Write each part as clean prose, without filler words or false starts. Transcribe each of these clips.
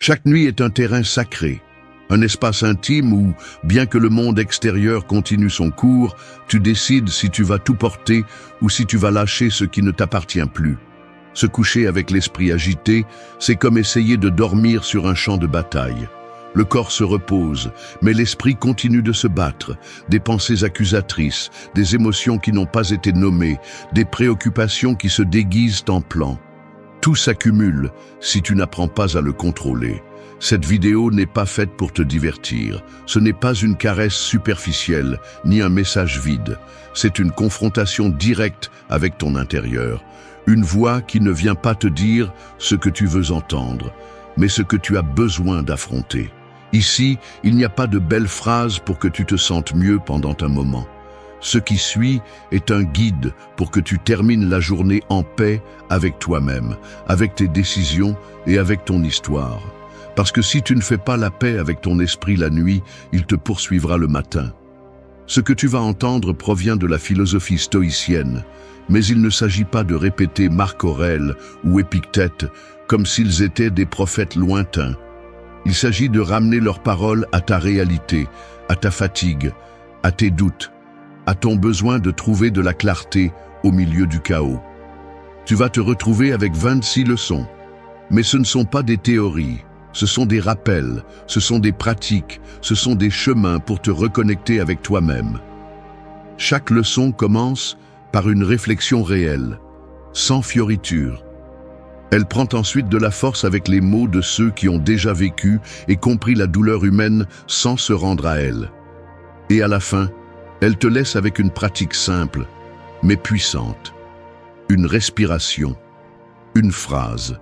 Chaque nuit est un terrain sacré, un espace intime où, bien que le monde extérieur continue son cours, tu décides si tu vas tout porter ou si tu vas lâcher ce qui ne t'appartient plus. Se coucher avec l'esprit agité, c'est comme essayer de dormir sur un champ de bataille. Le corps se repose, mais l'esprit continue de se battre. Des pensées accusatrices, des émotions qui n'ont pas été nommées, des préoccupations qui se déguisent en plans. Tout s'accumule si tu n'apprends pas à le contrôler. Cette vidéo n'est pas faite pour te divertir. Ce n'est pas une caresse superficielle, ni un message vide. C'est une confrontation directe avec ton intérieur. Une voix qui ne vient pas te dire ce que tu veux entendre, mais ce que tu as besoin d'affronter. Ici, il n'y a pas de belles phrases pour que tu te sentes mieux pendant un moment. Ce qui suit est un guide pour que tu termines la journée en paix avec toi-même, avec tes décisions et avec ton histoire. Parce que si tu ne fais pas la paix avec ton esprit la nuit, il te poursuivra le matin. Ce que tu vas entendre provient de la philosophie stoïcienne, mais il ne s'agit pas de répéter Marc Aurèle ou Épictète comme s'ils étaient des prophètes lointains. Il s'agit de ramener leurs paroles à ta réalité, à ta fatigue, à tes doutes, à ton besoin de trouver de la clarté au milieu du chaos. Tu vas te retrouver avec 26 leçons, mais ce ne sont pas des théories, ce sont des rappels, ce sont des pratiques, ce sont des chemins pour te reconnecter avec toi-même. Chaque leçon commence par une réflexion réelle, sans fioriture. Elle prend ensuite de la force avec les mots de ceux qui ont déjà vécu et compris la douleur humaine sans se rendre à elle. Et à la fin, elle te laisse avec une pratique simple, mais puissante. Une respiration, une phrase,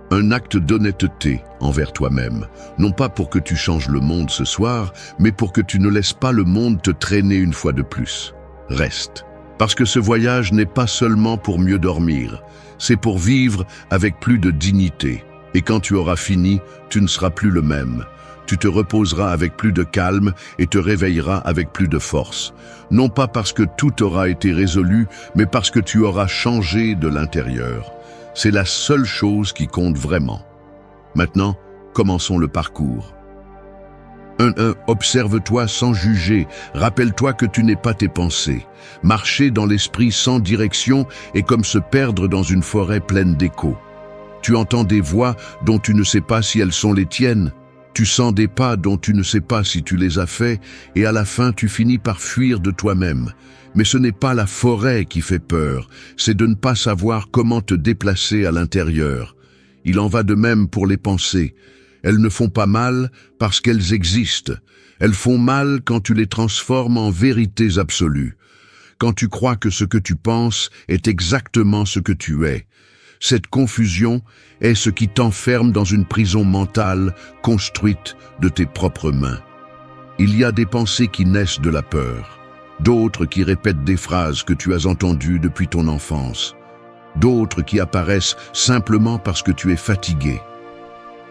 un acte d'honnêteté envers toi-même. Non pas pour que tu changes le monde ce soir, mais pour que tu ne laisses pas le monde te traîner une fois de plus. Reste. Parce que ce voyage n'est pas seulement pour mieux dormir, c'est pour vivre avec plus de dignité. Et quand tu auras fini, tu ne seras plus le même. Tu te reposeras avec plus de calme et te réveilleras avec plus de force. Non pas parce que tout aura été résolu, mais parce que tu auras changé de l'intérieur. C'est la seule chose qui compte vraiment. Maintenant, commençons le parcours. 1. Observe-toi sans juger. Rappelle-toi que tu n'es pas tes pensées. Marcher dans l'esprit sans direction est comme se perdre dans une forêt pleine d'échos. Tu entends des voix dont tu ne sais pas si elles sont les tiennes. Tu sens des pas dont tu ne sais pas si tu les as faits, et à la fin tu finis par fuir de toi-même. Mais ce n'est pas la forêt qui fait peur, c'est de ne pas savoir comment te déplacer à l'intérieur. Il en va de même pour les pensées. Elles ne font pas mal parce qu'elles existent. Elles font mal quand tu les transformes en vérités absolues. Quand tu crois que ce que tu penses est exactement ce que tu es. Cette confusion est ce qui t'enferme dans une prison mentale construite de tes propres mains. Il y a des pensées qui naissent de la peur, d'autres qui répètent des phrases que tu as entendues depuis ton enfance, d'autres qui apparaissent simplement parce que tu es fatigué.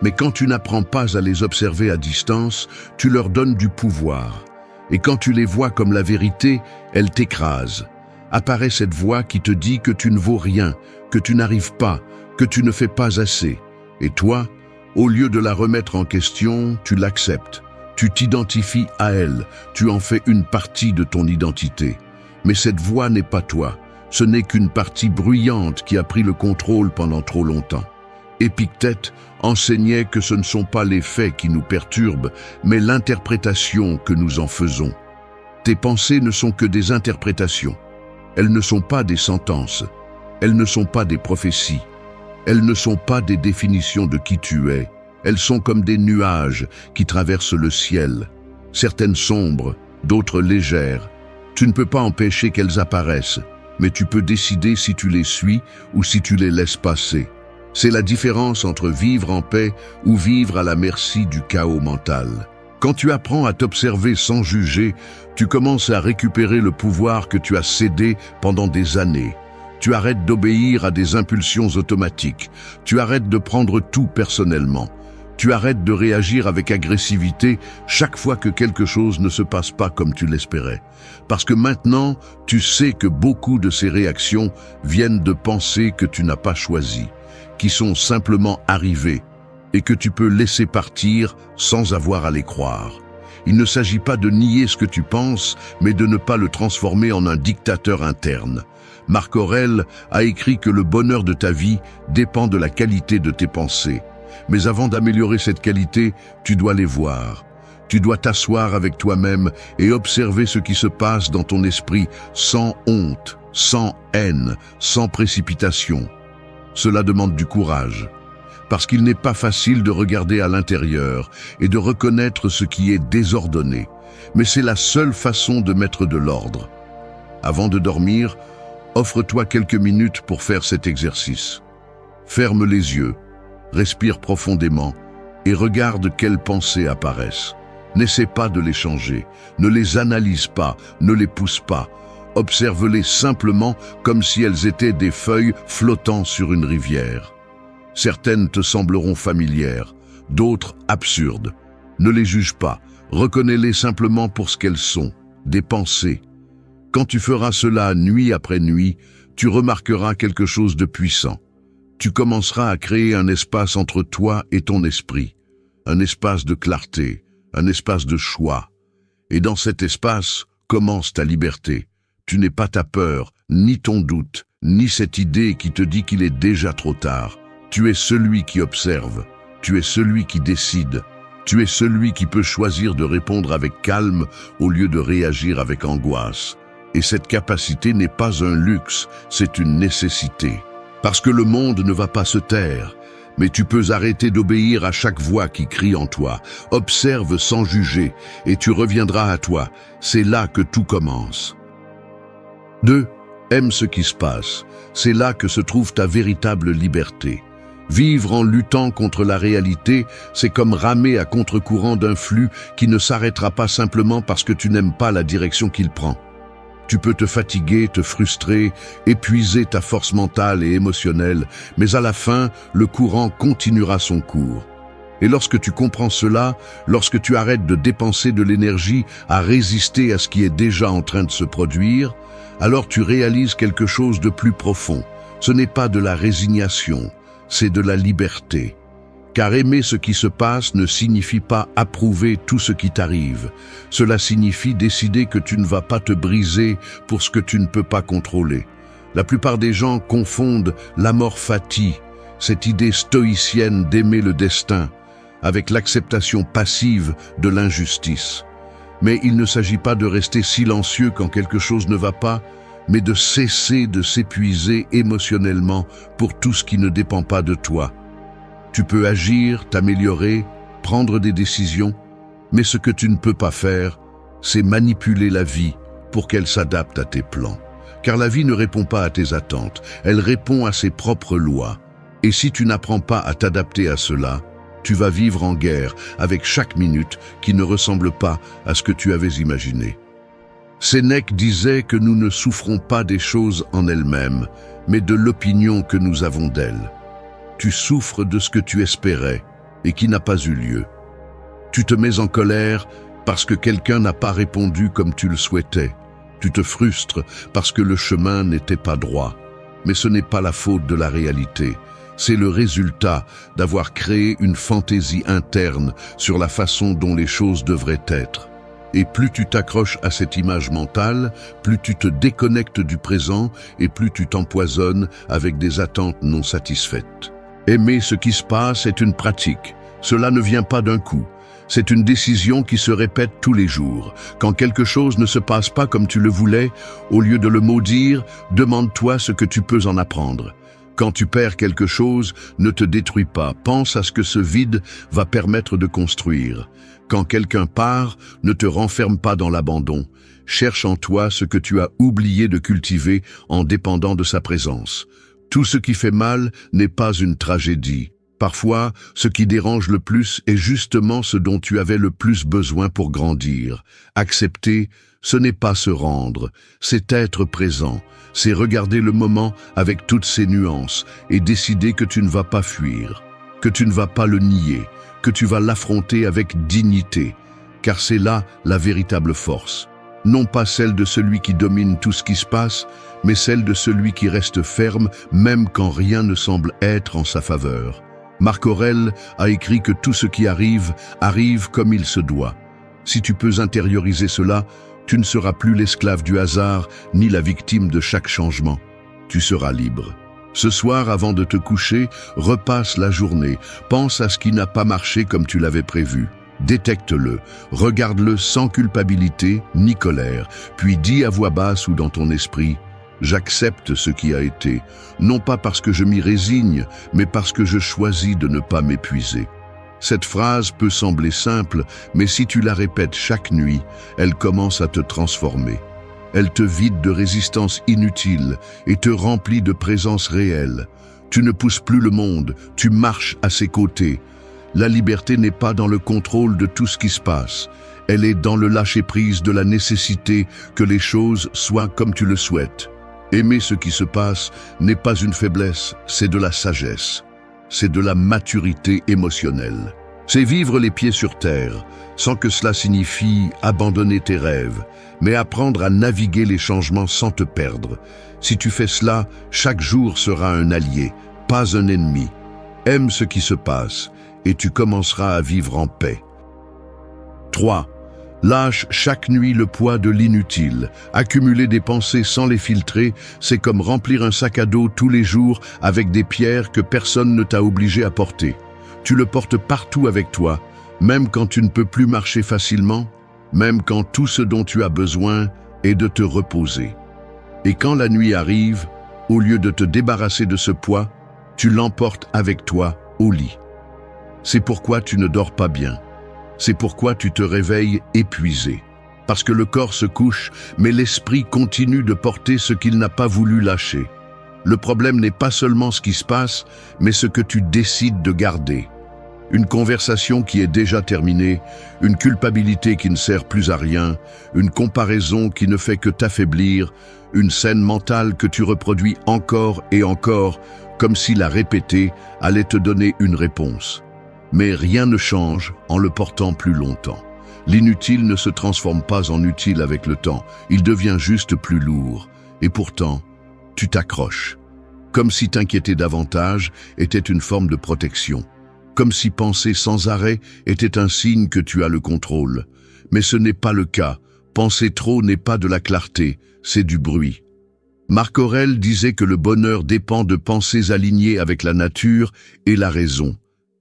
Mais quand tu n'apprends pas à les observer à distance, tu leur donnes du pouvoir. Et quand tu les vois comme la vérité, elles t'écrasent. Apparaît cette voix qui te dit que tu ne vaux rien, que tu n'arrives pas, que tu ne fais pas assez. Et toi, au lieu de la remettre en question, tu l'acceptes. Tu t'identifies à elle, tu en fais une partie de ton identité. Mais cette voix n'est pas toi, ce n'est qu'une partie bruyante qui a pris le contrôle pendant trop longtemps. Épictète enseignait que ce ne sont pas les faits qui nous perturbent, mais l'interprétation que nous en faisons. Tes pensées ne sont que des interprétations. Elles ne sont pas des sentences. Elles ne sont pas des prophéties. Elles ne sont pas des définitions de qui tu es. Elles sont comme des nuages qui traversent le ciel. Certaines sombres, d'autres légères. Tu ne peux pas empêcher qu'elles apparaissent, mais tu peux décider si tu les suis ou si tu les laisses passer. C'est la différence entre vivre en paix ou vivre à la merci du chaos mental. Quand tu apprends à t'observer sans juger, tu commences à récupérer le pouvoir que tu as cédé pendant des années. Tu arrêtes d'obéir à des impulsions automatiques. Tu arrêtes de prendre tout personnellement. Tu arrêtes de réagir avec agressivité chaque fois que quelque chose ne se passe pas comme tu l'espérais. Parce que maintenant, tu sais que beaucoup de ces réactions viennent de pensées que tu n'as pas choisies, qui sont simplement arrivées, et que tu peux laisser partir sans avoir à les croire. Il ne s'agit pas de nier ce que tu penses, mais de ne pas le transformer en un dictateur interne. Marc Aurèle a écrit que le bonheur de ta vie dépend de la qualité de tes pensées. Mais avant d'améliorer cette qualité, tu dois les voir. Tu dois t'asseoir avec toi-même et observer ce qui se passe dans ton esprit sans honte, sans haine, sans précipitation. Cela demande du courage, parce qu'il n'est pas facile de regarder à l'intérieur et de reconnaître ce qui est désordonné. Mais c'est la seule façon de mettre de l'ordre. Avant de dormir, offre-toi quelques minutes pour faire cet exercice. Ferme les yeux, respire profondément et regarde quelles pensées apparaissent. N'essaie pas de les changer, ne les analyse pas, ne les pousse pas. Observe-les simplement comme si elles étaient des feuilles flottant sur une rivière. Certaines te sembleront familières, d'autres absurdes. Ne les juge pas, reconnais-les simplement pour ce qu'elles sont, des pensées. Quand tu feras cela nuit après nuit, tu remarqueras quelque chose de puissant. Tu commenceras à créer un espace entre toi et ton esprit, un espace de clarté, un espace de choix. Et dans cet espace commence ta liberté. Tu n'es pas ta peur, ni ton doute, ni cette idée qui te dit qu'il est déjà trop tard. Tu es celui qui observe, tu es celui qui décide, tu es celui qui peut choisir de répondre avec calme au lieu de réagir avec angoisse. Et cette capacité n'est pas un luxe, c'est une nécessité. Parce que le monde ne va pas se taire, mais tu peux arrêter d'obéir à chaque voix qui crie en toi. Observe sans juger et tu reviendras à toi. C'est là que tout commence. 2. Aime ce qui se passe. C'est là que se trouve ta véritable liberté. Vivre en luttant contre la réalité, c'est comme ramer à contre-courant d'un flux qui ne s'arrêtera pas simplement parce que tu n'aimes pas la direction qu'il prend. Tu peux te fatiguer, te frustrer, épuiser ta force mentale et émotionnelle, mais à la fin, le courant continuera son cours. Et lorsque tu comprends cela, lorsque tu arrêtes de dépenser de l'énergie à résister à ce qui est déjà en train de se produire, alors tu réalises quelque chose de plus profond. Ce n'est pas de la résignation, c'est de la liberté. Car aimer ce qui se passe ne signifie pas approuver tout ce qui t'arrive. Cela signifie décider que tu ne vas pas te briser pour ce que tu ne peux pas contrôler. La plupart des gens confondent l'amor fati, cette idée stoïcienne d'aimer le destin, avec l'acceptation passive de l'injustice. Mais il ne s'agit pas de rester silencieux quand quelque chose ne va pas, mais de cesser de s'épuiser émotionnellement pour tout ce qui ne dépend pas de toi. Tu peux agir, t'améliorer, prendre des décisions, mais ce que tu ne peux pas faire, c'est manipuler la vie pour qu'elle s'adapte à tes plans. Car la vie ne répond pas à tes attentes, elle répond à ses propres lois. Et si tu n'apprends pas à t'adapter à cela, tu vas vivre en guerre avec chaque minute qui ne ressemble pas à ce que tu avais imaginé. Sénèque disait que nous ne souffrons pas des choses en elles-mêmes, mais de l'opinion que nous avons d'elles. Tu souffres de ce que tu espérais et qui n'a pas eu lieu. Tu te mets en colère parce que quelqu'un n'a pas répondu comme tu le souhaitais. Tu te frustres parce que le chemin n'était pas droit. Mais ce n'est pas la faute de la réalité. C'est le résultat d'avoir créé une fantaisie interne sur la façon dont les choses devraient être. Et plus tu t'accroches à cette image mentale, plus tu te déconnectes du présent et plus tu t'empoisonnes avec des attentes non satisfaites. Aimer ce qui se passe est une pratique. Cela ne vient pas d'un coup. C'est une décision qui se répète tous les jours. Quand quelque chose ne se passe pas comme tu le voulais, au lieu de le maudire, demande-toi ce que tu peux en apprendre. Quand tu perds quelque chose, ne te détruis pas. Pense à ce que ce vide va permettre de construire. Quand quelqu'un part, ne te renferme pas dans l'abandon. Cherche en toi ce que tu as oublié de cultiver en dépendant de sa présence. Tout ce qui fait mal n'est pas une tragédie. Parfois, ce qui dérange le plus est justement ce dont tu avais le plus besoin pour grandir. Accepter, ce n'est pas se rendre, c'est être présent. C'est regarder le moment avec toutes ses nuances et décider que tu ne vas pas fuir, que tu ne vas pas le nier, que tu vas l'affronter avec dignité, car c'est là la véritable force. Non pas celle de celui qui domine tout ce qui se passe, mais celle de celui qui reste ferme même quand rien ne semble être en sa faveur. Marc Aurèle a écrit que tout ce qui arrive, arrive comme il se doit. Si tu peux intérioriser cela, tu ne seras plus l'esclave du hasard, ni la victime de chaque changement. Tu seras libre. Ce soir, avant de te coucher, repasse la journée, pense à ce qui n'a pas marché comme tu l'avais prévu. Détecte-le, regarde-le sans culpabilité ni colère, puis dis à voix basse ou dans ton esprit « J'accepte ce qui a été, non pas parce que je m'y résigne, mais parce que je choisis de ne pas m'épuiser. » Cette phrase peut sembler simple, mais si tu la répètes chaque nuit, elle commence à te transformer. Elle te vide de résistance inutile et te remplit de présence réelle. Tu ne pousses plus le monde, tu marches à ses côtés. La liberté n'est pas dans le contrôle de tout ce qui se passe. Elle est dans le lâcher-prise de la nécessité que les choses soient comme tu le souhaites. Aimer ce qui se passe n'est pas une faiblesse, c'est de la sagesse. C'est de la maturité émotionnelle. C'est vivre les pieds sur terre, sans que cela signifie abandonner tes rêves, mais apprendre à naviguer les changements sans te perdre. Si tu fais cela, chaque jour sera un allié, pas un ennemi. Aime ce qui se passe, et tu commenceras à vivre en paix. 3. Lâche chaque nuit le poids de l'inutile. Accumuler des pensées sans les filtrer, c'est comme remplir un sac à dos tous les jours avec des pierres que personne ne t'a obligé à porter. Tu le portes partout avec toi, même quand tu ne peux plus marcher facilement, même quand tout ce dont tu as besoin est de te reposer. Et quand la nuit arrive, au lieu de te débarrasser de ce poids, tu l'emportes avec toi au lit. C'est pourquoi tu ne dors pas bien. C'est pourquoi tu te réveilles épuisé. Parce que le corps se couche, mais l'esprit continue de porter ce qu'il n'a pas voulu lâcher. Le problème n'est pas seulement ce qui se passe, mais ce que tu décides de garder. Une conversation qui est déjà terminée, une culpabilité qui ne sert plus à rien, une comparaison qui ne fait que t'affaiblir, une scène mentale que tu reproduis encore et encore, comme si la répéter allait te donner une réponse. Mais rien ne change en le portant plus longtemps. L'inutile ne se transforme pas en utile avec le temps, il devient juste plus lourd. Et pourtant, tu t'accroches. Comme si t'inquiéter davantage était une forme de protection. Comme si penser sans arrêt était un signe que tu as le contrôle. Mais ce n'est pas le cas. Penser trop n'est pas de la clarté, c'est du bruit. Marc Aurèle disait que le bonheur dépend de pensées alignées avec la nature et la raison.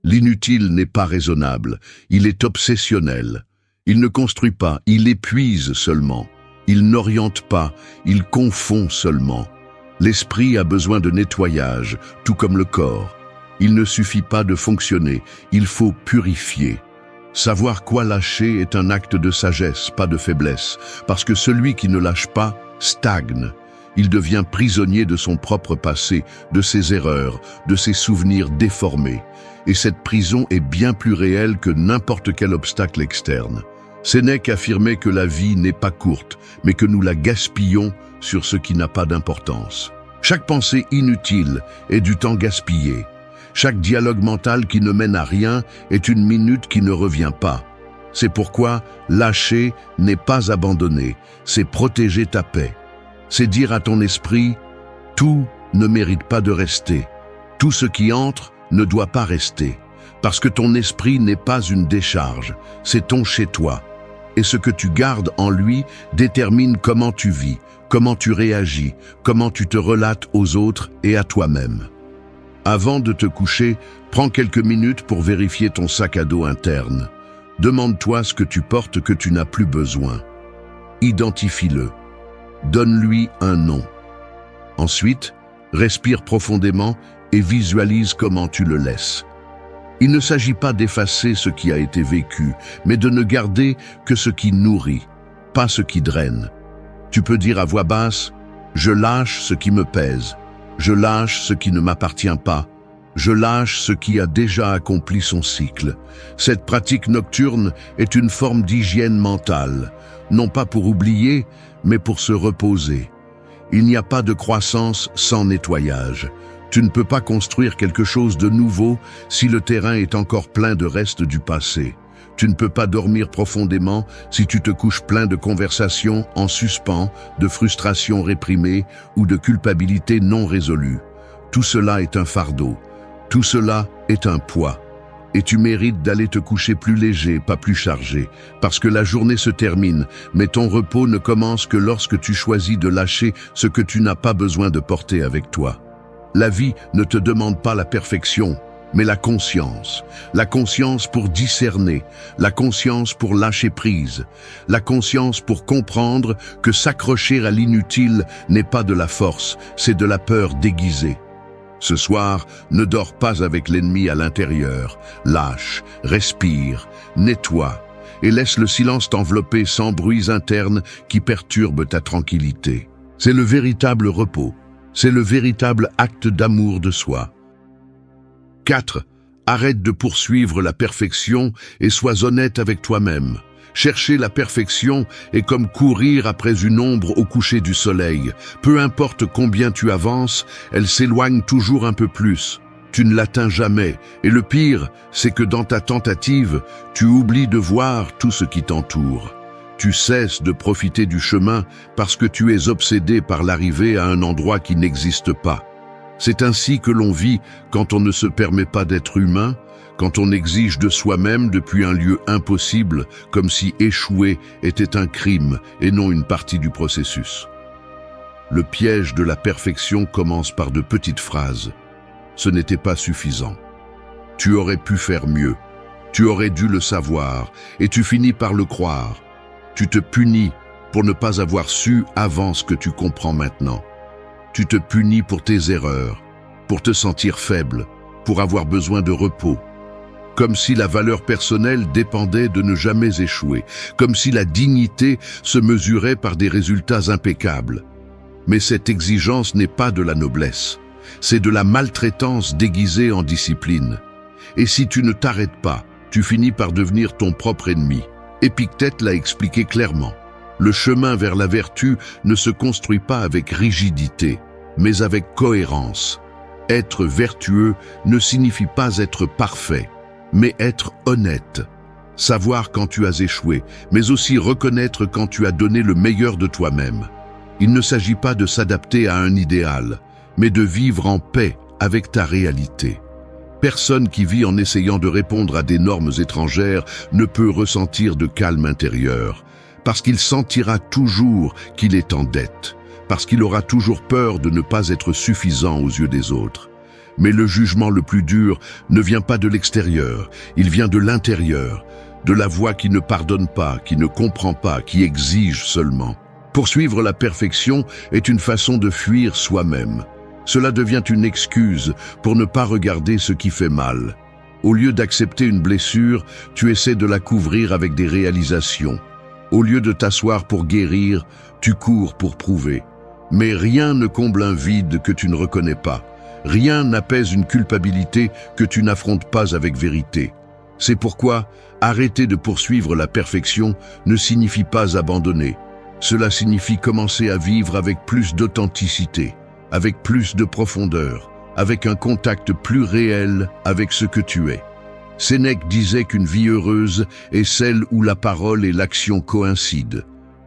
L'inutile n'est pas raisonnable, il est obsessionnel. Il ne construit pas, il épuise seulement. Il n'oriente pas, il confond seulement. L'esprit a besoin de nettoyage, tout comme le corps. Il ne suffit pas de fonctionner, il faut purifier. Savoir quoi lâcher est un acte de sagesse, pas de faiblesse, parce que celui qui ne lâche pas stagne. Il devient prisonnier de son propre passé, de ses erreurs, de ses souvenirs déformés. Et cette prison est bien plus réelle que n'importe quel obstacle externe. Sénèque affirmait que la vie n'est pas courte, mais que nous la gaspillons sur ce qui n'a pas d'importance. Chaque pensée inutile est du temps gaspillé. Chaque dialogue mental qui ne mène à rien est une minute qui ne revient pas. C'est pourquoi lâcher n'est pas abandonner, c'est protéger ta paix. C'est dire à ton esprit, tout ne mérite pas de rester. Tout ce qui entre ne doit pas rester. Parce que ton esprit n'est pas une décharge, c'est ton chez-toi. Et ce que tu gardes en lui détermine comment tu vis, comment tu réagis, comment tu te relates aux autres et à toi-même. Avant de te coucher, prends quelques minutes pour vérifier ton sac à dos interne. Demande-toi ce que tu portes que tu n'as plus besoin. Identifie-le. Donne-lui un nom. Ensuite, respire profondément et visualise comment tu le laisses. Il ne s'agit pas d'effacer ce qui a été vécu, mais de ne garder que ce qui nourrit, pas ce qui draine. Tu peux dire à voix basse « Je lâche ce qui me pèse, je lâche ce qui ne m'appartient pas, je lâche ce qui a déjà accompli son cycle. » Cette pratique nocturne est une forme d'hygiène mentale, non pas pour oublier, mais pour se reposer. Il n'y a pas de croissance sans nettoyage. Tu ne peux pas construire quelque chose de nouveau si le terrain est encore plein de restes du passé. Tu ne peux pas dormir profondément si tu te couches plein de conversations en suspens, de frustrations réprimées ou de culpabilité non résolue. Tout cela est un fardeau. Tout cela est un poids. Et tu mérites d'aller te coucher plus léger, pas plus chargé, parce que la journée se termine, mais ton repos ne commence que lorsque tu choisis de lâcher ce que tu n'as pas besoin de porter avec toi. La vie ne te demande pas la perfection, mais la conscience. La conscience pour discerner, la conscience pour lâcher prise, la conscience pour comprendre que s'accrocher à l'inutile n'est pas de la force, c'est de la peur déguisée. Ce soir, ne dors pas avec l'ennemi à l'intérieur. Lâche, respire, nettoie et laisse le silence t'envelopper sans bruits internes qui perturbent ta tranquillité. C'est le véritable repos. C'est le véritable acte d'amour de soi. 4. Arrête de poursuivre la perfection et sois honnête avec toi-même. Chercher la perfection est comme courir après une ombre au coucher du soleil. Peu importe combien tu avances, elle s'éloigne toujours un peu plus. Tu ne l'atteins jamais. Et le pire, c'est que dans ta tentative, tu oublies de voir tout ce qui t'entoure. Tu cesses de profiter du chemin parce que tu es obsédé par l'arrivée à un endroit qui n'existe pas. C'est ainsi que l'on vit quand on ne se permet pas d'être humain, quand on exige de soi-même depuis un lieu impossible, comme si échouer était un crime et non une partie du processus. Le piège de la perfection commence par de petites phrases. Ce n'était pas suffisant. Tu aurais pu faire mieux. Tu aurais dû le savoir et tu finis par le croire. Tu te punis pour ne pas avoir su avant ce que tu comprends maintenant. Tu te punis pour tes erreurs, pour te sentir faible, pour avoir besoin de repos. Comme si la valeur personnelle dépendait de ne jamais échouer, comme si la dignité se mesurait par des résultats impeccables. Mais cette exigence n'est pas de la noblesse, c'est de la maltraitance déguisée en discipline. Et si tu ne t'arrêtes pas, tu finis par devenir ton propre ennemi. Épictète l'a expliqué clairement. Le chemin vers la vertu ne se construit pas avec rigidité, mais avec cohérence. Être vertueux ne signifie pas être parfait, mais être honnête. Savoir quand tu as échoué, mais aussi reconnaître quand tu as donné le meilleur de toi-même. Il ne s'agit pas de s'adapter à un idéal, mais de vivre en paix avec ta réalité. Personne qui vit en essayant de répondre à des normes étrangères ne peut ressentir de calme intérieur, parce qu'il sentira toujours qu'il est en dette, parce qu'il aura toujours peur de ne pas être suffisant aux yeux des autres. Mais le jugement le plus dur ne vient pas de l'extérieur, il vient de l'intérieur, de la voix qui ne pardonne pas, qui ne comprend pas, qui exige seulement. Poursuivre la perfection est une façon de fuir soi-même. Cela devient une excuse pour ne pas regarder ce qui fait mal. Au lieu d'accepter une blessure, tu essaies de la couvrir avec des réalisations. Au lieu de t'asseoir pour guérir, tu cours pour prouver. Mais rien ne comble un vide que tu ne reconnais pas. Rien n'apaise une culpabilité que tu n'affrontes pas avec vérité. C'est pourquoi arrêter de poursuivre la perfection ne signifie pas abandonner. Cela signifie commencer à vivre avec plus d'authenticité, avec plus de profondeur, avec un contact plus réel avec ce que tu es. Sénèque disait qu'une vie heureuse est celle où la parole et l'action coïncident.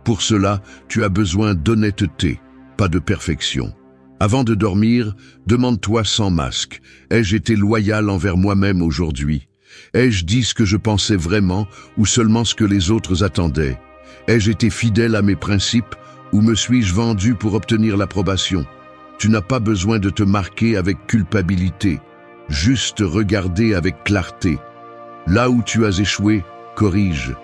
Pour cela, tu as besoin d'honnêteté, pas de perfection. Avant de dormir, demande-toi sans masque, ai-je été loyal envers moi-même aujourd'hui? Ai-je dit ce que je pensais vraiment ou seulement ce que les autres attendaient? Ai-je été fidèle à mes principes ou me suis-je vendu pour obtenir l'approbation? Tu n'as pas besoin de te marquer avec culpabilité, juste regarder avec clarté. Là où tu as échoué, corrige.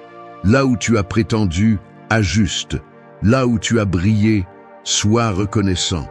Là où tu as prétendu, ajuste. Là où tu as brillé, sois reconnaissant.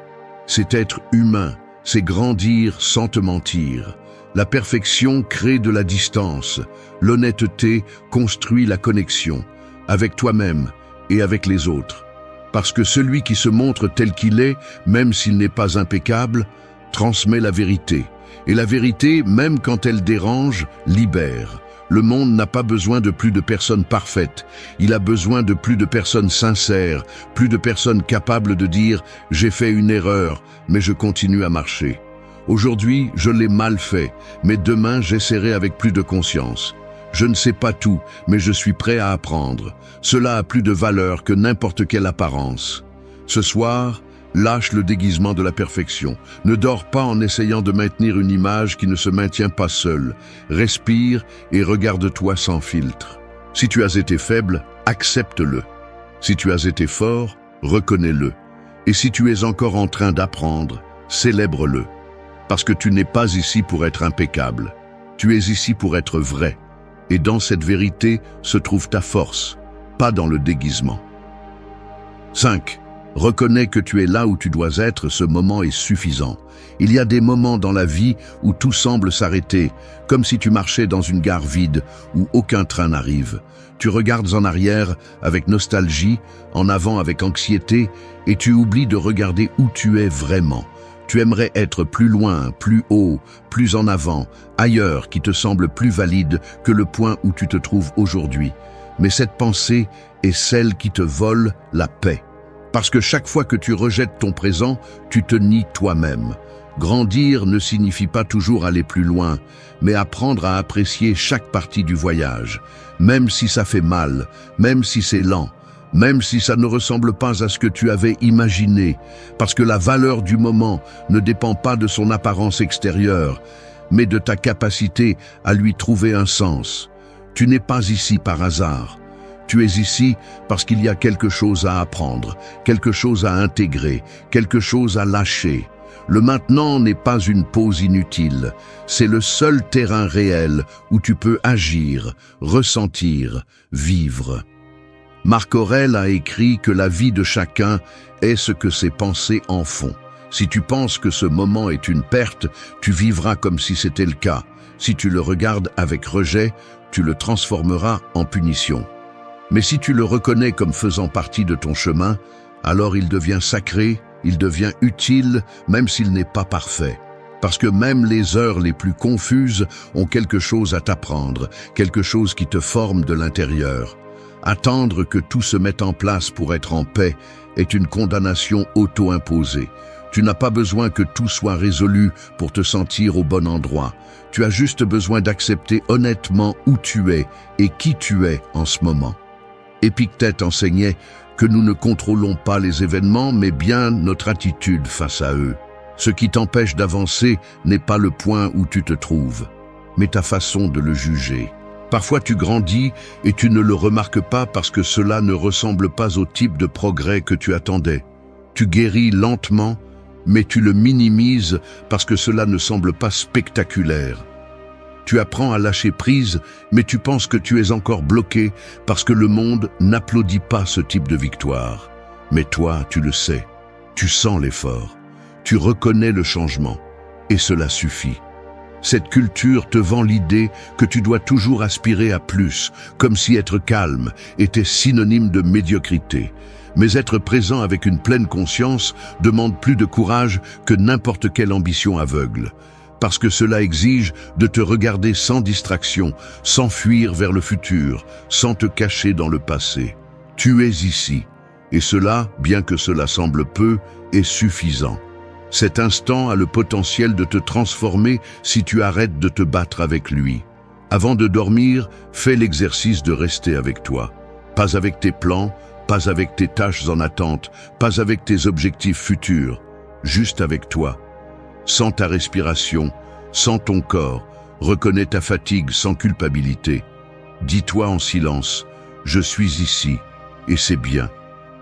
C'est être humain, c'est grandir sans te mentir. La perfection crée de la distance. L'honnêteté construit la connexion, avec toi-même et avec les autres. Parce que celui qui se montre tel qu'il est, même s'il n'est pas impeccable, transmet la vérité. Et la vérité, même quand elle dérange, libère. Le monde n'a pas besoin de plus de personnes parfaites. Il a besoin de plus de personnes sincères, plus de personnes capables de dire « j'ai fait une erreur, mais je continue à marcher ». Aujourd'hui, je l'ai mal fait, mais demain, j'essaierai avec plus de conscience. Je ne sais pas tout, mais je suis prêt à apprendre. Cela a plus de valeur que n'importe quelle apparence. Ce soir, Lâche le déguisement de la perfection. Ne dors pas en essayant de maintenir une image qui ne se maintient pas seule. Respire et regarde-toi sans filtre. Si tu as été faible, accepte-le. Si tu as été fort, reconnais-le. Et si tu es encore en train d'apprendre, célèbre-le. Parce que tu n'es pas ici pour être impeccable. Tu es ici pour être vrai. Et dans cette vérité se trouve ta force, pas dans le déguisement. 5. Reconnais que tu es là où tu dois être, ce moment est suffisant. Il y a des moments dans la vie où tout semble s'arrêter, comme si tu marchais dans une gare vide où aucun train n'arrive. Tu regardes en arrière avec nostalgie, en avant avec anxiété, et tu oublies de regarder où tu es vraiment. Tu aimerais être plus loin, plus haut, plus en avant, ailleurs qui te semble plus valide que le point où tu te trouves aujourd'hui. Mais cette pensée est celle qui te vole la paix. Parce que chaque fois que tu rejettes ton présent, tu te nies toi-même. Grandir ne signifie pas toujours aller plus loin, mais apprendre à apprécier chaque partie du voyage, même si ça fait mal, même si c'est lent, même si ça ne ressemble pas à ce que tu avais imaginé, parce que la valeur du moment ne dépend pas de son apparence extérieure, mais de ta capacité à lui trouver un sens. Tu n'es pas ici par hasard. Tu es ici parce qu'il y a quelque chose à apprendre, quelque chose à intégrer, quelque chose à lâcher. Le maintenant n'est pas une pause inutile, c'est le seul terrain réel où tu peux agir, ressentir, vivre. Marc Aurèle a écrit que la vie de chacun est ce que ses pensées en font. Si tu penses que ce moment est une perte, tu vivras comme si c'était le cas. Si tu le regardes avec rejet, tu le transformeras en punition. Mais si tu le reconnais comme faisant partie de ton chemin, alors il devient sacré, il devient utile, même s'il n'est pas parfait. Parce que même les heures les plus confuses ont quelque chose à t'apprendre, quelque chose qui te forme de l'intérieur. Attendre que tout se mette en place pour être en paix est une condamnation auto-imposée. Tu n'as pas besoin que tout soit résolu pour te sentir au bon endroit. Tu as juste besoin d'accepter honnêtement où tu es et qui tu es en ce moment. Épictète enseignait que nous ne contrôlons pas les événements, mais bien notre attitude face à eux. Ce qui t'empêche d'avancer n'est pas le point où tu te trouves, mais ta façon de le juger. Parfois tu grandis et tu ne le remarques pas parce que cela ne ressemble pas au type de progrès que tu attendais. Tu guéris lentement, mais tu le minimises parce que cela ne semble pas spectaculaire. Tu apprends à lâcher prise, mais tu penses que tu es encore bloqué parce que le monde n'applaudit pas ce type de victoire. Mais toi, tu le sais, tu sens l'effort, tu reconnais le changement, et cela suffit. Cette culture te vend l'idée que tu dois toujours aspirer à plus, comme si être calme était synonyme de médiocrité. Mais être présent avec une pleine conscience demande plus de courage que n'importe quelle ambition aveugle. Parce que cela exige de te regarder sans distraction, sans fuir vers le futur, sans te cacher dans le passé. Tu es ici, et cela, bien que cela semble peu, est suffisant. Cet instant a le potentiel de te transformer si tu arrêtes de te battre avec lui. Avant de dormir, fais l'exercice de rester avec toi. Pas avec tes plans, pas avec tes tâches en attente, pas avec tes objectifs futurs, juste avec toi. Sens ta respiration, sens ton corps, reconnais ta fatigue sans culpabilité. Dis-toi en silence, je suis ici, et c'est bien.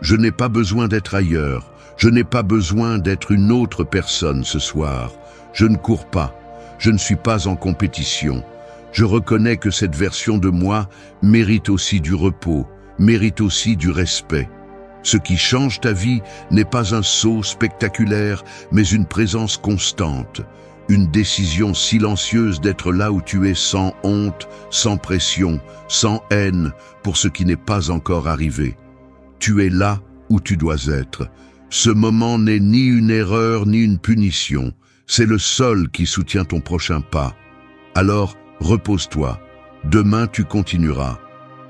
Je n'ai pas besoin d'être ailleurs, je n'ai pas besoin d'être une autre personne ce soir. Je ne cours pas, je ne suis pas en compétition. Je reconnais que cette version de moi mérite aussi du repos, mérite aussi du respect. Ce qui change ta vie n'est pas un saut spectaculaire, mais une présence constante, une décision silencieuse d'être là où tu es sans honte, sans pression, sans haine pour ce qui n'est pas encore arrivé. Tu es là où tu dois être. Ce moment n'est ni une erreur ni une punition, c'est le sol qui soutient ton prochain pas. Alors, repose-toi, demain tu continueras.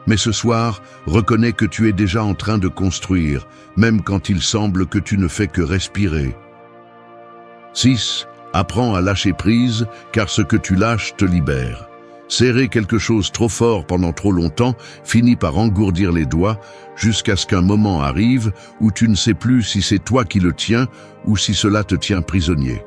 Mais ce soir, reconnais que tu es déjà en train de construire, même quand il semble que tu ne fais que respirer. 6. Apprends à lâcher prise, car ce que tu lâches te libère. Serrer quelque chose trop fort pendant trop longtemps finit par engourdir les doigts jusqu'à ce qu'un moment arrive où tu ne sais plus si c'est toi qui le tiens ou si cela te tient prisonnier.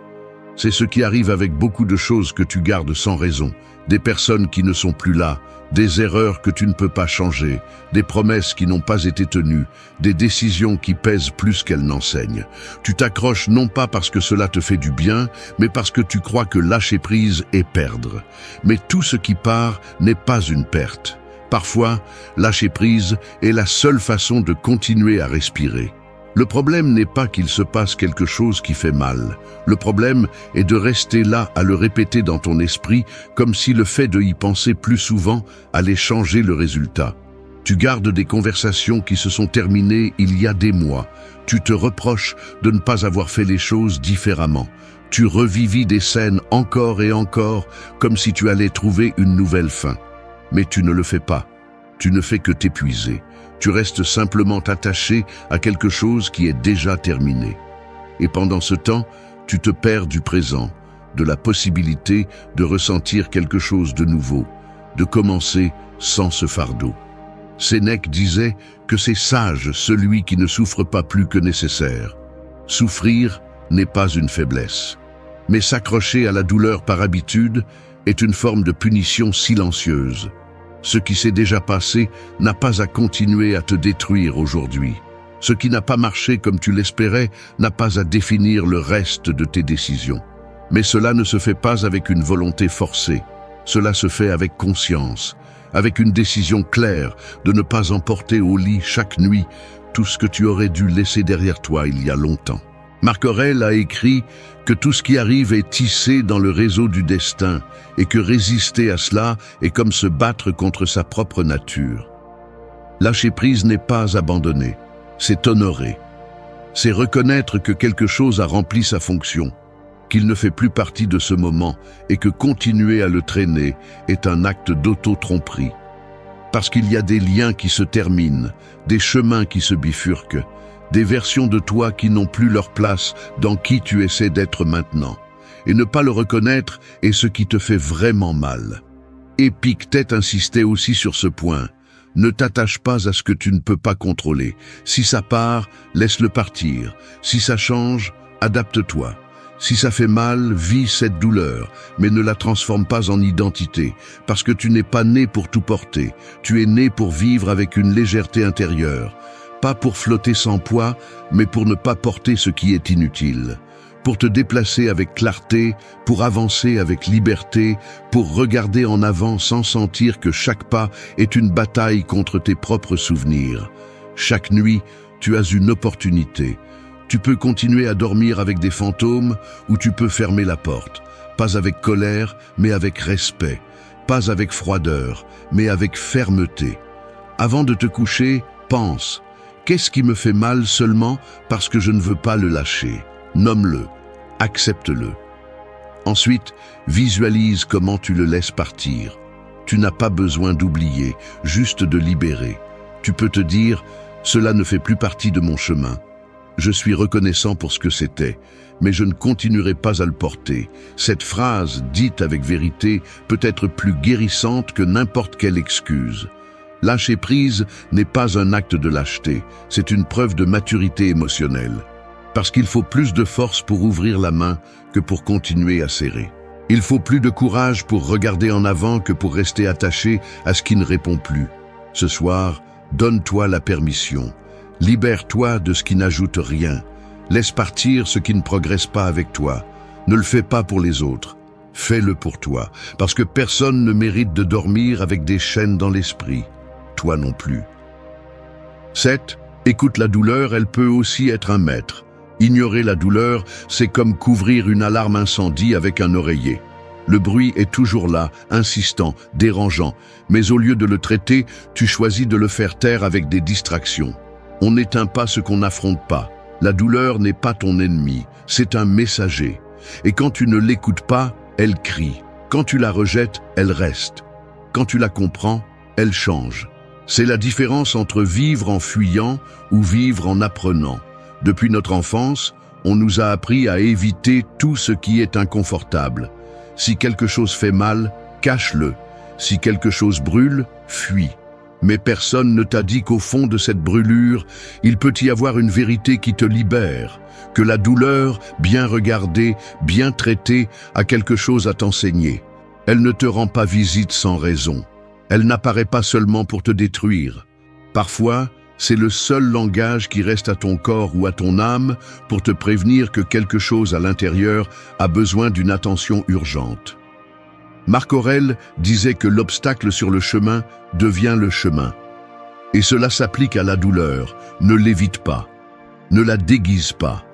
C'est ce qui arrive avec beaucoup de choses que tu gardes sans raison, des personnes qui ne sont plus là, des erreurs que tu ne peux pas changer, des promesses qui n'ont pas été tenues, des décisions qui pèsent plus qu'elles n'enseignent. Tu t'accroches non pas parce que cela te fait du bien, mais parce que tu crois que lâcher prise est perdre. Mais tout ce qui part n'est pas une perte. Parfois, lâcher prise est la seule façon de continuer à respirer. Le problème n'est pas qu'il se passe quelque chose qui fait mal. Le problème est de rester là à le répéter dans ton esprit comme si le fait de y penser plus souvent allait changer le résultat. Tu gardes des conversations qui se sont terminées il y a des mois. Tu te reproches de ne pas avoir fait les choses différemment. Tu revivis des scènes encore et encore comme si tu allais trouver une nouvelle fin. Mais tu ne le fais pas. Tu ne fais que t'épuiser. Tu restes simplement attaché à quelque chose qui est déjà terminé. Et pendant ce temps, tu te perds du présent, de la possibilité de ressentir quelque chose de nouveau, de commencer sans ce fardeau. Sénèque disait que c'est sage celui qui ne souffre pas plus que nécessaire. Souffrir n'est pas une faiblesse, mais s'accrocher à la douleur par habitude est une forme de punition silencieuse. Ce qui s'est déjà passé n'a pas à continuer à te détruire aujourd'hui. Ce qui n'a pas marché comme tu l'espérais n'a pas à définir le reste de tes décisions. Mais cela ne se fait pas avec une volonté forcée. Cela se fait avec conscience, avec une décision claire de ne pas emporter au lit chaque nuit tout ce que tu aurais dû laisser derrière toi il y a longtemps. Marc Aurèle a écrit que tout ce qui arrive est tissé dans le réseau du destin et que résister à cela est comme se battre contre sa propre nature. Lâcher prise n'est pas abandonner, c'est honorer. C'est reconnaître que quelque chose a rempli sa fonction, qu'il ne fait plus partie de ce moment et que continuer à le traîner est un acte d'auto-tromperie. Parce qu'il y a des liens qui se terminent, des chemins qui se bifurquent, des versions de toi qui n'ont plus leur place dans qui tu essaies d'être maintenant. Et ne pas le reconnaître est ce qui te fait vraiment mal. Épictète insistait aussi sur ce point. Ne t'attache pas à ce que tu ne peux pas contrôler. Si ça part, laisse-le partir. Si ça change, adapte-toi. Si ça fait mal, vis cette douleur, mais ne la transforme pas en identité, parce que tu n'es pas né pour tout porter. Tu es né pour vivre avec une légèreté intérieure. Pas pour flotter sans poids, mais pour ne pas porter ce qui est inutile. Pour te déplacer avec clarté, pour avancer avec liberté, pour regarder en avant sans sentir que chaque pas est une bataille contre tes propres souvenirs. Chaque nuit, tu as une opportunité. Tu peux continuer à dormir avec des fantômes ou tu peux fermer la porte. Pas avec colère, mais avec respect. Pas avec froideur, mais avec fermeté. Avant de te coucher, pense. Qu'est-ce qui me fait mal seulement parce que je ne veux pas le lâcher? Nomme-le, accepte-le. Ensuite, visualise comment tu le laisses partir. Tu n'as pas besoin d'oublier, juste de libérer. Tu peux te dire, cela ne fait plus partie de mon chemin. Je suis reconnaissant pour ce que c'était, mais je ne continuerai pas à le porter. Cette phrase, dite avec vérité, peut être plus guérissante que n'importe quelle excuse. Lâcher prise n'est pas un acte de lâcheté, c'est une preuve de maturité émotionnelle. Parce qu'il faut plus de force pour ouvrir la main que pour continuer à serrer. Il faut plus de courage pour regarder en avant que pour rester attaché à ce qui ne répond plus. Ce soir, donne-toi la permission. Libère-toi de ce qui n'ajoute rien. Laisse partir ce qui ne progresse pas avec toi. Ne le fais pas pour les autres. Fais-le pour toi, parce que personne ne mérite de dormir avec des chaînes dans l'esprit. Toi non plus. 7. Écoute la douleur, elle peut aussi être un maître. Ignorer la douleur, c'est comme couvrir une alarme incendie avec un oreiller. Le bruit est toujours là, insistant, dérangeant, mais au lieu de le traiter, tu choisis de le faire taire avec des distractions. On n'éteint pas ce qu'on n'affronte pas. La douleur n'est pas ton ennemi, c'est un messager. Et quand tu ne l'écoutes pas, elle crie. Quand tu la rejettes, elle reste. Quand tu la comprends, elle change. C'est la différence entre vivre en fuyant ou vivre en apprenant. Depuis notre enfance, on nous a appris à éviter tout ce qui est inconfortable. Si quelque chose fait mal, cache-le. Si quelque chose brûle, fuis. Mais personne ne t'a dit qu'au fond de cette brûlure, il peut y avoir une vérité qui te libère, que la douleur, bien regardée, bien traitée, a quelque chose à t'enseigner. Elle ne te rend pas visite sans raison. Elle n'apparaît pas seulement pour te détruire. Parfois, c'est le seul langage qui reste à ton corps ou à ton âme pour te prévenir que quelque chose à l'intérieur a besoin d'une attention urgente. Marc Aurèle disait que l'obstacle sur le chemin devient le chemin. Et cela s'applique à la douleur. Ne l'évite pas. Ne la déguise pas.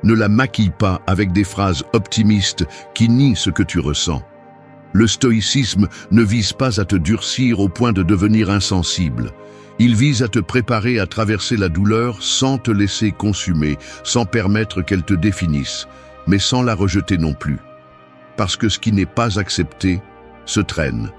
Ne la maquille pas avec des phrases optimistes qui nient ce que tu ressens. Le stoïcisme ne vise pas à te durcir au point de devenir insensible. Il vise à te préparer à traverser la douleur sans te laisser consumer, sans permettre qu'elle te définisse, mais sans la rejeter non plus. Parce que ce qui n'est pas accepté se traîne.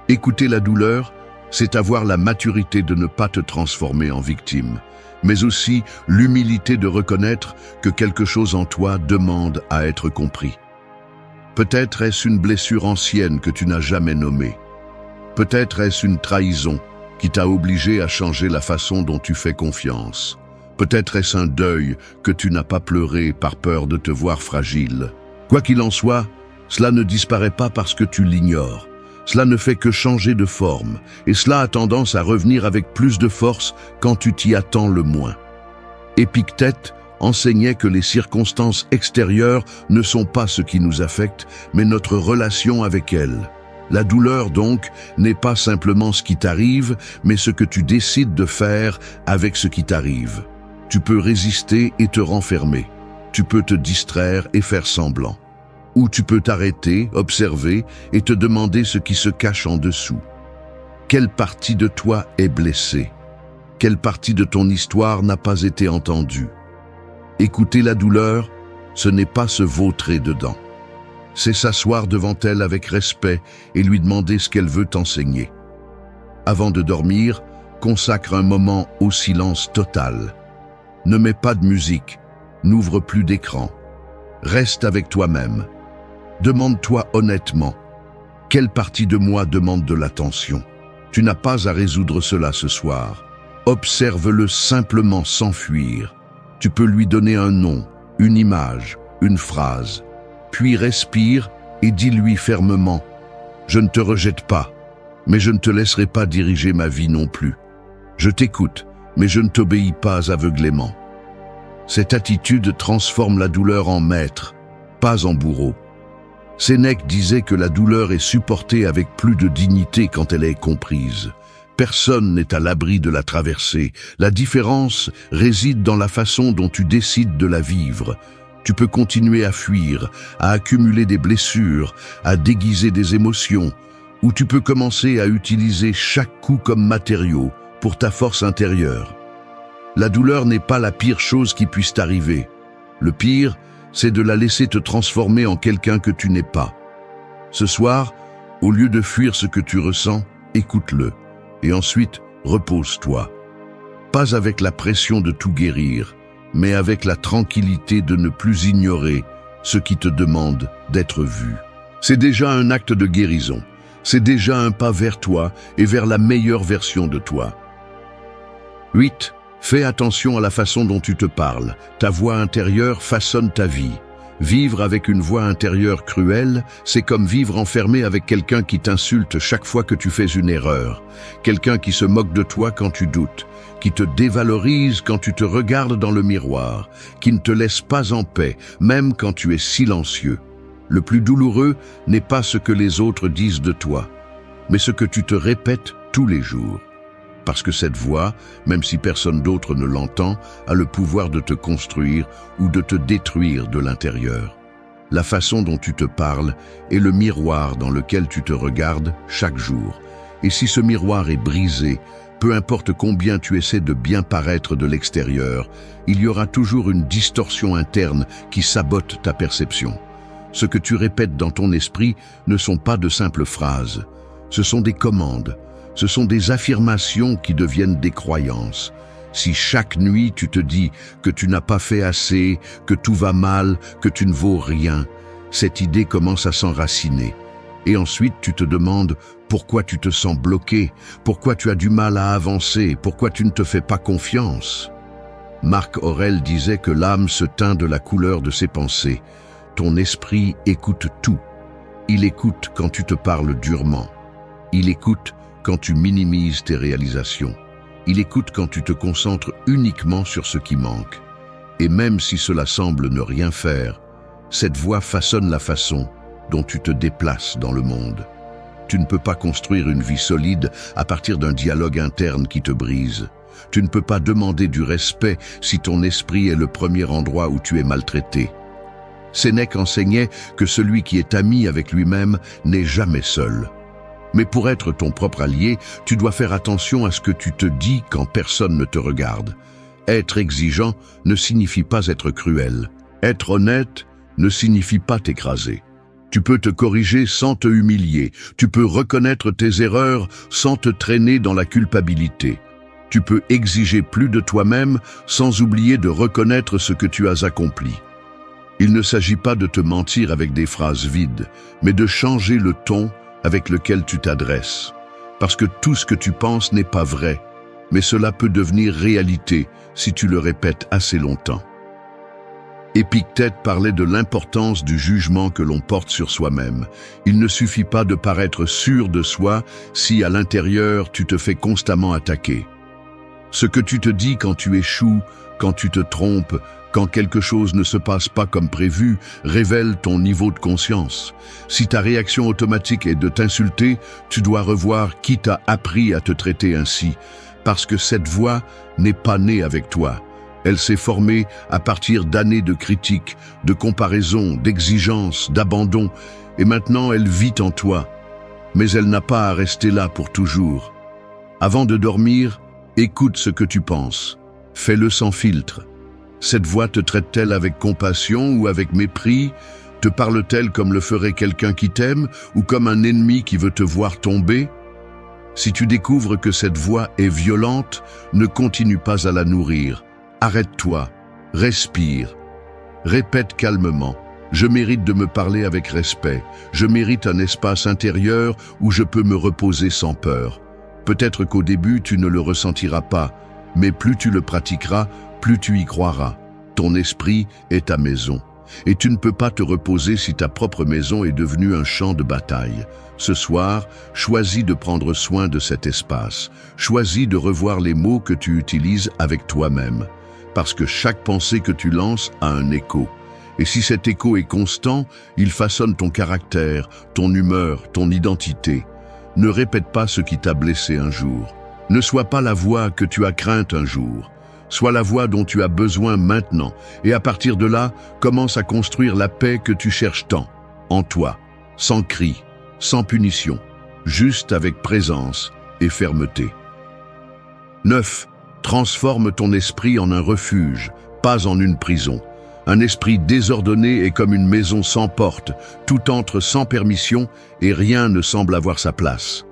Écouter la douleur, c'est avoir la maturité de ne pas te transformer en victime, mais aussi l'humilité de reconnaître que quelque chose en toi demande à être compris. Peut-être est-ce une blessure ancienne que tu n'as jamais nommée. Peut-être est-ce une trahison qui t'a obligé à changer la façon dont tu fais confiance. Peut-être est-ce un deuil que tu n'as pas pleuré par peur de te voir fragile. Quoi qu'il en soit, cela ne disparaît pas parce que tu l'ignores. Cela ne fait que changer de forme, et cela a tendance à revenir avec plus de force quand tu t'y attends le moins. Épictète enseignait que les circonstances extérieures ne sont pas ce qui nous affecte, mais notre relation avec elles. La douleur, donc, n'est pas simplement ce qui t'arrive, mais ce que tu décides de faire avec ce qui t'arrive. Tu peux résister et te renfermer. Tu peux te distraire et faire semblant. Ou tu peux t'arrêter, observer et te demander ce qui se cache en dessous. Quelle partie de toi est blessée? Quelle partie de ton histoire n'a pas été entendue? Écouter la douleur, ce n'est pas se vautrer dedans. C'est s'asseoir devant elle avec respect et lui demander ce qu'elle veut t'enseigner. Avant de dormir, consacre un moment au silence total. Ne mets pas de musique, n'ouvre plus d'écran. Reste avec toi-même. Demande-toi honnêtement, quelle partie de moi demande de l'attention? Tu n'as pas à résoudre cela ce soir. Observe-le simplement sans fuir. Tu peux lui donner un nom, une image, une phrase. Puis respire et dis-lui fermement « Je ne te rejette pas, mais je ne te laisserai pas diriger ma vie non plus. Je t'écoute, mais je ne t'obéis pas aveuglément. » Cette attitude transforme la douleur en maître, pas en bourreau. Sénèque disait que la douleur est supportée avec plus de dignité quand elle est comprise. Personne n'est à l'abri de la traverser. La différence réside dans la façon dont tu décides de la vivre. Tu peux continuer à fuir, à accumuler des blessures, à déguiser des émotions, ou tu peux commencer à utiliser chaque coup comme matériau pour ta force intérieure. La douleur n'est pas la pire chose qui puisse t'arriver. Le pire, c'est de la laisser te transformer en quelqu'un que tu n'es pas. Ce soir, au lieu de fuir ce que tu ressens, écoute-le, et ensuite repose-toi. Pas avec la pression de tout guérir, mais avec la tranquillité de ne plus ignorer ce qui te demande d'être vu. C'est déjà un acte de guérison. C'est déjà un pas vers toi et vers la meilleure version de toi. 8. Fais attention à la façon dont tu te parles. Ta voix intérieure façonne ta vie. Vivre avec une voix intérieure cruelle, c'est comme vivre enfermé avec quelqu'un qui t'insulte chaque fois que tu fais une erreur. Quelqu'un qui se moque de toi quand tu doutes, qui te dévalorise quand tu te regardes dans le miroir, qui ne te laisse pas en paix, même quand tu es silencieux. Le plus douloureux n'est pas ce que les autres disent de toi, mais ce que tu te répètes tous les jours. Parce que cette voix, même si personne d'autre ne l'entend, a le pouvoir de te construire ou de te détruire de l'intérieur. La façon dont tu te parles est le miroir dans lequel tu te regardes chaque jour. Et si ce miroir est brisé, peu importe combien tu essaies de bien paraître de l'extérieur, il y aura toujours une distorsion interne qui sabote ta perception. Ce que tu répètes dans ton esprit ne sont pas de simples phrases, ce sont des commandes. Ce sont des affirmations qui deviennent des croyances. Si chaque nuit tu te dis que tu n'as pas fait assez, que tout va mal, que tu ne vaux rien, cette idée commence à s'enraciner. Et ensuite, tu te demandes pourquoi tu te sens bloqué, pourquoi tu as du mal à avancer, pourquoi tu ne te fais pas confiance. Marc Aurèle disait que l'âme se teint de la couleur de ses pensées. Ton esprit écoute tout. Il écoute quand tu te parles durement. Il écoute quand tu minimises tes réalisations. Il écoute quand tu te concentres uniquement sur ce qui manque. Et même si cela semble ne rien faire, cette voix façonne la façon dont tu te déplaces dans le monde. Tu ne peux pas construire une vie solide à partir d'un dialogue interne qui te brise. Tu ne peux pas demander du respect si ton esprit est le premier endroit où tu es maltraité. Sénèque enseignait que celui qui est ami avec lui-même n'est jamais seul. Mais pour être ton propre allié, tu dois faire attention à ce que tu te dis quand personne ne te regarde. Être exigeant ne signifie pas être cruel. Être honnête ne signifie pas t'écraser. Tu peux te corriger sans te humilier. Tu peux reconnaître tes erreurs sans te traîner dans la culpabilité. Tu peux exiger plus de toi-même sans oublier de reconnaître ce que tu as accompli. Il ne s'agit pas de te mentir avec des phrases vides, mais de changer le ton avec lequel tu t'adresses. Parce que tout ce que tu penses n'est pas vrai, mais cela peut devenir réalité si tu le répètes assez longtemps. Épictète parlait de l'importance du jugement que l'on porte sur soi-même. Il ne suffit pas de paraître sûr de soi si à l'intérieur tu te fais constamment attaquer. Ce que tu te dis quand tu échoues, quand tu te trompes, quand quelque chose ne se passe pas comme prévu, révèle ton niveau de conscience. Si ta réaction automatique est de t'insulter, tu dois revoir qui t'a appris à te traiter ainsi, parce que cette voix n'est pas née avec toi. Elle s'est formée à partir d'années de critiques, de comparaisons, d'exigences, d'abandon, et maintenant elle vit en toi. Mais elle n'a pas à rester là pour toujours. Avant de dormir, écoute ce que tu penses. Fais-le sans filtre. Cette voix te traite-t-elle avec compassion ou avec mépris? Te parle-t-elle comme le ferait quelqu'un qui t'aime ou comme un ennemi qui veut te voir tomber? Si tu découvres que cette voix est violente, ne continue pas à la nourrir. Arrête-toi, respire, répète calmement. Je mérite de me parler avec respect. Je mérite un espace intérieur où je peux me reposer sans peur. Peut-être qu'au début, tu ne le ressentiras pas, mais plus tu le pratiqueras, plus tu y croiras. Ton esprit est ta maison. Et tu ne peux pas te reposer si ta propre maison est devenue un champ de bataille. Ce soir, choisis de prendre soin de cet espace. Choisis de revoir les mots que tu utilises avec toi-même. Parce que chaque pensée que tu lances a un écho. Et si cet écho est constant, il façonne ton caractère, ton humeur, ton identité. Ne répète pas ce qui t'a blessé un jour. Ne sois pas la voix que tu as crainte un jour. Sois la voix dont tu as besoin maintenant. Et à partir de là, commence à construire la paix que tu cherches tant. En toi, sans cri, sans punition, juste avec présence et fermeté. 9. Transforme ton esprit en un refuge, pas en une prison. Un esprit désordonné est comme une maison sans porte, tout entre sans permission et rien ne semble avoir sa place.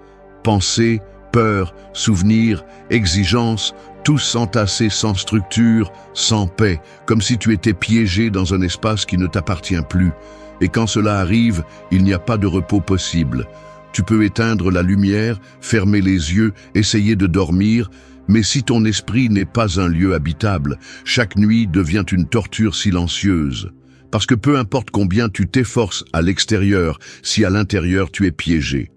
Pensées, peurs, souvenirs, exigences, tous entassés sans structure, sans paix, comme si tu étais piégé dans un espace qui ne t'appartient plus. Et quand cela arrive, il n'y a pas de repos possible. Tu peux éteindre la lumière, fermer les yeux, essayer de dormir, mais si ton esprit n'est pas un lieu habitable, chaque nuit devient une torture silencieuse. Parce que peu importe combien tu t'efforces à l'extérieur, si à l'intérieur tu es piégé.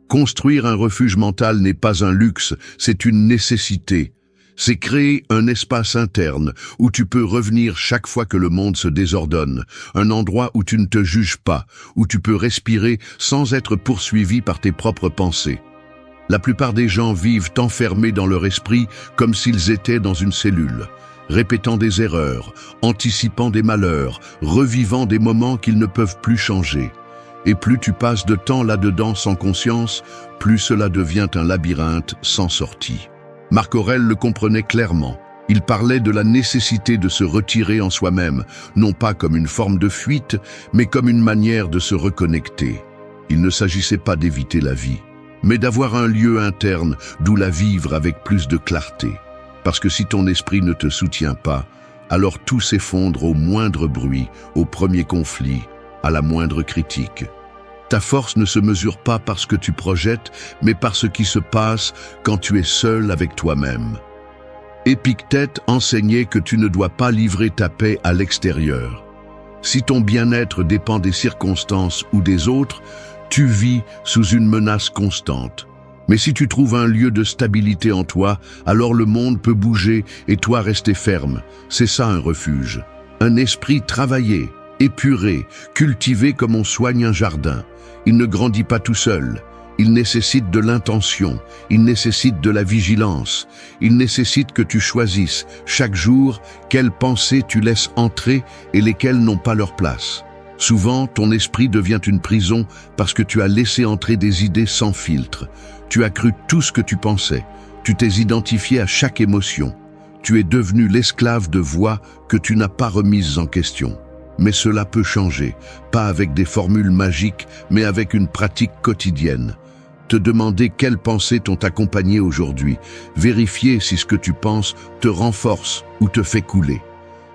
Construire un refuge mental n'est pas un luxe, c'est une nécessité. C'est créer un espace interne où tu peux revenir chaque fois que le monde se désordonne, un endroit où tu ne te juges pas, où tu peux respirer sans être poursuivi par tes propres pensées. La plupart des gens vivent enfermés dans leur esprit comme s'ils étaient dans une cellule, répétant des erreurs, anticipant des malheurs, revivant des moments qu'ils ne peuvent plus changer. Et plus tu passes de temps là-dedans sans conscience, plus cela devient un labyrinthe sans sortie. Marc Aurèle le comprenait clairement. Il parlait de la nécessité de se retirer en soi-même, non pas comme une forme de fuite, mais comme une manière de se reconnecter. Il ne s'agissait pas d'éviter la vie, mais d'avoir un lieu interne d'où la vivre avec plus de clarté. Parce que si ton esprit ne te soutient pas, alors tout s'effondre au moindre bruit, au premier conflit, à la moindre critique. Ta force ne se mesure pas par ce que tu projettes, mais par ce qui se passe quand tu es seul avec toi-même. Épictète enseignait que tu ne dois pas livrer ta paix à l'extérieur. Si ton bien-être dépend des circonstances ou des autres, tu vis sous une menace constante. Mais si tu trouves un lieu de stabilité en toi, alors le monde peut bouger et toi rester ferme. C'est ça un refuge. Un esprit travaillé, épuré, cultivé comme on soigne un jardin. Il ne grandit pas tout seul. Il nécessite de l'intention, il nécessite de la vigilance, il nécessite que tu choisisses chaque jour quelles pensées tu laisses entrer et lesquelles n'ont pas leur place. Souvent, ton esprit devient une prison parce que tu as laissé entrer des idées sans filtre. Tu as cru tout ce que tu pensais, tu t'es identifié à chaque émotion. Tu es devenu l'esclave de voix que tu n'as pas remises en question. Mais cela peut changer, pas avec des formules magiques, mais avec une pratique quotidienne. Te demander quelles pensées t'ont accompagné aujourd'hui, vérifier si ce que tu penses te renforce ou te fait couler.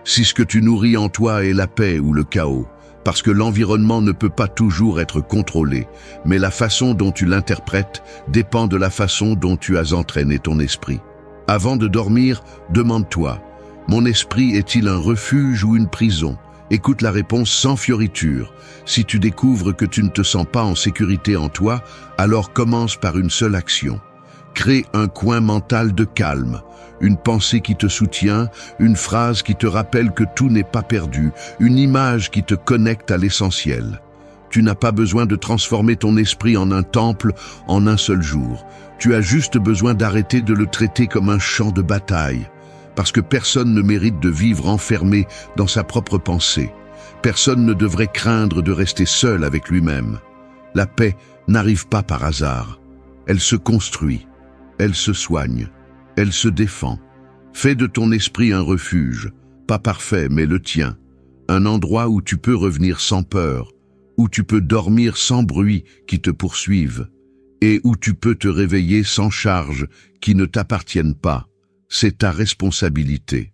Si ce que tu nourris en toi est la paix ou le chaos, parce que l'environnement ne peut pas toujours être contrôlé, mais la façon dont tu l'interprètes dépend de la façon dont tu as entraîné ton esprit. Avant de dormir, demande-toi, mon esprit est-il un refuge ou une prison ? Écoute la réponse sans fioriture. Si tu découvres que tu ne te sens pas en sécurité en toi, alors commence par une seule action. Crée un coin mental de calme, une pensée qui te soutient, une phrase qui te rappelle que tout n'est pas perdu, une image qui te connecte à l'essentiel. Tu n'as pas besoin de transformer ton esprit en un temple en un seul jour. Tu as juste besoin d'arrêter de le traiter comme un champ de bataille. Parce que personne ne mérite de vivre enfermé dans sa propre pensée. Personne ne devrait craindre de rester seul avec lui-même. La paix n'arrive pas par hasard. Elle se construit, elle se soigne, elle se défend. Fais de ton esprit un refuge, pas parfait mais le tien. Un endroit où tu peux revenir sans peur, où tu peux dormir sans bruit qui te poursuive, et où tu peux te réveiller sans charge qui ne t'appartiennent pas. C'est ta responsabilité.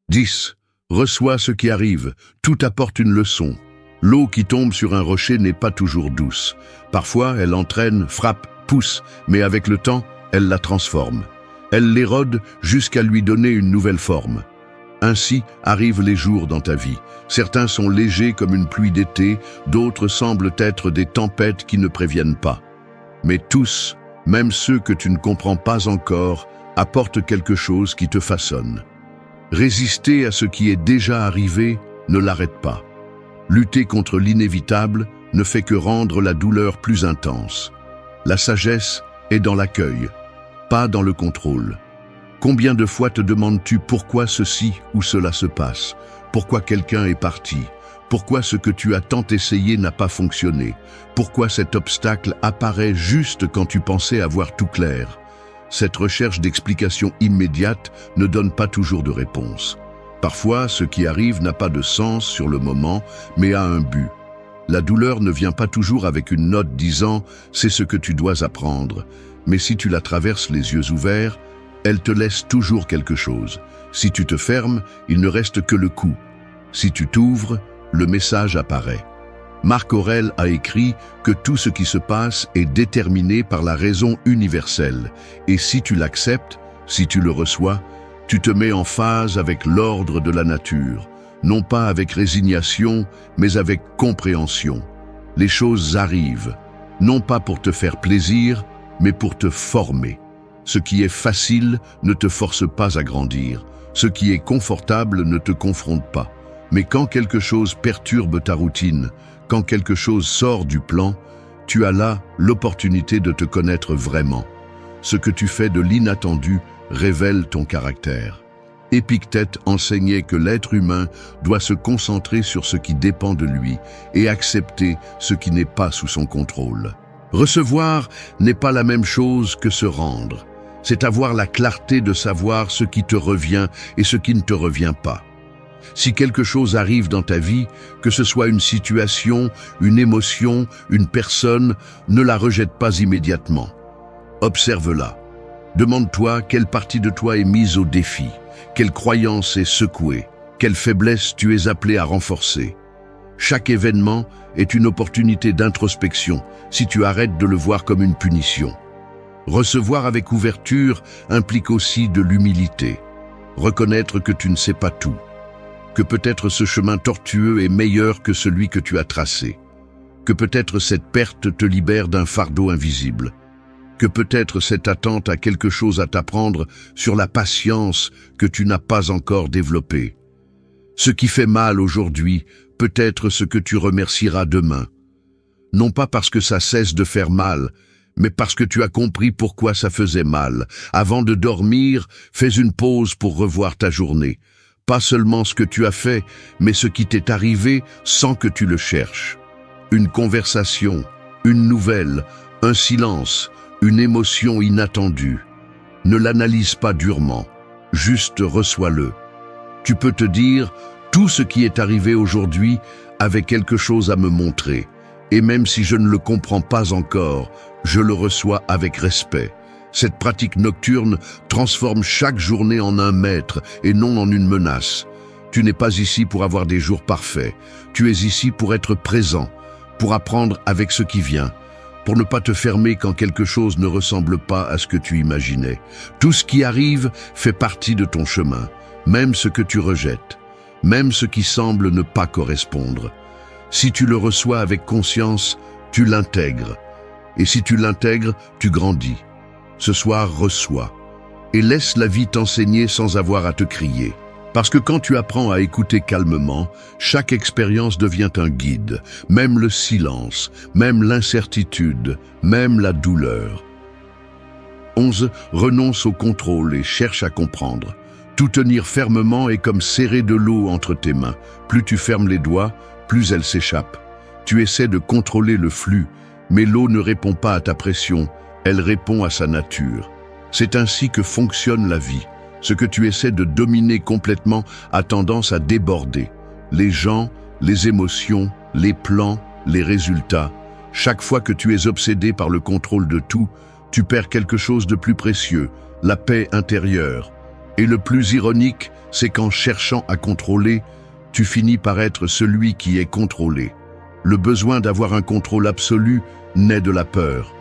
10. Reçois ce qui arrive. Tout apporte une leçon. L'eau qui tombe sur un rocher n'est pas toujours douce. Parfois, elle entraîne, frappe, pousse, mais avec le temps, elle la transforme. Elle l'érode jusqu'à lui donner une nouvelle forme. Ainsi arrivent les jours dans ta vie. Certains sont légers comme une pluie d'été, d'autres semblent être des tempêtes qui ne préviennent pas. Mais tous, même ceux que tu ne comprends pas encore, apporte quelque chose qui te façonne. Résister à ce qui est déjà arrivé ne l'arrête pas. Lutter contre l'inévitable ne fait que rendre la douleur plus intense. La sagesse est dans l'accueil, pas dans le contrôle. Combien de fois te demandes-tu pourquoi ceci ou cela se passe? Pourquoi quelqu'un est parti? Pourquoi ce que tu as tant essayé n'a pas fonctionné? Pourquoi cet obstacle apparaît juste quand tu pensais avoir tout clair? Cette recherche d'explications immédiates ne donne pas toujours de réponse. Parfois, ce qui arrive n'a pas de sens sur le moment, mais a un but. La douleur ne vient pas toujours avec une note disant « c'est ce que tu dois apprendre », mais si tu la traverses les yeux ouverts, elle te laisse toujours quelque chose. Si tu te fermes, il ne reste que le coup. Si tu t'ouvres, le message apparaît. Marc Aurèle a écrit que tout ce qui se passe est déterminé par la raison universelle, et si tu l'acceptes, si tu le reçois, tu te mets en phase avec l'ordre de la nature, non pas avec résignation, mais avec compréhension. Les choses arrivent, non pas pour te faire plaisir, mais pour te former. Ce qui est facile ne te force pas à grandir, ce qui est confortable ne te confronte pas. Mais quand quelque chose perturbe ta routine, quand quelque chose sort du plan, tu as là l'opportunité de te connaître vraiment. Ce que tu fais de l'inattendu révèle ton caractère. Épictète enseignait que l'être humain doit se concentrer sur ce qui dépend de lui et accepter ce qui n'est pas sous son contrôle. Recevoir n'est pas la même chose que se rendre. C'est avoir la clarté de savoir ce qui te revient et ce qui ne te revient pas. Si quelque chose arrive dans ta vie, que ce soit une situation, une émotion, une personne, ne la rejette pas immédiatement. Observe-la. Demande-toi quelle partie de toi est mise au défi, quelle croyance est secouée, quelle faiblesse tu es appelé à renforcer. Chaque événement est une opportunité d'introspection si tu arrêtes de le voir comme une punition. Recevoir avec ouverture implique aussi de l'humilité. Reconnaître que tu ne sais pas tout, que peut-être ce chemin tortueux est meilleur que celui que tu as tracé, que peut-être cette perte te libère d'un fardeau invisible, que peut-être cette attente a quelque chose à t'apprendre sur la patience que tu n'as pas encore développée. Ce qui fait mal aujourd'hui peut être ce que tu remercieras demain. Non pas parce que ça cesse de faire mal, mais parce que tu as compris pourquoi ça faisait mal. Avant de dormir, fais une pause pour revoir ta journée. Pas seulement ce que tu as fait, mais ce qui t'est arrivé sans que tu le cherches. Une conversation, une nouvelle, un silence, une émotion inattendue. Ne l'analyse pas durement, juste reçois-le. Tu peux te dire, tout ce qui est arrivé aujourd'hui avait quelque chose à me montrer. Et même si je ne le comprends pas encore, je le reçois avec respect. Cette pratique nocturne transforme chaque journée en un maître et non en une menace. Tu n'es pas ici pour avoir des jours parfaits. Tu es ici pour être présent, pour apprendre avec ce qui vient, pour ne pas te fermer quand quelque chose ne ressemble pas à ce que tu imaginais. Tout ce qui arrive fait partie de ton chemin, même ce que tu rejettes, même ce qui semble ne pas correspondre. Si tu le reçois avec conscience, tu l'intègres. Et si tu l'intègres, tu grandis. Ce soir, reçois. Et laisse la vie t'enseigner sans avoir à te crier. Parce que quand tu apprends à écouter calmement, chaque expérience devient un guide. Même le silence, même l'incertitude, même la douleur. 11. Renonce au contrôle et cherche à comprendre. Tout tenir fermement est comme serrer de l'eau entre tes mains. Plus tu fermes les doigts, plus elle s'échappe. Tu essaies de contrôler le flux, mais l'eau ne répond pas à ta pression, elle répond à sa nature. C'est ainsi que fonctionne la vie. Ce que tu essaies de dominer complètement a tendance à déborder. Les gens, les émotions, les plans, les résultats. Chaque fois que tu es obsédé par le contrôle de tout, tu perds quelque chose de plus précieux, la paix intérieure. Et le plus ironique, c'est qu'en cherchant à contrôler, tu finis par être celui qui est contrôlé. Le besoin d'avoir un contrôle absolu naît de la peur.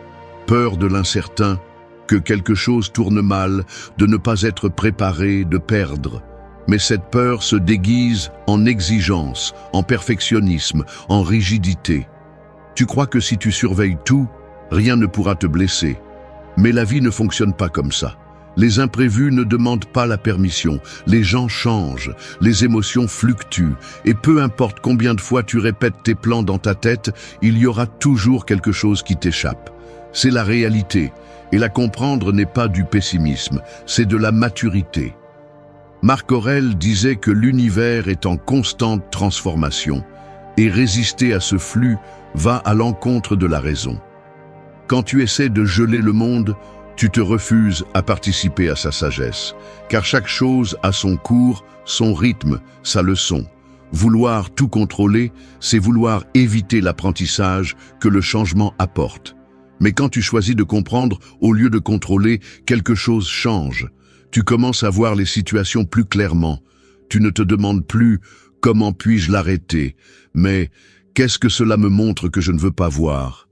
Peur de l'incertain, que quelque chose tourne mal, de ne pas être préparé, de perdre. Mais cette peur se déguise en exigence, en perfectionnisme, en rigidité. Tu crois que si tu surveilles tout, rien ne pourra te blesser. Mais la vie ne fonctionne pas comme ça. Les imprévus ne demandent pas la permission, les gens changent, les émotions fluctuent, et peu importe combien de fois tu répètes tes plans dans ta tête, il y aura toujours quelque chose qui t'échappe. C'est la réalité, et la comprendre n'est pas du pessimisme, c'est de la maturité. Marc Aurèle disait que l'univers est en constante transformation, et résister à ce flux va à l'encontre de la raison. Quand tu essaies de geler le monde, tu te refuses à participer à sa sagesse, car chaque chose a son cours, son rythme, sa leçon. Vouloir tout contrôler, c'est vouloir éviter l'apprentissage que le changement apporte. Mais quand tu choisis de comprendre, au lieu de contrôler, quelque chose change. Tu commences à voir les situations plus clairement. Tu ne te demandes plus « comment puis-je l'arrêter ?» mais « qu'est-ce que cela me montre que je ne veux pas voir ?»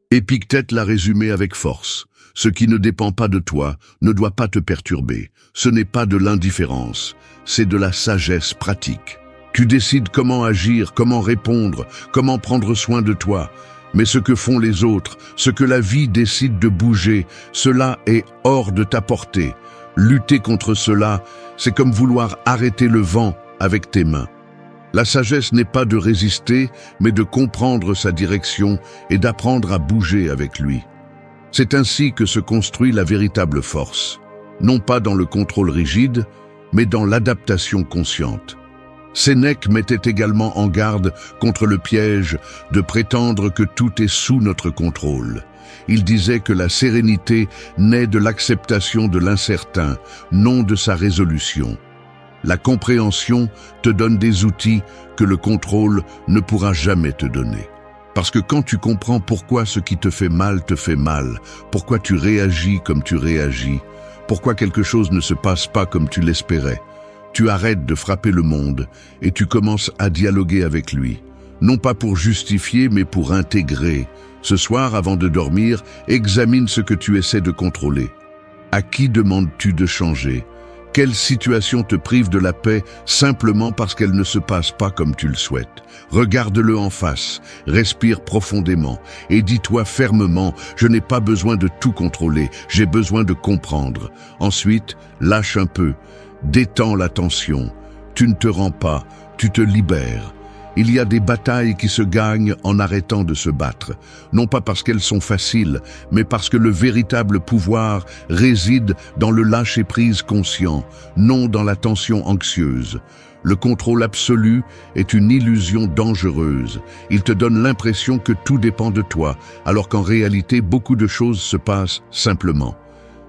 Épictète l'a résumé avec force. Ce qui ne dépend pas de toi ne doit pas te perturber. Ce n'est pas de l'indifférence, c'est de la sagesse pratique. Tu décides comment agir, comment répondre, comment prendre soin de toi. Mais ce que font les autres, ce que la vie décide de bouger, cela est hors de ta portée. Lutter contre cela, c'est comme vouloir arrêter le vent avec tes mains. La sagesse n'est pas de résister, mais de comprendre sa direction et d'apprendre à bouger avec lui. C'est ainsi que se construit la véritable force, non pas dans le contrôle rigide, mais dans l'adaptation consciente. Sénèque mettait également en garde contre le piège de prétendre que tout est sous notre contrôle. Il disait que la sérénité naît de l'acceptation de l'incertain, non de sa résolution. La compréhension te donne des outils que le contrôle ne pourra jamais te donner. Parce que quand tu comprends pourquoi ce qui te fait mal, pourquoi tu réagis comme tu réagis, pourquoi quelque chose ne se passe pas comme tu l'espérais, tu arrêtes de frapper le monde et tu commences à dialoguer avec lui. non pas pour justifier, mais pour intégrer. Ce soir, avant de dormir, examine ce que tu essaies de contrôler. À qui demandes-tu de changer? Quelle situation te prive de la paix simplement parce qu'elle ne se passe pas comme tu le souhaites? Regarde-le en face, respire profondément et dis-toi fermement, je n'ai pas besoin de tout contrôler, j'ai besoin de comprendre. Ensuite, lâche un peu, détends la tension. Tu ne te rends pas, tu te libères. Il y a des batailles qui se gagnent en arrêtant de se battre, non pas parce qu'elles sont faciles, mais parce que le véritable pouvoir réside dans le lâcher-prise conscient, non dans la tension anxieuse. Le contrôle absolu est une illusion dangereuse. Il te donne l'impression que tout dépend de toi, alors qu'en réalité, beaucoup de choses se passent simplement.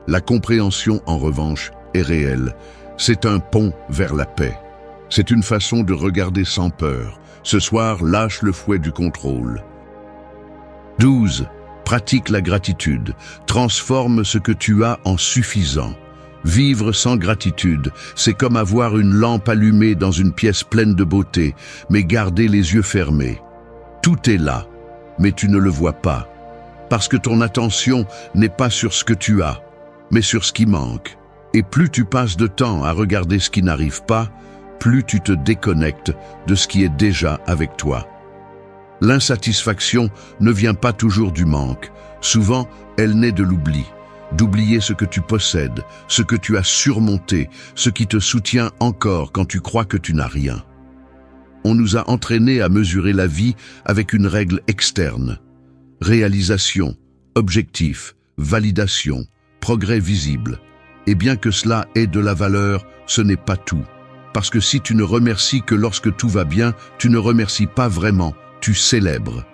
La compréhension, en revanche, est réelle. C'est un pont vers la paix. C'est une façon de regarder sans peur. Ce soir, lâche le fouet du contrôle. 12. Pratique la gratitude. Transforme ce que tu as en suffisant. Vivre sans gratitude, c'est comme avoir une lampe allumée dans une pièce pleine de beauté, mais garder les yeux fermés. Tout est là, mais tu ne le vois pas. Parce que ton attention n'est pas sur ce que tu as, mais sur ce qui manque. Et plus tu passes de temps à regarder ce qui n'arrive pas, plus tu te déconnectes de ce qui est déjà avec toi. L'insatisfaction ne vient pas toujours du manque. Souvent, elle naît de l'oubli. D'oublier ce que tu possèdes, ce que tu as surmonté, ce qui te soutient encore quand tu crois que tu n'as rien. On nous a entraînés à mesurer la vie avec une règle externe. Réalisation, objectif, validation, progrès visible. Et bien que cela ait de la valeur, ce n'est pas tout. Parce que si tu ne remercies que lorsque tout va bien, tu ne remercies pas vraiment, tu célèbres.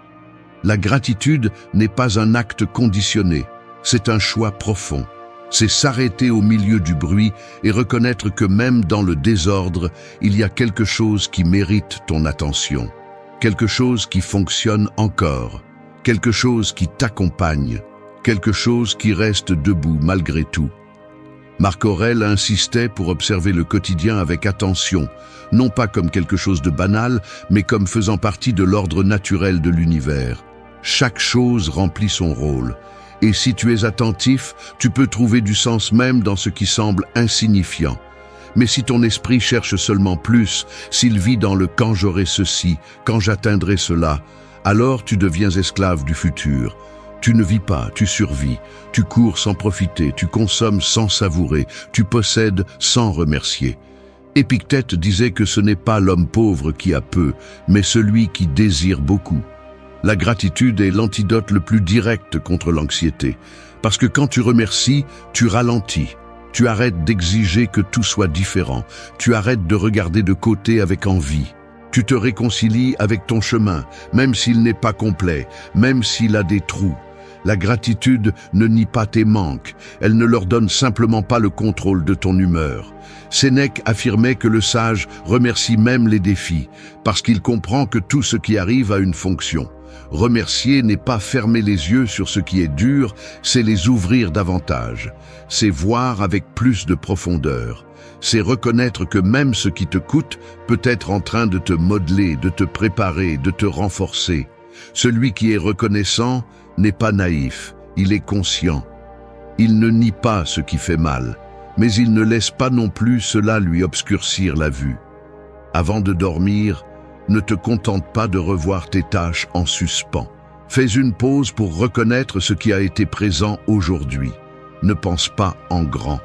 La gratitude n'est pas un acte conditionné, c'est un choix profond. C'est s'arrêter au milieu du bruit et reconnaître que même dans le désordre, il y a quelque chose qui mérite ton attention. Quelque chose qui fonctionne encore. Quelque chose qui t'accompagne. Quelque chose qui reste debout malgré tout. Marc Aurèle insistait pour observer le quotidien avec attention, non pas comme quelque chose de banal, mais comme faisant partie de l'ordre naturel de l'univers. Chaque chose remplit son rôle. Et si tu es attentif, tu peux trouver du sens même dans ce qui semble insignifiant. Mais si ton esprit cherche seulement plus, s'il vit dans le « quand j'aurai ceci, quand j'atteindrai cela », alors tu deviens esclave du futur. Tu ne vis pas, tu survis, tu cours sans profiter, tu consommes sans savourer, tu possèdes sans remercier. Épictète disait que ce n'est pas l'homme pauvre qui a peu, mais celui qui désire beaucoup. La gratitude est l'antidote le plus direct contre l'anxiété, parce que quand tu remercies, tu ralentis. Tu arrêtes d'exiger que tout soit différent, tu arrêtes de regarder de côté avec envie. Tu te réconcilies avec ton chemin, même s'il n'est pas complet, même s'il a des trous. La gratitude ne nie pas tes manques, elle ne leur donne simplement pas le contrôle de ton humeur. Sénèque affirmait que le sage remercie même les défis, parce qu'il comprend que tout ce qui arrive a une fonction. Remercier n'est pas fermer les yeux sur ce qui est dur, c'est les ouvrir davantage. C'est voir avec plus de profondeur. C'est reconnaître que même ce qui te coûte peut être en train de te modeler, de te préparer, de te renforcer. Celui qui est reconnaissant n'est pas naïf, il est conscient. Il ne nie pas ce qui fait mal, mais il ne laisse pas non plus cela lui obscurcir la vue. Avant de dormir, ne te contente pas de revoir tes tâches en suspens. Fais une pause pour reconnaître ce qui a été présent aujourd'hui. Ne pense pas en grand.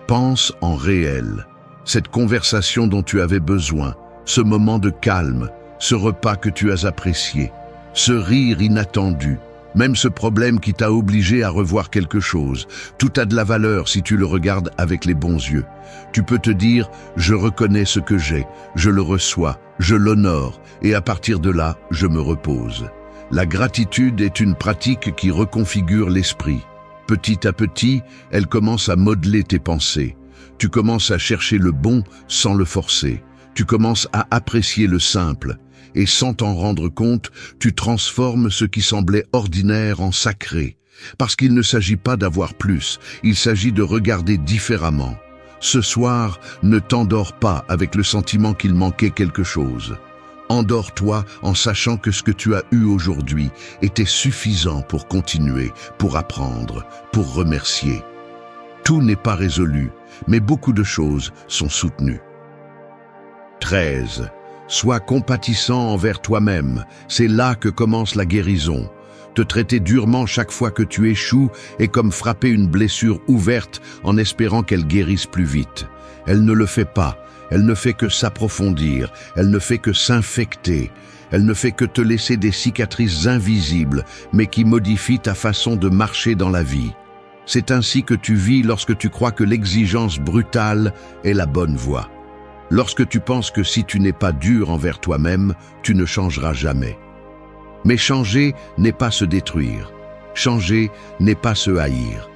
Pense en réel. Cette conversation dont tu avais besoin, ce moment de calme, ce repas que tu as apprécié, ce rire inattendu, même ce problème qui t'a obligé à revoir quelque chose, tout a de la valeur si tu le regardes avec les bons yeux. Tu peux te dire « je reconnais ce que j'ai, je le reçois, je l'honore et à partir de là, je me repose ». La gratitude est une pratique qui reconfigure l'esprit. Petit à petit, elle commence à modeler tes pensées. Tu commences à chercher le bon sans le forcer. Tu commences à apprécier le simple. Et sans t'en rendre compte, tu transformes ce qui semblait ordinaire en sacré. Parce qu'il ne s'agit pas d'avoir plus, il s'agit de regarder différemment. Ce soir, ne t'endors pas avec le sentiment qu'il manquait quelque chose. Endors-toi en sachant que ce que tu as eu aujourd'hui était suffisant pour continuer, pour apprendre, pour remercier. Tout n'est pas résolu, mais beaucoup de choses sont soutenues. 13. Sois compatissant envers toi-même, c'est là que commence la guérison. Te traiter durement chaque fois que tu échoues est comme frapper une blessure ouverte en espérant qu'elle guérisse plus vite. Elle ne le fait pas, elle ne fait que s'approfondir, elle ne fait que s'infecter, elle ne fait que te laisser des cicatrices invisibles, mais qui modifient ta façon de marcher dans la vie. C'est ainsi que tu vis lorsque tu crois que l'exigence brutale est la bonne voie. Lorsque tu penses que si tu n'es pas dur envers toi-même, tu ne changeras jamais. Mais changer n'est pas se détruire. Changer n'est pas se haïr.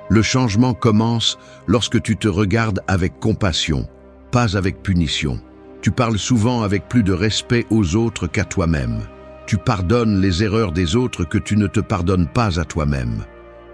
Le changement commence lorsque tu te regardes avec compassion, pas avec punition. Tu parles souvent avec plus de respect aux autres qu'à toi-même. Tu pardonnes les erreurs des autres que tu ne te pardonnes pas à toi-même.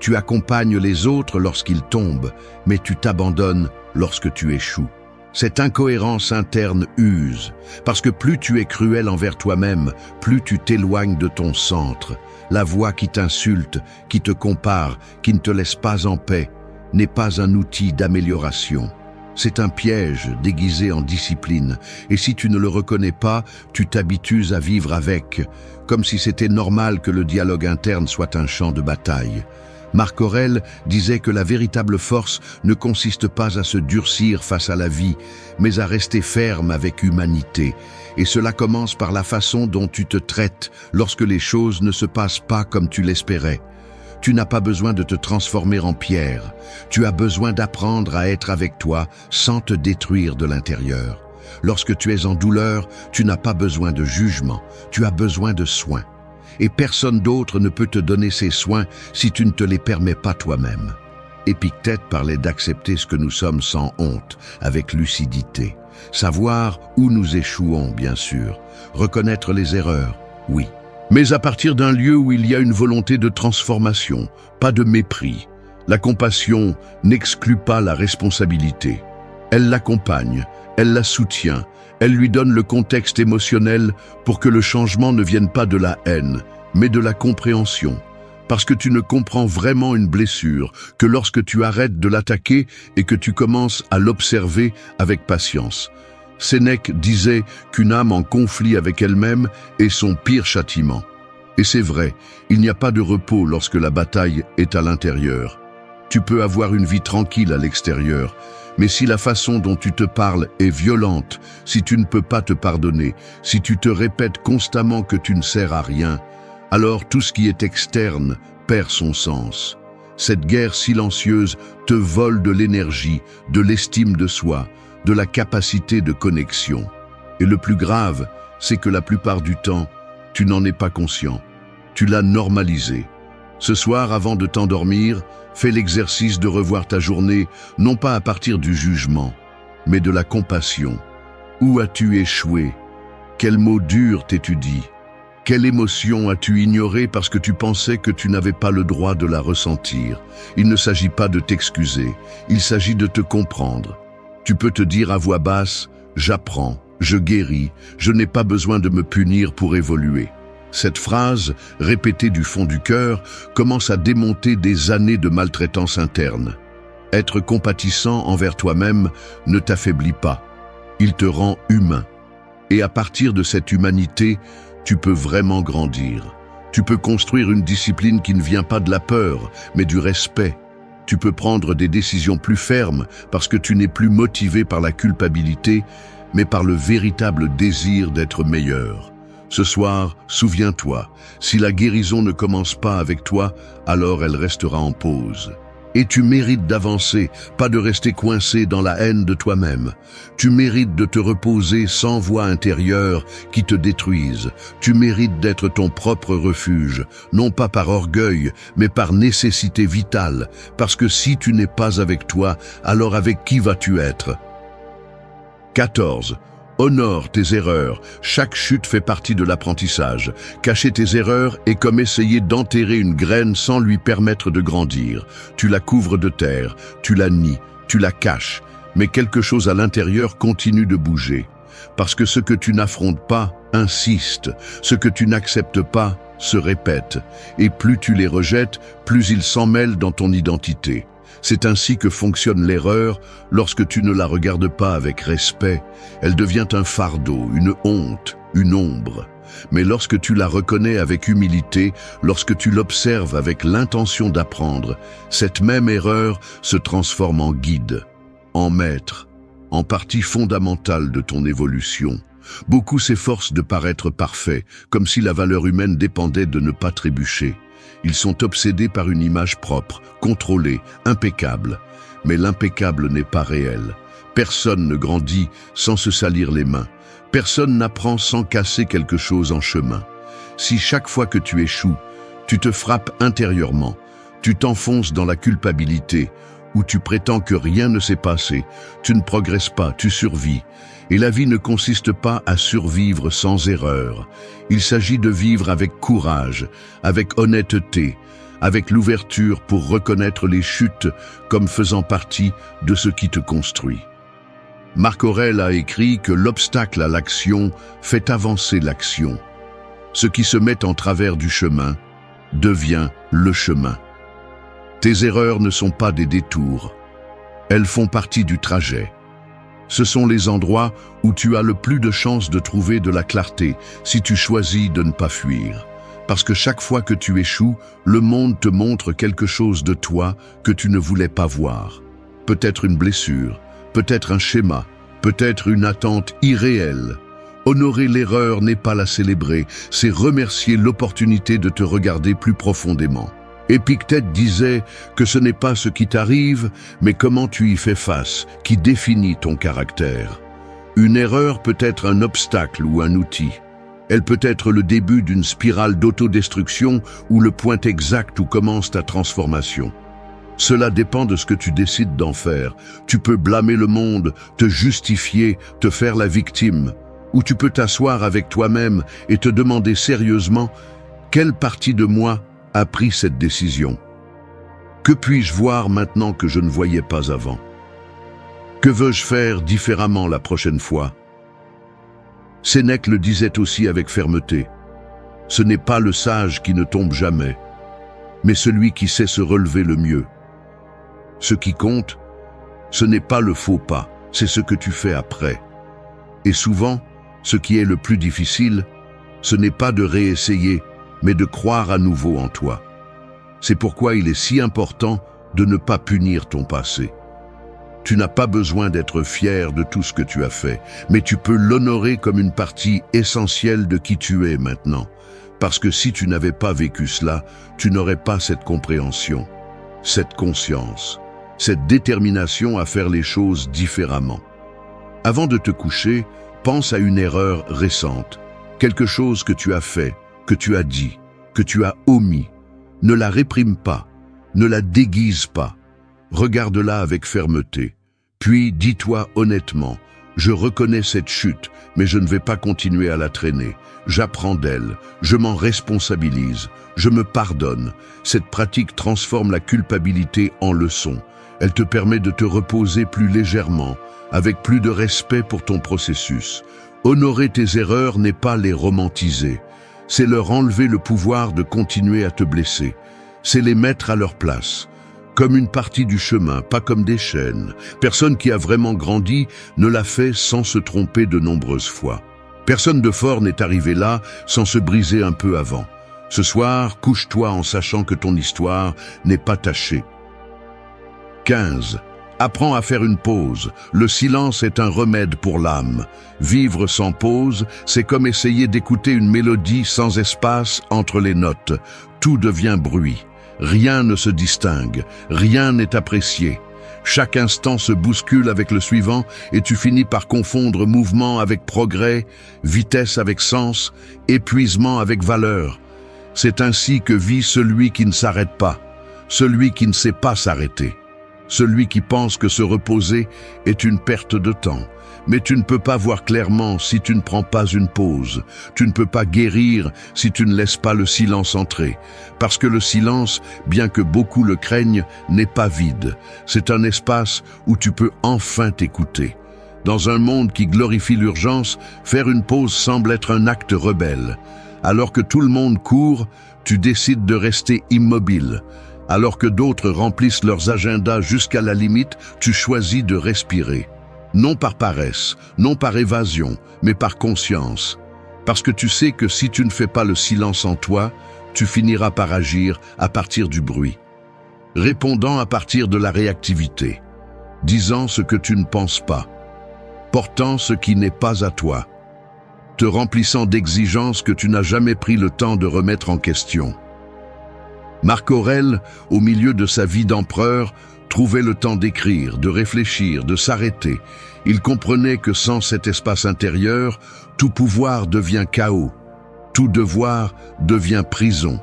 Tu accompagnes les autres lorsqu'ils tombent, mais tu t'abandonnes lorsque tu échoues. Cette incohérence interne use, parce que plus tu es cruel envers toi-même, plus tu t'éloignes de ton centre. La voix qui t'insulte, qui te compare, qui ne te laisse pas en paix, n'est pas un outil d'amélioration. C'est un piège déguisé en discipline, et si tu ne le reconnais pas, tu t'habitues à vivre avec, comme si c'était normal que le dialogue interne soit un champ de bataille. Marc Aurèle disait que la véritable force ne consiste pas à se durcir face à la vie, mais à rester ferme avec humanité. Et cela commence par la façon dont tu te traites lorsque les choses ne se passent pas comme tu l'espérais. Tu n'as pas besoin de te transformer en pierre. Tu as besoin d'apprendre à être avec toi sans te détruire de l'intérieur. Lorsque tu es en douleur, tu n'as pas besoin de jugement, tu as besoin de soins. Et personne d'autre ne peut te donner ces soins si tu ne te les permets pas toi-même. Épictète parlait d'accepter ce que nous sommes sans honte, avec lucidité. Savoir où nous échouons, bien sûr. Reconnaître les erreurs, oui. Mais à partir d'un lieu où il y a une volonté de transformation, pas de mépris. La compassion n'exclut pas la responsabilité. Elle l'accompagne, elle la soutient, elle lui donne le contexte émotionnel pour que le changement ne vienne pas de la haine, mais de la compréhension. Parce que tu ne comprends vraiment une blessure que lorsque tu arrêtes de l'attaquer et que tu commences à l'observer avec patience. Sénèque disait qu'une âme en conflit avec elle-même est son pire châtiment. Et c'est vrai, il n'y a pas de repos lorsque la bataille est à l'intérieur. Tu peux avoir une vie tranquille à l'extérieur, mais si la façon dont tu te parles est violente, si tu ne peux pas te pardonner, si tu te répètes constamment que tu ne sers à rien, alors tout ce qui est externe perd son sens. Cette guerre silencieuse te vole de l'énergie, de l'estime de soi, de la capacité de connexion. Et le plus grave, c'est que la plupart du temps, tu n'en es pas conscient. Tu l'as normalisé. Ce soir, avant de t'endormir, fais l'exercice de revoir ta journée, non pas à partir du jugement, mais de la compassion. Où as-tu échoué? Quel mot dur t'es-tu dit? Quelle émotion as-tu ignorée parce que tu pensais que tu n'avais pas le droit de la ressentir? Il ne s'agit pas de t'excuser, il s'agit de te comprendre. Tu peux te dire à voix basse, « J'apprends, je guéris, je n'ai pas besoin de me punir pour évoluer ». Cette phrase, répétée du fond du cœur, commence à démonter des années de maltraitance interne. Être compatissant envers toi-même ne t'affaiblit pas. Il te rend humain. Et à partir de cette humanité, tu peux vraiment grandir. Tu peux construire une discipline qui ne vient pas de la peur, mais du respect. Tu peux prendre des décisions plus fermes parce que tu n'es plus motivé par la culpabilité, mais par le véritable désir d'être meilleur. Ce soir, souviens-toi, si la guérison ne commence pas avec toi, alors elle restera en pause. Et tu mérites d'avancer, pas de rester coincé dans la haine de toi-même. Tu mérites de te reposer sans voix intérieure qui te détruise. Tu mérites d'être ton propre refuge, non pas par orgueil, mais par nécessité vitale. Parce que si tu n'es pas avec toi, alors avec qui vas-tu être? 14. Honore tes erreurs. Chaque chute fait partie de l'apprentissage. Cacher tes erreurs est comme essayer d'enterrer une graine sans lui permettre de grandir. Tu la couvres de terre, tu la nies, tu la caches, mais quelque chose à l'intérieur continue de bouger. Parce que ce que tu n'affrontes pas Insiste, ce que tu n'acceptes pas se répète, et plus tu les rejettes, plus ils s'en mêlent dans ton identité. C'est ainsi que fonctionne l'erreur lorsque tu ne la regardes pas avec respect. Elle devient un fardeau, une honte, une ombre. Mais lorsque tu la reconnais avec humilité, lorsque tu l'observes avec l'intention d'apprendre, cette même erreur se transforme en guide, en maître, en partie fondamentale de ton évolution. Beaucoup s'efforcent de paraître parfaits, comme si la valeur humaine dépendait de ne pas trébucher. Ils sont obsédés par une image propre, contrôlée, impeccable. Mais l'impeccable n'est pas réel. Personne ne grandit sans se salir les mains. Personne n'apprend sans casser quelque chose en chemin. Si chaque fois que tu échoues, tu te frappes intérieurement, tu t'enfonces dans la culpabilité, ou tu prétends que rien ne s'est passé, tu ne progresses pas, tu survis. Et la vie ne consiste pas à survivre sans erreur. Il s'agit de vivre avec courage, avec honnêteté, avec l'ouverture pour reconnaître les chutes comme faisant partie de ce qui te construit. Marc Aurèle a écrit que l'obstacle à l'action fait avancer l'action. Ce qui se met en travers du chemin devient le chemin. Tes erreurs ne sont pas des détours. Elles font partie du trajet. Ce sont les endroits où tu as le plus de chances de trouver de la clarté si tu choisis de ne pas fuir. Parce que chaque fois que tu échoues, le monde te montre quelque chose de toi que tu ne voulais pas voir. Peut-être une blessure, peut-être un schéma, peut-être une attente irréelle. Honorer l'erreur n'est pas la célébrer, c'est remercier l'opportunité de te regarder plus profondément. Épictète disait que ce n'est pas ce qui t'arrive, mais comment tu y fais face, qui définit ton caractère. Une erreur peut être un obstacle ou un outil. Elle peut être le début d'une spirale d'autodestruction ou le point exact où commence ta transformation. Cela dépend de ce que tu décides d'en faire. Tu peux blâmer le monde, te justifier, te faire la victime. Ou tu peux t'asseoir avec toi-même et te demander sérieusement « Quelle partie de moi a pris cette décision? Que puis-je voir maintenant que je ne voyais pas avant? Que veux-je faire différemment la prochaine fois ?» Sénèque le disait aussi avec fermeté. Ce n'est pas le sage qui ne tombe jamais, mais celui qui sait se relever le mieux. Ce qui compte, ce n'est pas le faux pas, c'est ce que tu fais après. Et souvent, ce qui est le plus difficile, ce n'est pas de réessayer, mais de croire à nouveau en toi. C'est pourquoi il est si important de ne pas punir ton passé. Tu n'as pas besoin d'être fier de tout ce que tu as fait, mais tu peux l'honorer comme une partie essentielle de qui tu es maintenant. Parce que si tu n'avais pas vécu cela, tu n'aurais pas cette compréhension, cette conscience, cette détermination à faire les choses différemment. Avant de te coucher, pense à une erreur récente, quelque chose que tu as fait, que tu as dit, que tu as omis. Ne la réprime pas, ne la déguise pas. Regarde-la avec fermeté. Puis dis-toi honnêtement, je reconnais cette chute, mais je ne vais pas continuer à la traîner. J'apprends d'elle, je m'en responsabilise, je me pardonne. Cette pratique transforme la culpabilité en leçon. Elle te permet de te reposer plus légèrement, avec plus de respect pour ton processus. Honorer tes erreurs n'est pas les romantiser. C'est leur enlever le pouvoir de continuer à te blesser. C'est les mettre à leur place. Comme une partie du chemin, pas comme des chaînes. Personne qui a vraiment grandi ne l'a fait sans se tromper de nombreuses fois. Personne de fort n'est arrivé là sans se briser un peu avant. Ce soir, couche-toi en sachant que ton histoire n'est pas tachée. 15. Apprends à faire une pause. Le silence est un remède pour l'âme. Vivre sans pause, c'est comme essayer d'écouter une mélodie sans espace entre les notes. Tout devient bruit. Rien ne se distingue, rien n'est apprécié. Chaque instant se bouscule avec le suivant et tu finis par confondre mouvement avec progrès, vitesse avec sens, épuisement avec valeur. C'est ainsi que vit celui qui ne s'arrête pas, celui qui ne sait pas s'arrêter, celui qui pense que se reposer est une perte de temps. Mais tu ne peux pas voir clairement si tu ne prends pas une pause. Tu ne peux pas guérir si tu ne laisses pas le silence entrer. Parce que le silence, bien que beaucoup le craignent, n'est pas vide. C'est un espace où tu peux enfin t'écouter. Dans un monde qui glorifie l'urgence, faire une pause semble être un acte rebelle. Alors que tout le monde court, tu décides de rester immobile. Alors que d'autres remplissent leurs agendas jusqu'à la limite, tu choisis de respirer. Non par paresse, non par évasion, mais par conscience. Parce que tu sais que si tu ne fais pas le silence en toi, tu finiras par agir à partir du bruit. Répondant à partir de la réactivité. Disant ce que tu ne penses pas. Portant ce qui n'est pas à toi, te remplissant d'exigences que tu n'as jamais pris le temps de remettre en question. Marc Aurèle, au milieu de sa vie d'empereur, trouvait le temps d'écrire, de réfléchir, de s'arrêter. Il comprenait que sans cet espace intérieur, tout pouvoir devient chaos, tout devoir devient prison.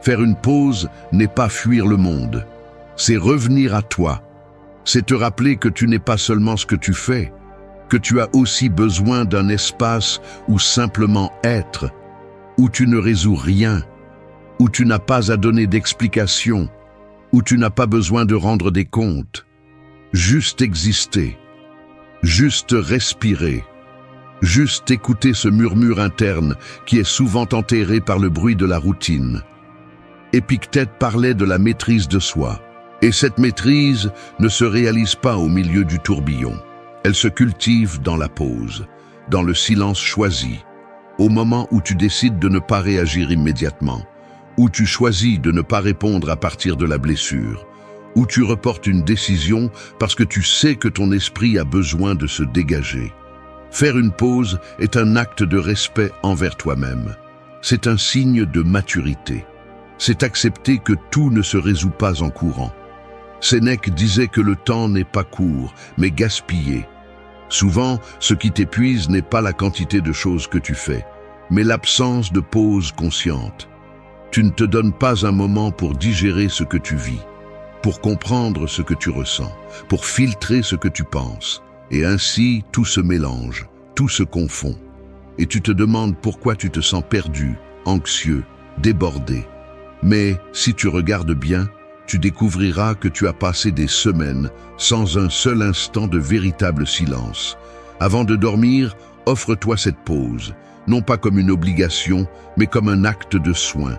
Faire une pause n'est pas fuir le monde, c'est revenir à toi. C'est te rappeler que tu n'es pas seulement ce que tu fais, que tu as aussi besoin d'un espace où simplement être, où tu ne résous rien, où tu n'as pas à donner d'explications, où tu n'as pas besoin de rendre des comptes. Juste exister, juste respirer, juste écouter ce murmure interne qui est souvent enterré par le bruit de la routine. Épictète parlait de la maîtrise de soi, et cette maîtrise ne se réalise pas au milieu du tourbillon. Elle se cultive dans la pause, dans le silence choisi, au moment où tu décides de ne pas réagir immédiatement, où tu choisis de ne pas répondre à partir de la blessure, où tu reportes une décision parce que tu sais que ton esprit a besoin de se dégager. Faire une pause est un acte de respect envers toi-même. C'est un signe de maturité. C'est accepter que tout ne se résout pas en courant. Sénèque disait que le temps n'est pas court, mais gaspillé. Souvent, ce qui t'épuise n'est pas la quantité de choses que tu fais, mais l'absence de pause consciente. Tu ne te donnes pas un moment pour digérer ce que tu vis, pour comprendre ce que tu ressens, pour filtrer ce que tu penses. Et ainsi, tout se mélange, tout se confond. Et tu te demandes pourquoi tu te sens perdu, anxieux, débordé. Mais si tu regardes bien, tu découvriras que tu as passé des semaines sans un seul instant de véritable silence. Avant de dormir, offre-toi cette pause, non pas comme une obligation, mais comme un acte de soin.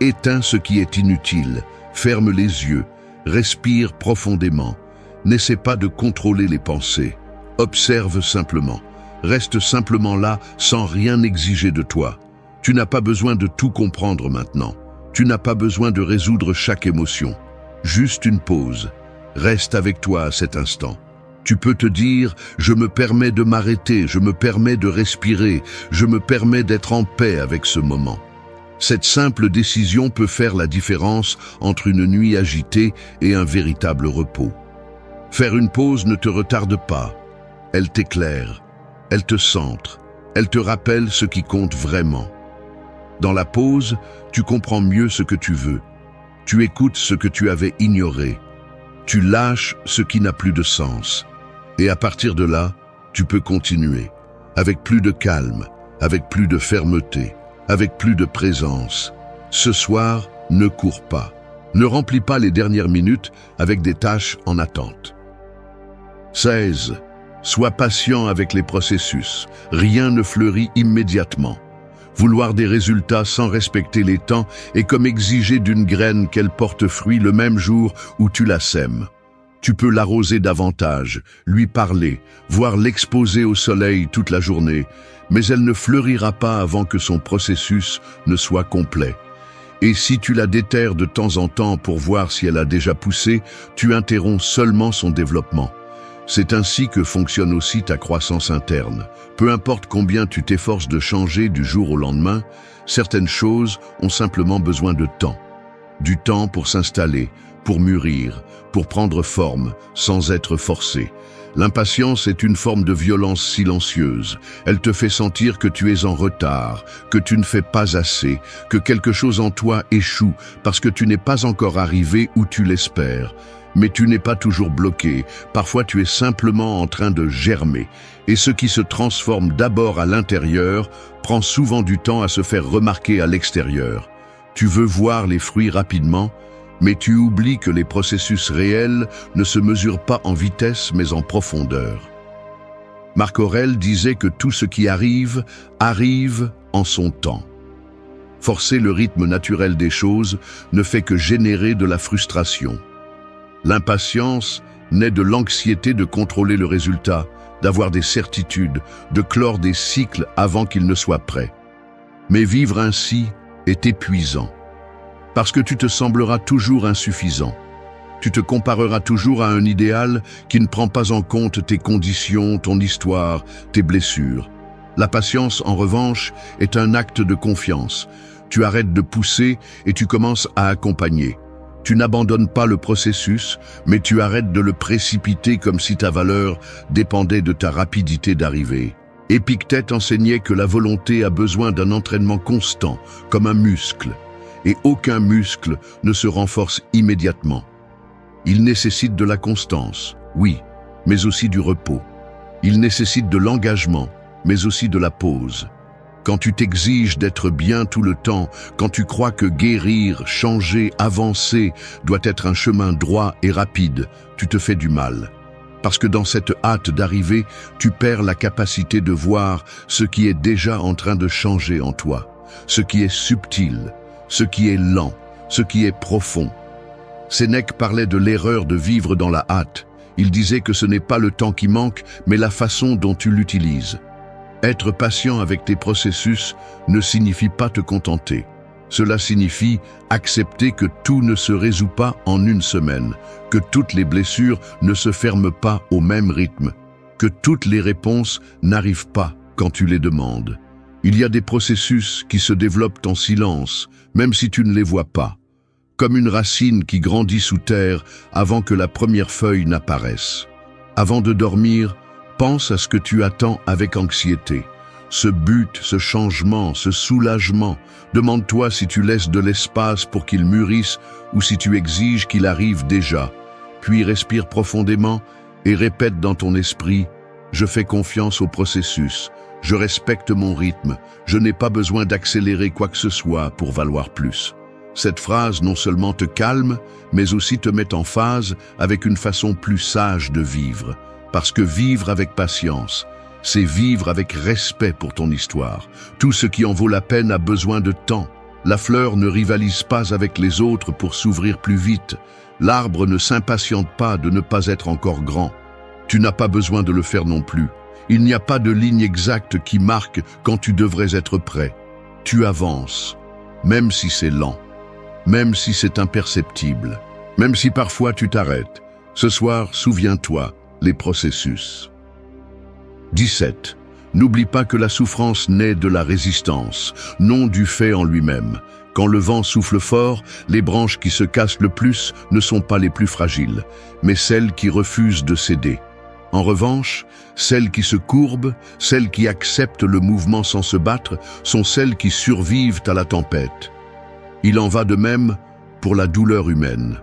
Éteins ce qui est inutile, ferme les yeux, respire profondément. N'essaie pas de contrôler les pensées. Observe simplement. Reste simplement là sans rien exiger de toi. Tu n'as pas besoin de tout comprendre maintenant. Tu n'as pas besoin de résoudre chaque émotion. Juste une pause. Reste avec toi à cet instant. Tu peux te dire « Je me permets de m'arrêter, je me permets de respirer, je me permets d'être en paix avec ce moment ». Cette simple décision peut faire la différence entre une nuit agitée et un véritable repos. Faire une pause ne te retarde pas. Elle t'éclaire, elle te centre, elle te rappelle ce qui compte vraiment. Dans la pause, tu comprends mieux ce que tu veux. Tu écoutes ce que tu avais ignoré. Tu lâches ce qui n'a plus de sens. Et à partir de là, tu peux continuer, avec plus de calme, avec plus de fermeté, avec plus de présence. Ce soir, ne cours pas. Ne remplis pas les dernières minutes avec des tâches en attente. 16. Sois patient avec les processus. Rien ne fleurit immédiatement. Vouloir des résultats sans respecter les temps est comme exiger d'une graine qu'elle porte fruit le même jour où tu la sèmes. Tu peux l'arroser davantage, lui parler, voire l'exposer au soleil toute la journée, mais elle ne fleurira pas avant que son processus ne soit complet. Et si tu la déterres de temps en temps pour voir si elle a déjà poussé, tu interromps seulement son développement. C'est ainsi que fonctionne aussi ta croissance interne. Peu importe combien tu t'efforces de changer du jour au lendemain, certaines choses ont simplement besoin de temps. Du temps pour s'installer, pour mûrir, pour prendre forme, sans être forcé. L'impatience est une forme de violence silencieuse. Elle te fait sentir que tu es en retard, que tu ne fais pas assez, que quelque chose en toi échoue parce que tu n'es pas encore arrivé où tu l'espères. Mais tu n'es pas toujours bloqué, parfois tu es simplement en train de germer. Et ce qui se transforme d'abord à l'intérieur prend souvent du temps à se faire remarquer à l'extérieur. Tu veux voir les fruits rapidement, mais tu oublies que les processus réels ne se mesurent pas en vitesse mais en profondeur. Marc Aurèle disait que tout ce qui arrive, arrive en son temps. Forcer le rythme naturel des choses ne fait que générer de la frustration. L'impatience naît de l'anxiété de contrôler le résultat, d'avoir des certitudes, de clore des cycles avant qu'ils ne soient prêts. Mais vivre ainsi est épuisant, parce que tu te sembleras toujours insuffisant. Tu te compareras toujours à un idéal qui ne prend pas en compte tes conditions, ton histoire, tes blessures. La patience, en revanche, est un acte de confiance. Tu arrêtes de pousser et tu commences à accompagner. Tu n'abandonnes pas le processus, mais tu arrêtes de le précipiter comme si ta valeur dépendait de ta rapidité d'arrivée. Épictète enseignait que la volonté a besoin d'un entraînement constant, comme un muscle, et aucun muscle ne se renforce immédiatement. Il nécessite de la constance, oui, mais aussi du repos. Il nécessite de l'engagement, mais aussi de la pause. Quand tu t'exiges d'être bien tout le temps, quand tu crois que guérir, changer, avancer doit être un chemin droit et rapide, tu te fais du mal. Parce que dans cette hâte d'arriver, tu perds la capacité de voir ce qui est déjà en train de changer en toi, ce qui est subtil, ce qui est lent, ce qui est profond. Sénèque parlait de l'erreur de vivre dans la hâte. Il disait que ce n'est pas le temps qui manque, mais la façon dont tu l'utilises. Être patient avec tes processus ne signifie pas te contenter. Cela signifie accepter que tout ne se résout pas en une semaine, que toutes les blessures ne se ferment pas au même rythme, que toutes les réponses n'arrivent pas quand tu les demandes. Il y a des processus qui se développent en silence, même si tu ne les vois pas, comme une racine qui grandit sous terre avant que la première feuille n'apparaisse. Avant de dormir, pense à ce que tu attends avec anxiété. Ce but, ce changement, ce soulagement. Demande-toi si tu laisses de l'espace pour qu'il mûrisse ou si tu exiges qu'il arrive déjà. Puis respire profondément et répète dans ton esprit « Je fais confiance au processus, je respecte mon rythme, je n'ai pas besoin d'accélérer quoi que ce soit pour valoir plus ». Cette phrase non seulement te calme, mais aussi te met en phase avec une façon plus sage de vivre. Parce que vivre avec patience, c'est vivre avec respect pour ton histoire. Tout ce qui en vaut la peine a besoin de temps. La fleur ne rivalise pas avec les autres pour s'ouvrir plus vite. L'arbre ne s'impatiente pas de ne pas être encore grand. Tu n'as pas besoin de le faire non plus. Il n'y a pas de ligne exacte qui marque quand tu devrais être prêt. Tu avances, même si c'est lent. Même si c'est imperceptible, même si parfois tu t'arrêtes. Ce soir, souviens-toi, les processus. 17. N'oublie pas que la souffrance naît de la résistance, non du fait en lui-même. Quand le vent souffle fort, les branches qui se cassent le plus ne sont pas les plus fragiles, mais celles qui refusent de céder. En revanche, celles qui se courbent, celles qui acceptent le mouvement sans se battre, sont celles qui survivent à la tempête. Il en va de même pour la douleur humaine.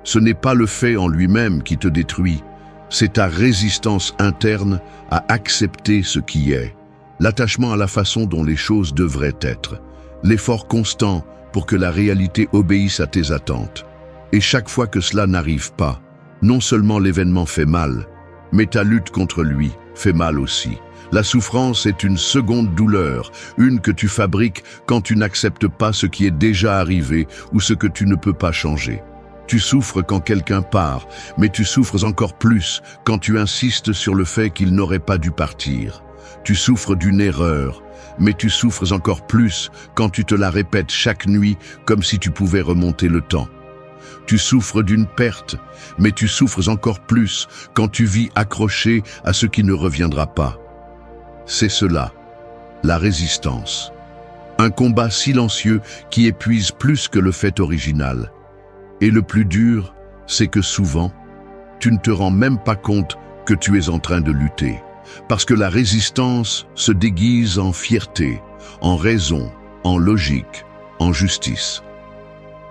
Ce n'est pas le fait en lui-même qui te détruit, c'est ta résistance interne à accepter ce qui est, l'attachement à la façon dont les choses devraient être, l'effort constant pour que la réalité obéisse à tes attentes. Et chaque fois que cela n'arrive pas, non seulement l'événement fait mal, mais ta lutte contre lui fait mal aussi. La souffrance est une seconde douleur, une que tu fabriques quand tu n'acceptes pas ce qui est déjà arrivé ou ce que tu ne peux pas changer. Tu souffres quand quelqu'un part, mais tu souffres encore plus quand tu insistes sur le fait qu'il n'aurait pas dû partir. Tu souffres d'une erreur, mais tu souffres encore plus quand tu te la répètes chaque nuit comme si tu pouvais remonter le temps. Tu souffres d'une perte, mais tu souffres encore plus quand tu vis accroché à ce qui ne reviendra pas. C'est cela, la résistance. Un combat silencieux qui épuise plus que le fait original. Et le plus dur, c'est que souvent, tu ne te rends même pas compte que tu es en train de lutter. Parce que la résistance se déguise en fierté, en raison, en logique, en justice.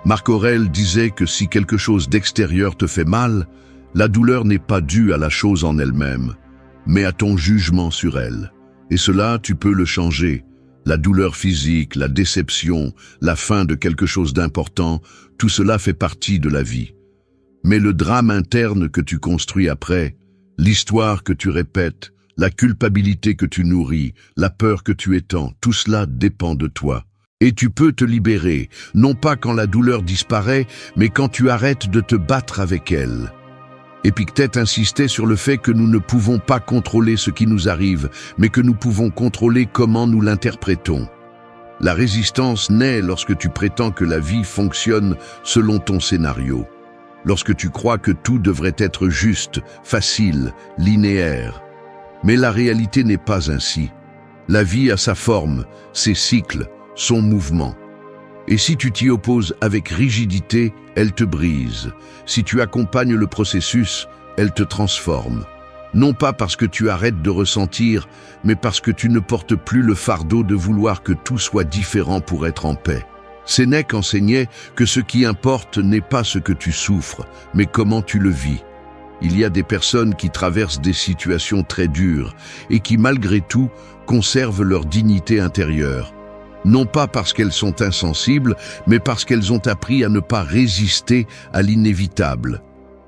Marc Aurèle disait que si quelque chose d'extérieur te fait mal, la douleur n'est pas due à la chose en elle-même, mais à ton jugement sur elle. Et cela, tu peux le changer. La douleur physique, la déception, la fin de quelque chose d'important, tout cela fait partie de la vie. Mais le drame interne que tu construis après, l'histoire que tu répètes, la culpabilité que tu nourris, la peur que tu étends, tout cela dépend de toi. Et tu peux te libérer, non pas quand la douleur disparaît, mais quand tu arrêtes de te battre avec elle. Épictète insistait sur le fait que nous ne pouvons pas contrôler ce qui nous arrive, mais que nous pouvons contrôler comment nous l'interprétons. La résistance naît lorsque tu prétends que la vie fonctionne selon ton scénario. Lorsque tu crois que tout devrait être juste, facile, linéaire. Mais la réalité n'est pas ainsi. La vie a sa forme, ses cycles, son mouvement. Et si tu t'y opposes avec rigidité, elle te brise. Si tu accompagnes le processus, elle te transforme. Non pas parce que tu arrêtes de ressentir, mais parce que tu ne portes plus le fardeau de vouloir que tout soit différent pour être en paix. Sénèque enseignait que ce qui importe n'est pas ce que tu souffres, mais comment tu le vis. Il y a des personnes qui traversent des situations très dures et qui, malgré tout, conservent leur dignité intérieure. Non pas parce qu'elles sont insensibles, mais parce qu'elles ont appris à ne pas résister à l'inévitable.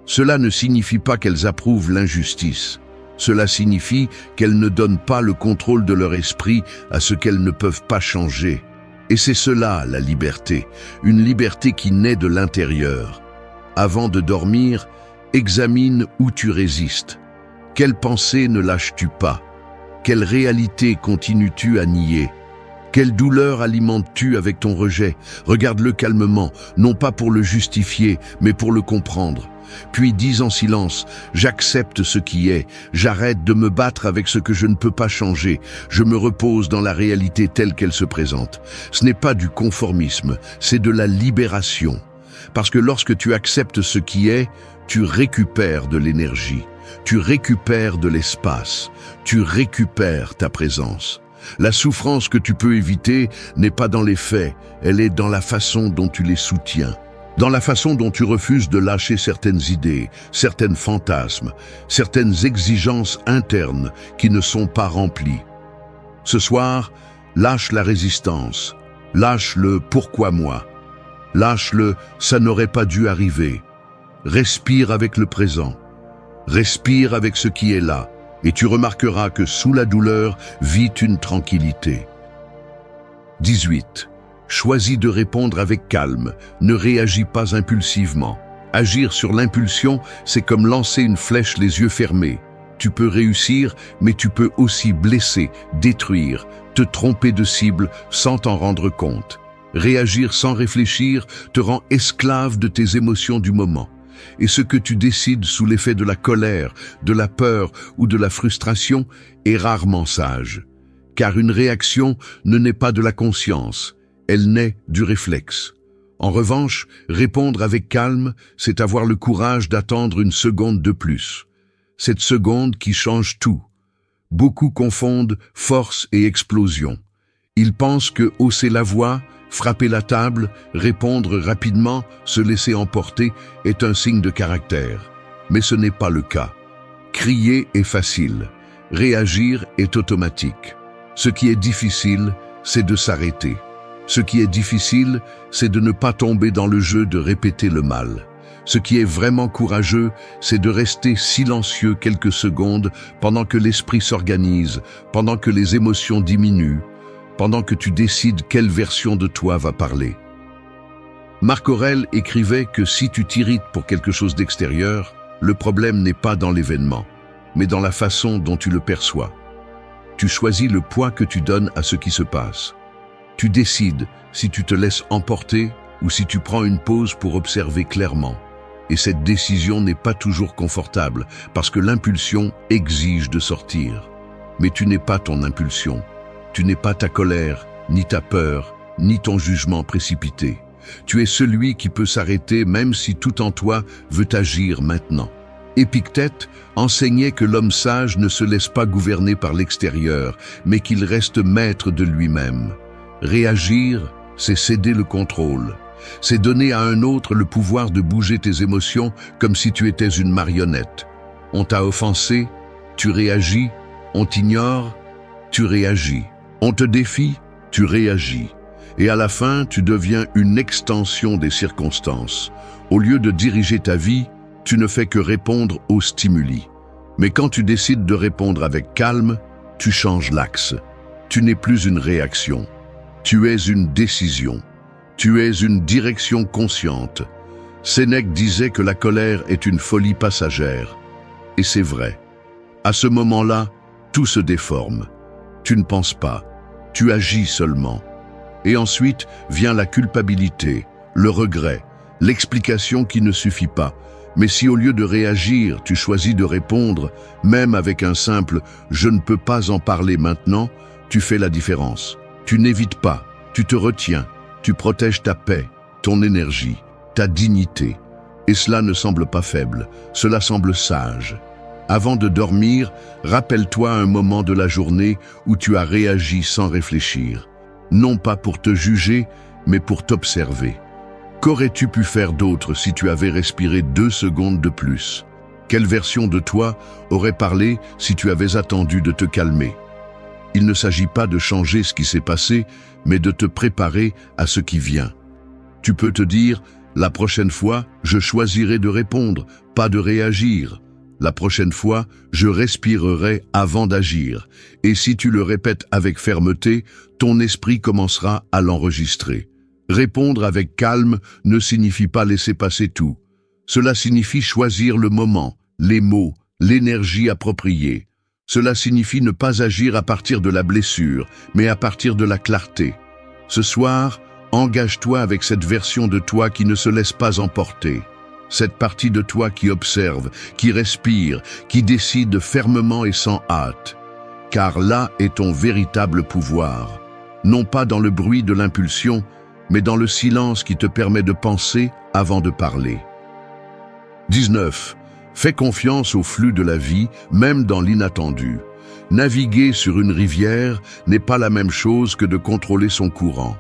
Cela ne signifie pas qu'elles approuvent l'injustice. Cela signifie qu'elles ne donnent pas le contrôle de leur esprit à ce qu'elles ne peuvent pas changer. Et c'est cela, la liberté, une liberté qui naît de l'intérieur. Avant de dormir, examine où tu résistes. Quelle pensée ne lâches-tu pas? Quelle réalité continues-tu à nier? Quelle douleur alimentes-tu avec ton rejet? Regarde-le calmement, non pas pour le justifier, mais pour le comprendre. Puis dis en silence, j'accepte ce qui est, j'arrête de me battre avec ce que je ne peux pas changer, je me repose dans la réalité telle qu'elle se présente. Ce n'est pas du conformisme, c'est de la libération. Parce que lorsque tu acceptes ce qui est, tu récupères de l'énergie, tu récupères de l'espace, tu récupères ta présence. La souffrance que tu peux éviter n'est pas dans les faits, elle est dans la façon dont tu les soutiens. Dans la façon dont tu refuses de lâcher certaines idées, certains fantasmes, certaines exigences internes qui ne sont pas remplies. Ce soir, lâche la résistance, lâche le « pourquoi moi », lâche le « ça n'aurait pas dû arriver ». Respire avec le présent, respire avec ce qui est là, et tu remarqueras que sous la douleur vit une tranquillité. 18. Choisis de répondre avec calme, ne réagis pas impulsivement. Agir sur l'impulsion, c'est comme lancer une flèche les yeux fermés. Tu peux réussir, mais tu peux aussi blesser, détruire, te tromper de cible sans t'en rendre compte. Réagir sans réfléchir te rend esclave de tes émotions du moment. Et ce que tu décides sous l'effet de la colère, de la peur ou de la frustration est rarement sage. Car une réaction ne naît pas de la conscience, elle naît du réflexe. En revanche, répondre avec calme, c'est avoir le courage d'attendre une seconde de plus. Cette seconde qui change tout. Beaucoup confondent force et explosion. Ils pensent que hausser la voix, frapper la table, répondre rapidement, se laisser emporter est un signe de caractère. Mais ce n'est pas le cas. Crier est facile. Réagir est automatique. Ce qui est difficile, c'est de s'arrêter. Ce qui est difficile, c'est de ne pas tomber dans le jeu de répéter le mal. Ce qui est vraiment courageux, c'est de rester silencieux quelques secondes pendant que l'esprit s'organise, pendant que les émotions diminuent, pendant que tu décides quelle version de toi va parler. Marc Aurèle écrivait que si tu t'irrites pour quelque chose d'extérieur, le problème n'est pas dans l'événement, mais dans la façon dont tu le perçois. Tu choisis le poids que tu donnes à ce qui se passe. Tu décides si tu te laisses emporter ou si tu prends une pause pour observer clairement. Et cette décision n'est pas toujours confortable parce que l'impulsion exige de sortir. Mais tu n'es pas ton impulsion. Tu n'es pas ta colère, ni ta peur, ni ton jugement précipité. Tu es celui qui peut s'arrêter même si tout en toi veut agir maintenant. Épictète enseignait que l'homme sage ne se laisse pas gouverner par l'extérieur, mais qu'il reste maître de lui-même. Réagir, c'est céder le contrôle. C'est donner à un autre le pouvoir de bouger tes émotions comme si tu étais une marionnette. On t'a offensé, tu réagis. On t'ignore, tu réagis. On te défie, tu réagis. Et à la fin, tu deviens une extension des circonstances. Au lieu de diriger ta vie, tu ne fais que répondre aux stimuli. Mais quand tu décides de répondre avec calme, tu changes l'axe. Tu n'es plus une réaction. Tu es une décision. Tu es une direction consciente. Sénèque disait que la colère est une folie passagère. Et c'est vrai. À ce moment-là, tout se déforme. Tu ne penses pas. Tu agis seulement. Et ensuite vient la culpabilité, le regret, l'explication qui ne suffit pas. Mais si au lieu de réagir, tu choisis de répondre, même avec un simple « je ne peux pas en parler maintenant », tu fais la différence. Tu n'évites pas, tu te retiens, tu protèges ta paix, ton énergie, ta dignité. Et cela ne semble pas faible, cela semble sage. Avant de dormir, rappelle-toi un moment de la journée où tu as réagi sans réfléchir. Non pas pour te juger, mais pour t'observer. Qu'aurais-tu pu faire d'autre si tu avais respiré 2 secondes de plus? Quelle version de toi aurait parlé si tu avais attendu de te calmer? Il ne s'agit pas de changer ce qui s'est passé, mais de te préparer à ce qui vient. Tu peux te dire, la prochaine fois, je choisirai de répondre, pas de réagir. La prochaine fois, je respirerai avant d'agir. Et si tu le répètes avec fermeté, ton esprit commencera à l'enregistrer. Répondre avec calme ne signifie pas laisser passer tout. Cela signifie choisir le moment, les mots, l'énergie appropriée. Cela signifie ne pas agir à partir de la blessure, mais à partir de la clarté. Ce soir, engage-toi avec cette version de toi qui ne se laisse pas emporter. Cette partie de toi qui observe, qui respire, qui décide fermement et sans hâte. Car là est ton véritable pouvoir. Non pas dans le bruit de l'impulsion, mais dans le silence qui te permet de penser avant de parler. 19. Fais confiance au flux de la vie, même dans l'inattendu. Naviguer sur une rivière n'est pas la même chose que de contrôler son courant.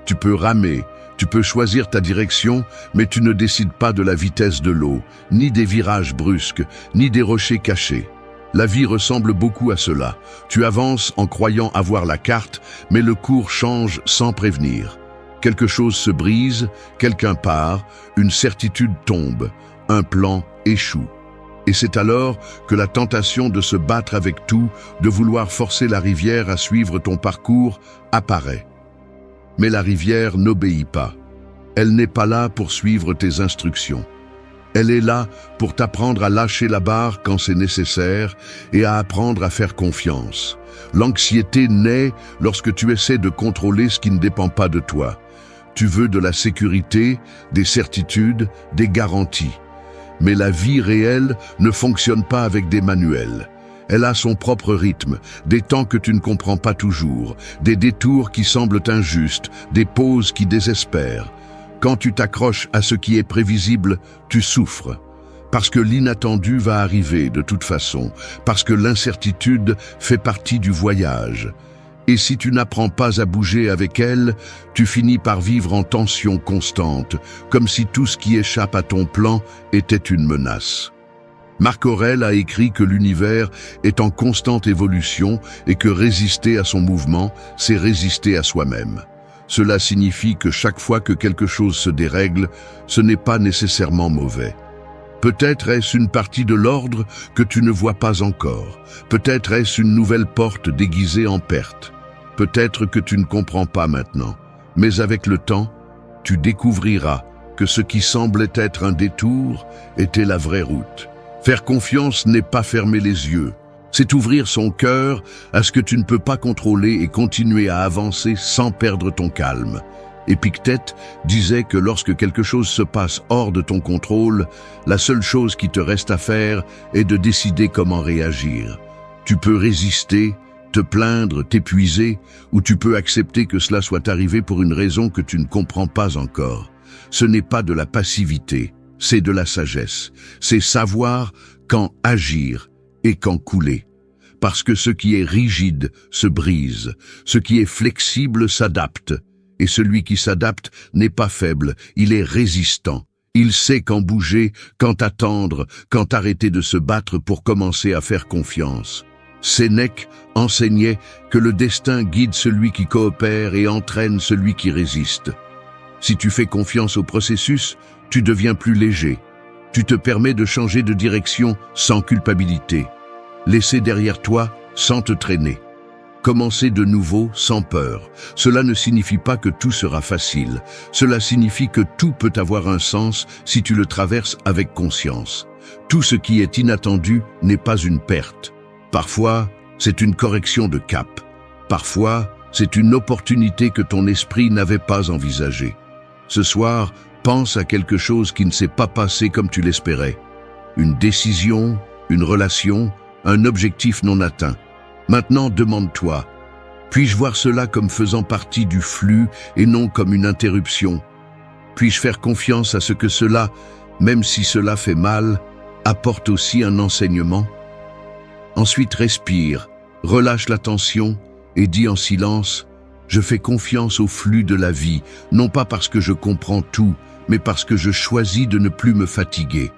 Tu peux ramer, tu peux choisir ta direction, mais tu ne décides pas de la vitesse de l'eau, ni des virages brusques, ni des rochers cachés. La vie ressemble beaucoup à cela. Tu avances en croyant avoir la carte, mais le cours change sans prévenir. Quelque chose se brise, quelqu'un part, une certitude tombe, un plan échoue. Et c'est alors que la tentation de se battre avec tout, de vouloir forcer la rivière à suivre ton parcours, apparaît. Mais la rivière n'obéit pas. Elle n'est pas là pour suivre tes instructions. Elle est là pour t'apprendre à lâcher la barre quand c'est nécessaire et à apprendre à faire confiance. L'anxiété naît lorsque tu essaies de contrôler ce qui ne dépend pas de toi. Tu veux de la sécurité, des certitudes, des garanties. Mais la vie réelle ne fonctionne pas avec des manuels. Elle a son propre rythme, des temps que tu ne comprends pas toujours, des détours qui semblent injustes, des pauses qui désespèrent. Quand tu t'accroches à ce qui est prévisible, tu souffres. Parce que l'inattendu va arriver de toute façon, parce que l'incertitude fait partie du voyage. Et si tu n'apprends pas à bouger avec elle, tu finis par vivre en tension constante, comme si tout ce qui échappe à ton plan était une menace. Marc Aurèle a écrit que l'univers est en constante évolution et que résister à son mouvement, c'est résister à soi-même. Cela signifie que chaque fois que quelque chose se dérègle, ce n'est pas nécessairement mauvais. Peut-être est-ce une partie de l'ordre que tu ne vois pas encore. Peut-être est-ce une nouvelle porte déguisée en perte. Peut-être que tu ne comprends pas maintenant. Mais avec le temps, tu découvriras que ce qui semblait être un détour était la vraie route. Faire confiance n'est pas fermer les yeux. C'est ouvrir son cœur à ce que tu ne peux pas contrôler et continuer à avancer sans perdre ton calme. Épictète disait que lorsque quelque chose se passe hors de ton contrôle, la seule chose qui te reste à faire est de décider comment réagir. Tu peux résister, te plaindre, t'épuiser, ou tu peux accepter que cela soit arrivé pour une raison que tu ne comprends pas encore. Ce n'est pas de la passivité, c'est de la sagesse. C'est savoir quand agir et quand couler. Parce que ce qui est rigide se brise, ce qui est flexible s'adapte. Et celui qui s'adapte n'est pas faible, il est résistant. Il sait quand bouger, quand attendre, quand arrêter de se battre pour commencer à faire confiance. Sénèque enseignait que le destin guide celui qui coopère et entraîne celui qui résiste. Si tu fais confiance au processus, tu deviens plus léger. Tu te permets de changer de direction sans culpabilité. laisser derrière toi sans te traîner. Commencer de nouveau sans peur. Cela ne signifie pas que tout sera facile. Cela signifie que tout peut avoir un sens si tu le traverses avec conscience. Tout ce qui est inattendu n'est pas une perte. Parfois, c'est une correction de cap. Parfois, c'est une opportunité que ton esprit n'avait pas envisagée. Ce soir, pense à quelque chose qui ne s'est pas passé comme tu l'espérais. Une décision, une relation, un objectif non atteint. Maintenant, demande-toi, puis-je voir cela comme faisant partie du flux et non comme une interruption? Puis-je faire confiance à ce que cela, même si cela fait mal, apporte aussi un enseignement? Ensuite, respire, relâche la tension et dis en silence, je fais confiance au flux de la vie, non pas parce que je comprends tout, mais parce que je choisis de ne plus me fatiguer.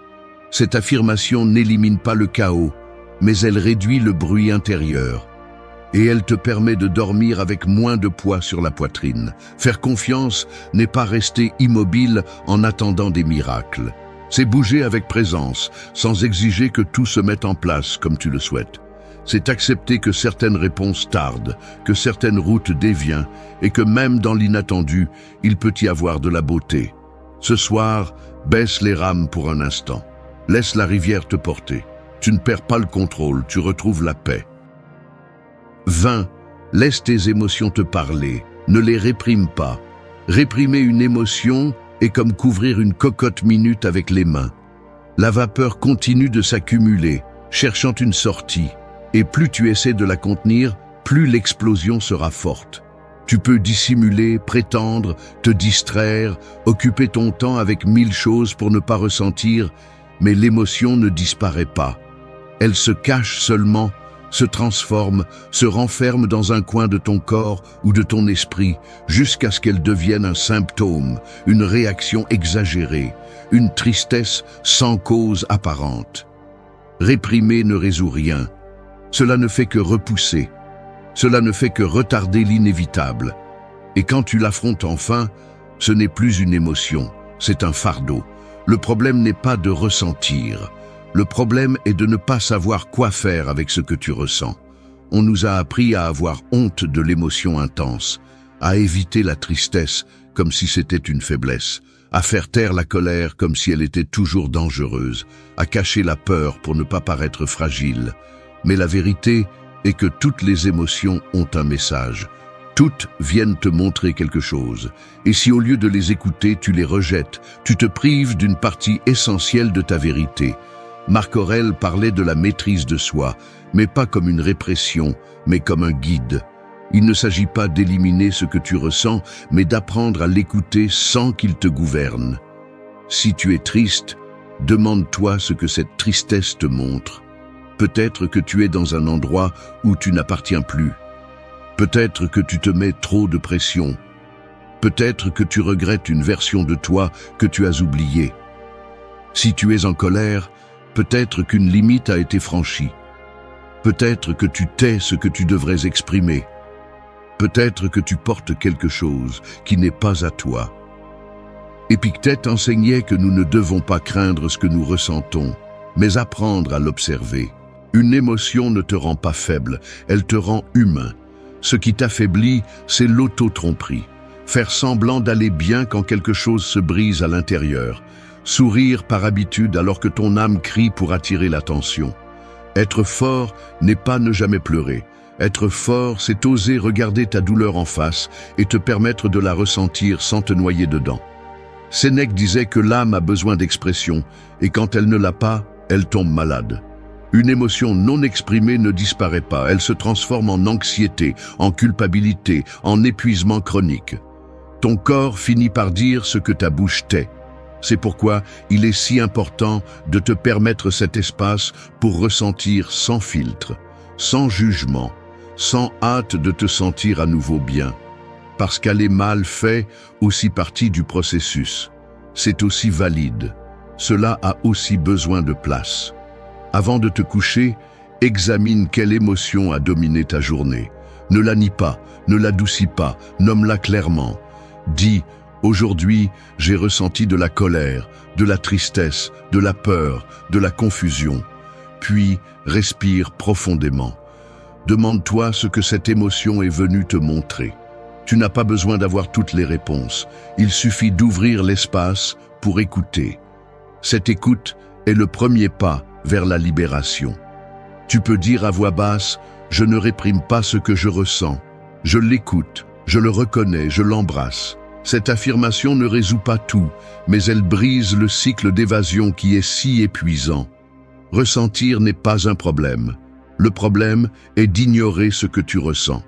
Cette affirmation n'élimine pas le chaos, mais elle réduit le bruit intérieur. Et elle te permet de dormir avec moins de poids sur la poitrine. Faire confiance n'est pas rester immobile en attendant des miracles. C'est bouger avec présence, sans exiger que tout se mette en place comme tu le souhaites. C'est accepter que certaines réponses tardent, que certaines routes dévient, et que même dans l'inattendu, il peut y avoir de la beauté. Ce soir, baisse les rames pour un instant. Laisse la rivière te porter. Tu ne perds pas le contrôle, tu retrouves la paix. 20. Laisse tes émotions te parler, ne les réprime pas. Réprimer une émotion est comme couvrir une cocotte minute avec les mains. La vapeur continue de s'accumuler, cherchant une sortie. Et plus tu essaies de la contenir, plus l'explosion sera forte. Tu peux dissimuler, prétendre, te distraire, occuper ton temps avec 1000 choses pour ne pas ressentir, mais l'émotion ne disparaît pas. Elle se cache seulement, se transforme, se renferme dans un coin de ton corps ou de ton esprit, jusqu'à ce qu'elle devienne un symptôme, une réaction exagérée, une tristesse sans cause apparente. Réprimer ne résout rien. Cela ne fait que repousser. Cela ne fait que retarder l'inévitable. Et quand tu l'affrontes enfin, ce n'est plus une émotion, c'est un fardeau. Le problème n'est pas de ressentir. Le problème est de ne pas savoir quoi faire avec ce que tu ressens. On nous a appris à avoir honte de l'émotion intense, à éviter la tristesse comme si c'était une faiblesse, à faire taire la colère comme si elle était toujours dangereuse, à cacher la peur pour ne pas paraître fragile. Mais la vérité est que toutes les émotions ont un message. Toutes viennent te montrer quelque chose. Et si au lieu de les écouter, tu les rejettes, tu te prives d'une partie essentielle de ta vérité. Marc Aurèle parlait de la maîtrise de soi, mais pas comme une répression, mais comme un guide. Il ne s'agit pas d'éliminer ce que tu ressens, mais d'apprendre à l'écouter sans qu'il te gouverne. Si tu es triste, demande-toi ce que cette tristesse te montre. Peut-être que tu es dans un endroit où tu n'appartiens plus. Peut-être que tu te mets trop de pression. Peut-être que tu regrettes une version de toi que tu as oubliée. Si tu es en colère, peut-être qu'une limite a été franchie. Peut-être que tu tais ce que tu devrais exprimer. Peut-être que tu portes quelque chose qui n'est pas à toi. Épictète enseignait que nous ne devons pas craindre ce que nous ressentons, mais apprendre à l'observer. Une émotion ne te rend pas faible, elle te rend humain. Ce qui t'affaiblit, c'est l'auto-tromperie. Faire semblant d'aller bien quand quelque chose se brise à l'intérieur. Sourire par habitude alors que ton âme crie pour attirer l'attention. Être fort n'est pas ne jamais pleurer. Être fort, c'est oser regarder ta douleur en face et te permettre de la ressentir sans te noyer dedans. Sénèque disait que l'âme a besoin d'expression et quand elle ne l'a pas, elle tombe malade. Une émotion non exprimée ne disparaît pas, elle se transforme en anxiété, en culpabilité, en épuisement chronique. Ton corps finit par dire ce que ta bouche tait. C'est pourquoi il est si important de te permettre cet espace pour ressentir sans filtre, sans jugement, sans hâte de te sentir à nouveau bien. Parce qu'aller mal fait aussi partie du processus. C'est aussi valide. Cela a aussi besoin de place. Avant de te coucher, examine quelle émotion a dominé ta journée. Ne la nie pas, ne l'adoucis pas, nomme-la clairement. Dis, aujourd'hui, j'ai ressenti de la colère, de la tristesse, de la peur, de la confusion. Puis, respire profondément. Demande-toi ce que cette émotion est venue te montrer. Tu n'as pas besoin d'avoir toutes les réponses. Il suffit d'ouvrir l'espace pour écouter. Cette écoute est le premier pas vers la libération. Tu peux dire à voix basse, « Je ne réprime pas ce que je ressens. Je l'écoute, je le reconnais, je l'embrasse. » Cette affirmation ne résout pas tout, mais elle brise le cycle d'évasion qui est si épuisant. Ressentir n'est pas un problème. Le problème est d'ignorer ce que tu ressens.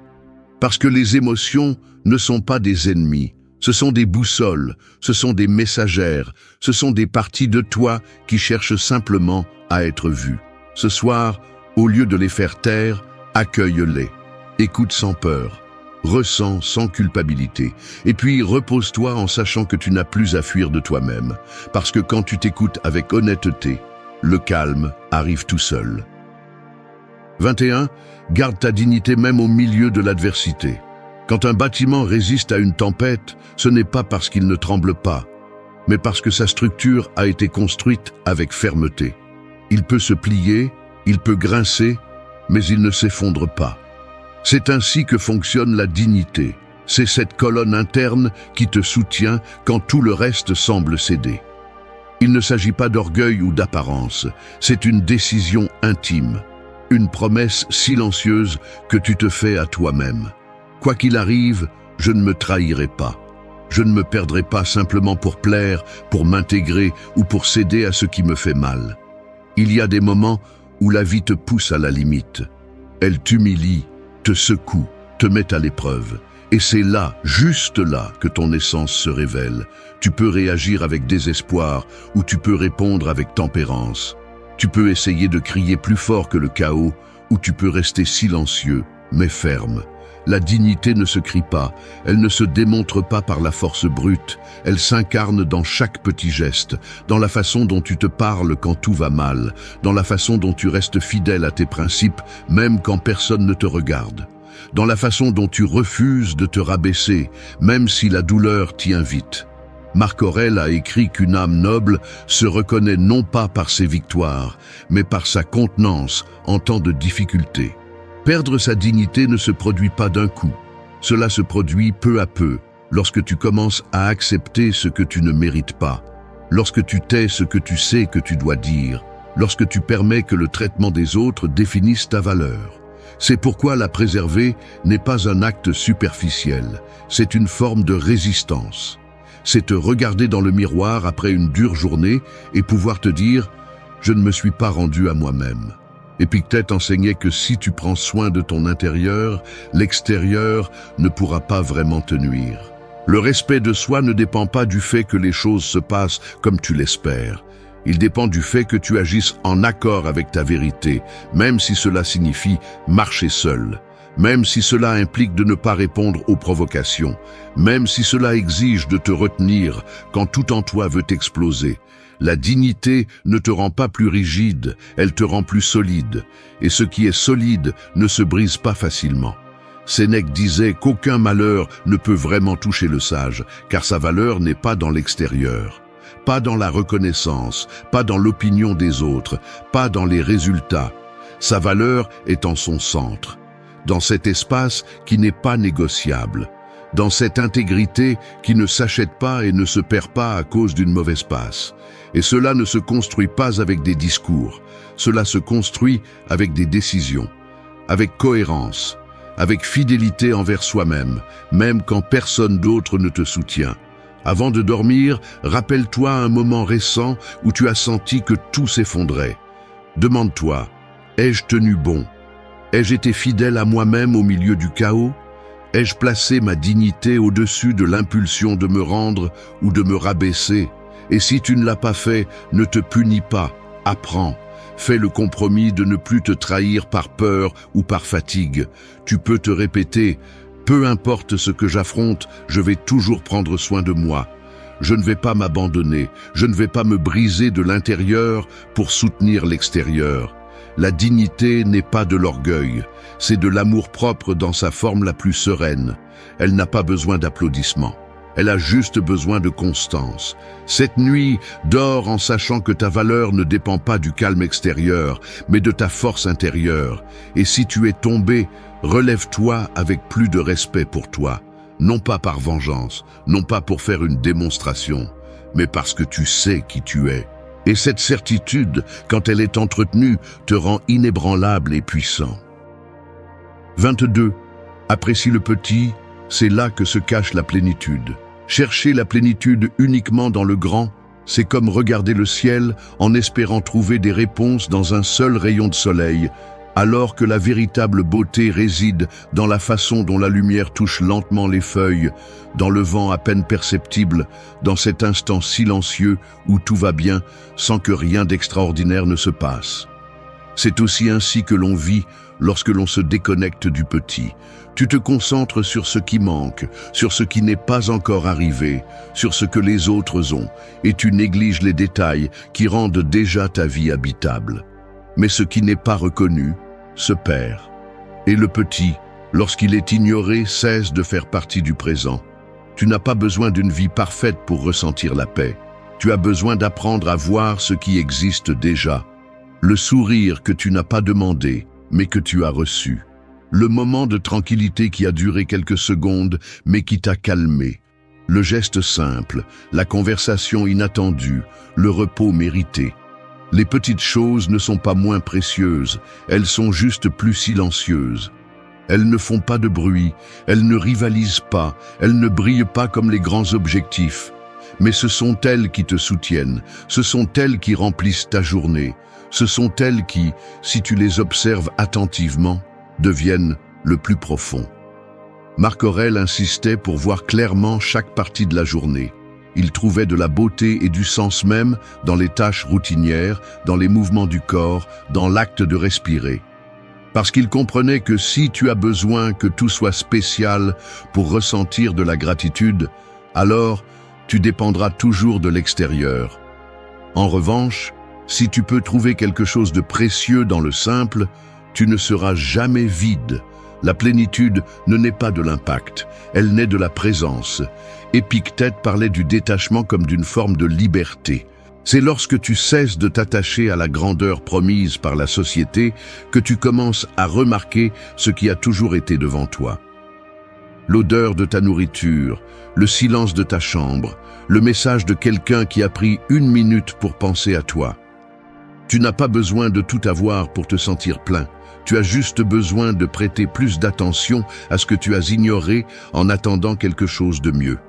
Parce que les émotions ne sont pas des ennemis. Ce sont des boussoles, ce sont des messagères, ce sont des parties de toi qui cherchent simplement à être vues. Ce soir, au lieu de les faire taire, accueille-les. Écoute sans peur, ressens sans culpabilité. Et puis repose-toi en sachant que tu n'as plus à fuir de toi-même. Parce que quand tu t'écoutes avec honnêteté, le calme arrive tout seul. 21. Garde ta dignité même au milieu de l'adversité. Quand un bâtiment résiste à une tempête, ce n'est pas parce qu'il ne tremble pas, mais parce que sa structure a été construite avec fermeté. Il peut se plier, il peut grincer, mais il ne s'effondre pas. C'est ainsi que fonctionne la dignité. C'est cette colonne interne qui te soutient quand tout le reste semble céder. Il ne s'agit pas d'orgueil ou d'apparence, c'est une décision intime, une promesse silencieuse que tu te fais à toi-même. Quoi qu'il arrive, je ne me trahirai pas. Je ne me perdrai pas simplement pour plaire, pour m'intégrer ou pour céder à ce qui me fait mal. Il y a des moments où la vie te pousse à la limite. Elle t'humilie, te secoue, te met à l'épreuve. Et c'est là, juste là, que ton essence se révèle. Tu peux réagir avec désespoir ou tu peux répondre avec tempérance. Tu peux essayer de crier plus fort que le chaos ou tu peux rester silencieux, mais ferme. La dignité ne se crie pas, elle ne se démontre pas par la force brute, elle s'incarne dans chaque petit geste, dans la façon dont tu te parles quand tout va mal, dans la façon dont tu restes fidèle à tes principes, même quand personne ne te regarde, dans la façon dont tu refuses de te rabaisser, même si la douleur t'y invite. Marc Aurèle a écrit qu'une âme noble se reconnaît non pas par ses victoires, mais par sa contenance en temps de difficulté. Perdre sa dignité ne se produit pas d'un coup. Cela se produit peu à peu, lorsque tu commences à accepter ce que tu ne mérites pas, lorsque tu tais ce que tu sais que tu dois dire, lorsque tu permets que le traitement des autres définisse ta valeur. C'est pourquoi la préserver n'est pas un acte superficiel, c'est une forme de résistance. C'est te regarder dans le miroir après une dure journée et pouvoir te dire « Je ne me suis pas rendu à moi-même ». Épictète enseignait que si tu prends soin de ton intérieur, l'extérieur ne pourra pas vraiment te nuire. Le respect de soi ne dépend pas du fait que les choses se passent comme tu l'espères. Il dépend du fait que tu agisses en accord avec ta vérité, même si cela signifie marcher seul, même si cela implique de ne pas répondre aux provocations, même si cela exige de te retenir quand tout en toi veut exploser. La dignité ne te rend pas plus rigide, elle te rend plus solide. Et ce qui est solide ne se brise pas facilement. Sénèque disait qu'aucun malheur ne peut vraiment toucher le sage, car sa valeur n'est pas dans l'extérieur, pas dans la reconnaissance, pas dans l'opinion des autres, pas dans les résultats. Sa valeur est en son centre, dans cet espace qui n'est pas négociable, dans cette intégrité qui ne s'achète pas et ne se perd pas à cause d'une mauvaise passe. Et cela ne se construit pas avec des discours, cela se construit avec des décisions, avec cohérence, avec fidélité envers soi-même, même quand personne d'autre ne te soutient. Avant de dormir, rappelle-toi un moment récent où tu as senti que tout s'effondrait. Demande-toi, ai-je tenu bon? Ai-je été fidèle à moi-même au milieu du chaos? Ai-je placé ma dignité au-dessus de l'impulsion de me rendre ou de me rabaisser? Et si tu ne l'as pas fait, ne te punis pas, apprends. Fais le compromis de ne plus te trahir par peur ou par fatigue. Tu peux te répéter, peu importe ce que j'affronte, je vais toujours prendre soin de moi. Je ne vais pas m'abandonner, je ne vais pas me briser de l'intérieur pour soutenir l'extérieur. La dignité n'est pas de l'orgueil, c'est de l'amour-propre dans sa forme la plus sereine. Elle n'a pas besoin d'applaudissements. Elle a juste besoin de constance. Cette nuit, dors en sachant que ta valeur ne dépend pas du calme extérieur, mais de ta force intérieure. Et si tu es tombé, relève-toi avec plus de respect pour toi. Non pas par vengeance, non pas pour faire une démonstration, mais parce que tu sais qui tu es. Et cette certitude, quand elle est entretenue, te rend inébranlable et puissant. 22. Apprécie le petit, c'est là que se cache la plénitude. Chercher la plénitude uniquement dans le grand, c'est comme regarder le ciel en espérant trouver des réponses dans un seul rayon de soleil, alors que la véritable beauté réside dans la façon dont la lumière touche lentement les feuilles, dans le vent à peine perceptible, dans cet instant silencieux où tout va bien sans que rien d'extraordinaire ne se passe. C'est aussi ainsi que l'on vit lorsque l'on se déconnecte du petit. Tu te concentres sur ce qui manque, sur ce qui n'est pas encore arrivé, sur ce que les autres ont, et tu négliges les détails qui rendent déjà ta vie habitable. Mais ce qui n'est pas reconnu se perd. Et le petit, lorsqu'il est ignoré, cesse de faire partie du présent. Tu n'as pas besoin d'une vie parfaite pour ressentir la paix. Tu as besoin d'apprendre à voir ce qui existe déjà. Le sourire que tu n'as pas demandé, mais que tu as reçu. Le moment de tranquillité qui a duré quelques secondes, mais qui t'a calmé. Le geste simple, la conversation inattendue, le repos mérité. Les petites choses ne sont pas moins précieuses, elles sont juste plus silencieuses. Elles ne font pas de bruit, elles ne rivalisent pas, elles ne brillent pas comme les grands objectifs. Mais ce sont elles qui te soutiennent, ce sont elles qui remplissent ta journée, ce sont elles qui, si tu les observes attentivement, deviennent le plus profond. Marc Aurèle insistait pour voir clairement chaque partie de la journée. Il trouvait de la beauté et du sens même dans les tâches routinières, dans les mouvements du corps, dans l'acte de respirer. Parce qu'il comprenait que si tu as besoin que tout soit spécial pour ressentir de la gratitude, alors tu dépendras toujours de l'extérieur. En revanche, si tu peux trouver quelque chose de précieux dans le simple, tu ne seras jamais vide. La plénitude ne naît pas de l'impact, elle naît de la présence. Épictète parlait du détachement comme d'une forme de liberté. C'est lorsque tu cesses de t'attacher à la grandeur promise par la société que tu commences à remarquer ce qui a toujours été devant toi. L'odeur de ta nourriture, le silence de ta chambre, le message de quelqu'un qui a pris 1 minute pour penser à toi. Tu n'as pas besoin de tout avoir pour te sentir plein. Tu as juste besoin de prêter plus d'attention à ce que tu as ignoré en attendant quelque chose de mieux.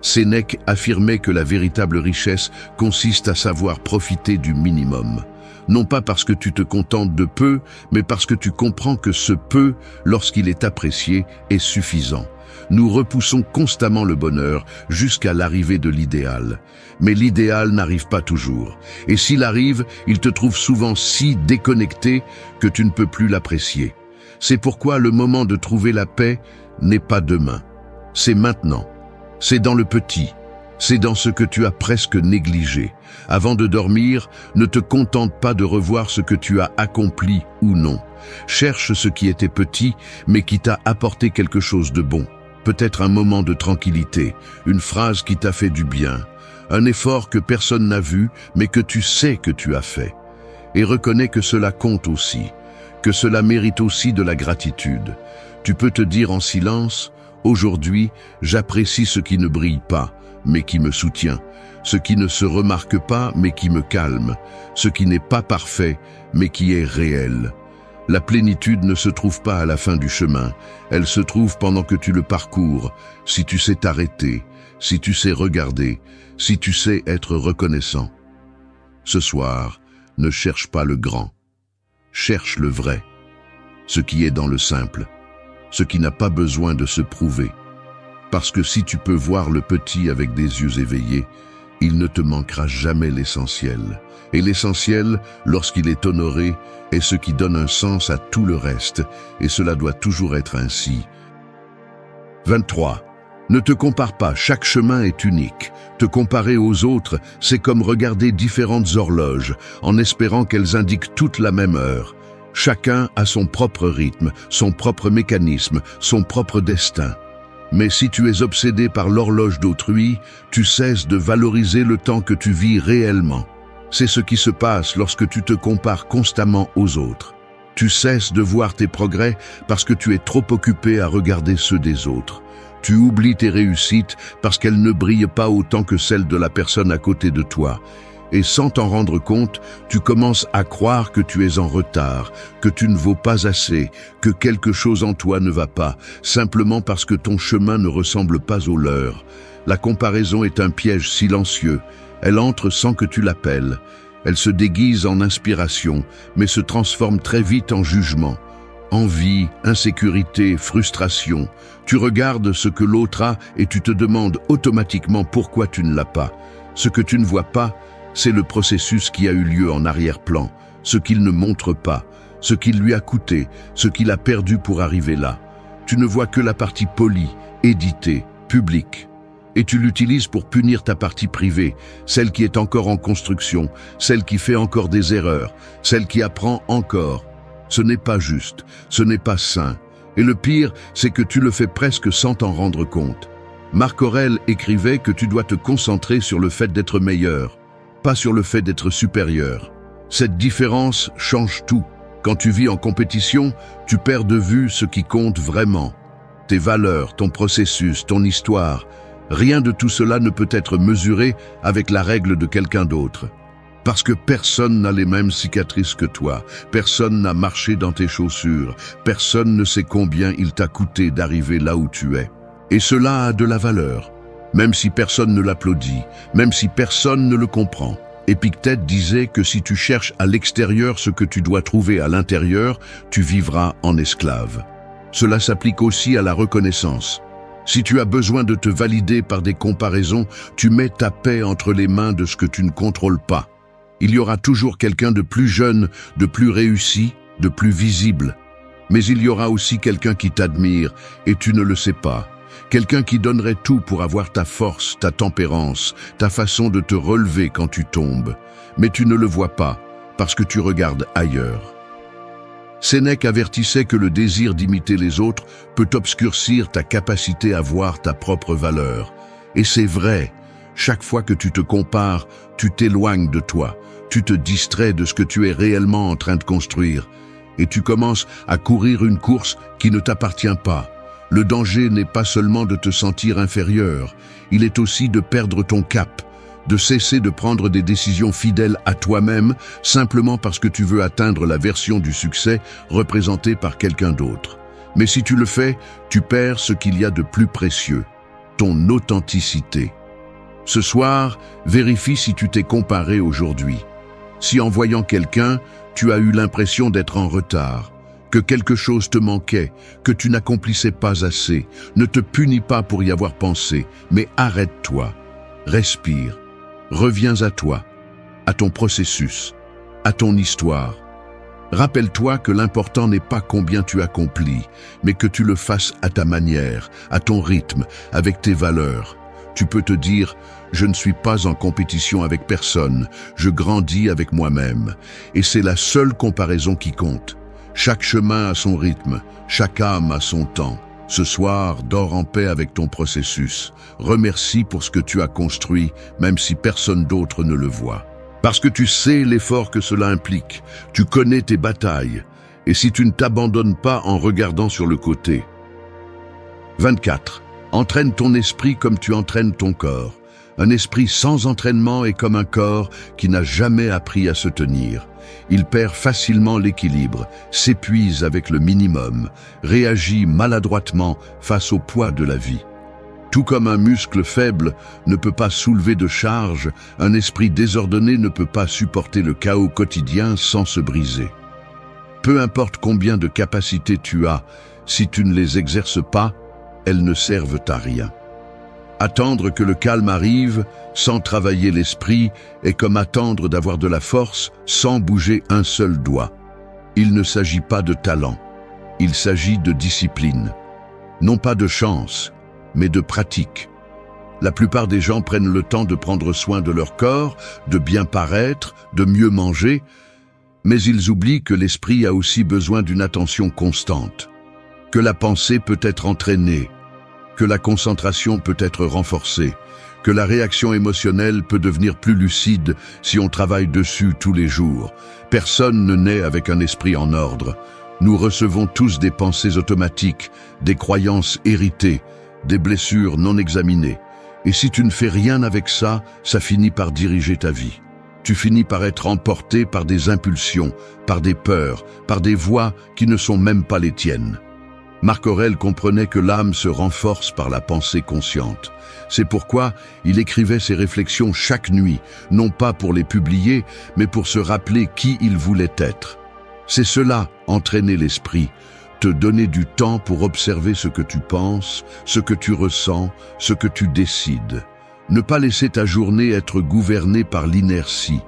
Sénèque affirmait que la véritable richesse consiste à savoir profiter du minimum. Non pas parce que tu te contentes de peu, mais parce que tu comprends que ce peu, lorsqu'il est apprécié, est suffisant. Nous repoussons constamment le bonheur jusqu'à l'arrivée de l'idéal. Mais l'idéal n'arrive pas toujours. Et s'il arrive, il te trouve souvent si déconnecté que tu ne peux plus l'apprécier. C'est pourquoi le moment de trouver la paix n'est pas demain. C'est maintenant. C'est dans le petit. C'est dans ce que tu as presque négligé. Avant de dormir, ne te contente pas de revoir ce que tu as accompli ou non. Cherche ce qui était petit, mais qui t'a apporté quelque chose de bon. Peut-être un moment de tranquillité, une phrase qui t'a fait du bien, un effort que personne n'a vu, mais que tu sais que tu as fait. Et reconnais que cela compte aussi, que cela mérite aussi de la gratitude. Tu peux te dire en silence, « Aujourd'hui, j'apprécie ce qui ne brille pas, mais qui me soutient, ce qui ne se remarque pas, mais qui me calme, ce qui n'est pas parfait, mais qui est réel. » La plénitude ne se trouve pas à la fin du chemin, elle se trouve pendant que tu le parcours, si tu sais t'arrêter, si tu sais regarder, si tu sais être reconnaissant. Ce soir, ne cherche pas le grand, cherche le vrai, ce qui est dans le simple, ce qui n'a pas besoin de se prouver. Parce que si tu peux voir le petit avec des yeux éveillés, il ne te manquera jamais l'essentiel. Et l'essentiel, lorsqu'il est honoré, est ce qui donne un sens à tout le reste, et cela doit toujours être ainsi. 23. Ne te compare pas, chaque chemin est unique. Te comparer aux autres, c'est comme regarder différentes horloges, en espérant qu'elles indiquent toutes la même heure. Chacun a son propre rythme, son propre mécanisme, son propre destin. Mais si tu es obsédé par l'horloge d'autrui, tu cesses de valoriser le temps que tu vis réellement. C'est ce qui se passe lorsque tu te compares constamment aux autres. Tu cesses de voir tes progrès parce que tu es trop occupé à regarder ceux des autres. Tu oublies tes réussites parce qu'elles ne brillent pas autant que celles de la personne à côté de toi. Et sans t'en rendre compte, tu commences à croire que tu es en retard, que tu ne vaux pas assez, que quelque chose en toi ne va pas, simplement parce que ton chemin ne ressemble pas au leur. La comparaison est un piège silencieux. Elle entre sans que tu l'appelles. Elle se déguise en inspiration, mais se transforme très vite en jugement. Envie, insécurité, frustration. Tu regardes ce que l'autre a et tu te demandes automatiquement pourquoi tu ne l'as pas. Ce que tu ne vois pas, c'est le processus qui a eu lieu en arrière-plan, ce qu'il ne montre pas, ce qu'il lui a coûté, ce qu'il a perdu pour arriver là. Tu ne vois que la partie polie, éditée, publique. Et tu l'utilises pour punir ta partie privée, celle qui est encore en construction, celle qui fait encore des erreurs, celle qui apprend encore. Ce n'est pas juste, ce n'est pas sain. Et le pire, c'est que tu le fais presque sans t'en rendre compte. Marc Aurèle écrivait que tu dois te concentrer sur le fait d'être meilleur, pas sur le fait d'être supérieur. Cette différence change tout. Quand tu vis en compétition, tu perds de vue ce qui compte vraiment. Tes valeurs, ton processus, ton histoire. Rien de tout cela ne peut être mesuré avec la règle de quelqu'un d'autre. Parce que personne n'a les mêmes cicatrices que toi, personne n'a marché dans tes chaussures, personne ne sait combien il t'a coûté d'arriver là où tu es. Et cela a de la valeur. Même si personne ne l'applaudit, même si personne ne le comprend. Épictète disait que si tu cherches à l'extérieur ce que tu dois trouver à l'intérieur, tu vivras en esclave. Cela s'applique aussi à la reconnaissance. Si tu as besoin de te valider par des comparaisons, tu mets ta paix entre les mains de ce que tu ne contrôles pas. Il y aura toujours quelqu'un de plus jeune, de plus réussi, de plus visible. Mais il y aura aussi quelqu'un qui t'admire et tu ne le sais pas. Quelqu'un qui donnerait tout pour avoir ta force, ta tempérance, ta façon de te relever quand tu tombes. Mais tu ne le vois pas, parce que tu regardes ailleurs. Sénèque avertissait que le désir d'imiter les autres peut obscurcir ta capacité à voir ta propre valeur. Et c'est vrai, chaque fois que tu te compares, tu t'éloignes de toi, tu te distrais de ce que tu es réellement en train de construire, et tu commences à courir une course qui ne t'appartient pas. Le danger n'est pas seulement de te sentir inférieur, il est aussi de perdre ton cap, de cesser de prendre des décisions fidèles à toi-même simplement parce que tu veux atteindre la version du succès représentée par quelqu'un d'autre. Mais si tu le fais, tu perds ce qu'il y a de plus précieux, ton authenticité. Ce soir, vérifie si tu t'es comparé aujourd'hui. Si en voyant quelqu'un, tu as eu l'impression d'être en retard, que quelque chose te manquait, que tu n'accomplissais pas assez, ne te punis pas pour y avoir pensé, mais arrête-toi, respire, reviens à toi, à ton processus, à ton histoire. Rappelle-toi que l'important n'est pas combien tu accomplis, mais que tu le fasses à ta manière, à ton rythme, avec tes valeurs. Tu peux te dire « Je ne suis pas en compétition avec personne, je grandis avec moi-même » et c'est la seule comparaison qui compte. Chaque chemin a son rythme, chaque âme a son temps. Ce soir, dors en paix avec ton processus. Remercie pour ce que tu as construit, même si personne d'autre ne le voit. Parce que tu sais l'effort que cela implique, tu connais tes batailles, et si tu ne t'abandonnes pas en regardant sur le côté. 24. Entraîne ton esprit comme tu entraînes ton corps. Un esprit sans entraînement est comme un corps qui n'a jamais appris à se tenir. Il perd facilement l'équilibre, s'épuise avec le minimum, réagit maladroitement face au poids de la vie. Tout comme un muscle faible ne peut pas soulever de charge, un esprit désordonné ne peut pas supporter le chaos quotidien sans se briser. Peu importe combien de capacités tu as, si tu ne les exerces pas, elles ne servent à rien. Attendre que le calme arrive, sans travailler l'esprit, est comme attendre d'avoir de la force sans bouger un seul doigt. Il ne s'agit pas de talent, il s'agit de discipline. Non pas de chance, mais de pratique. La plupart des gens prennent le temps de prendre soin de leur corps, de bien paraître, de mieux manger, mais ils oublient que l'esprit a aussi besoin d'une attention constante, que la pensée peut être entraînée, que la concentration peut être renforcée, que la réaction émotionnelle peut devenir plus lucide si on travaille dessus tous les jours. Personne ne naît avec un esprit en ordre. Nous recevons tous des pensées automatiques, des croyances héritées, des blessures non examinées. Et si tu ne fais rien avec ça, ça finit par diriger ta vie. Tu finis par être emporté par des impulsions, par des peurs, par des voix qui ne sont même pas les tiennes. Marc Aurèle comprenait que l'âme se renforce par la pensée consciente. C'est pourquoi il écrivait ses réflexions chaque nuit, non pas pour les publier, mais pour se rappeler qui il voulait être. C'est cela, entraîner l'esprit, te donner du temps pour observer ce que tu penses, ce que tu ressens, ce que tu décides. Ne pas laisser ta journée être gouvernée par l'inertie,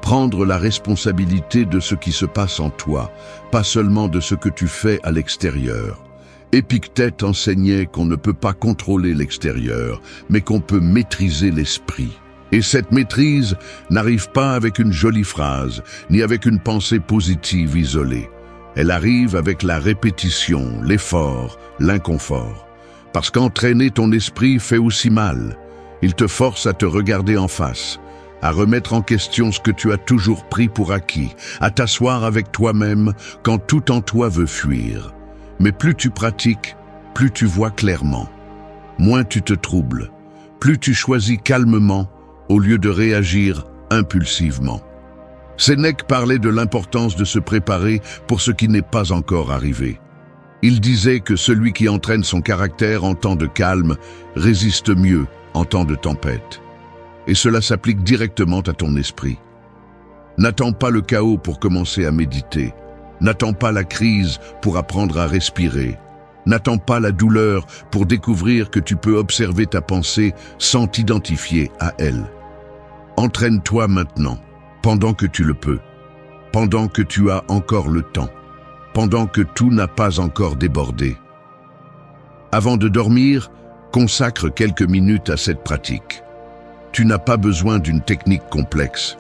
prendre la responsabilité de ce qui se passe en toi, pas seulement de ce que tu fais à l'extérieur. Épictète enseignait qu'on ne peut pas contrôler l'extérieur, mais qu'on peut maîtriser l'esprit. Et cette maîtrise n'arrive pas avec une jolie phrase, ni avec une pensée positive isolée. Elle arrive avec la répétition, l'effort, l'inconfort. Parce qu'entraîner ton esprit fait aussi mal. Il te force à te regarder en face, à remettre en question ce que tu as toujours pris pour acquis, à t'asseoir avec toi-même quand tout en toi veut fuir. Mais plus tu pratiques, plus tu vois clairement. Moins tu te troubles, plus tu choisis calmement au lieu de réagir impulsivement. Sénèque parlait de l'importance de se préparer pour ce qui n'est pas encore arrivé. Il disait que celui qui entraîne son caractère en temps de calme résiste mieux en temps de tempête. Et cela s'applique directement à ton esprit. N'attends pas le chaos pour commencer à méditer. N'attends pas la crise pour apprendre à respirer. N'attends pas la douleur pour découvrir que tu peux observer ta pensée sans t'identifier à elle. Entraîne-toi maintenant, pendant que tu le peux, pendant que tu as encore le temps, pendant que tout n'a pas encore débordé. Avant de dormir, consacre quelques minutes à cette pratique. Tu n'as pas besoin d'une technique complexe.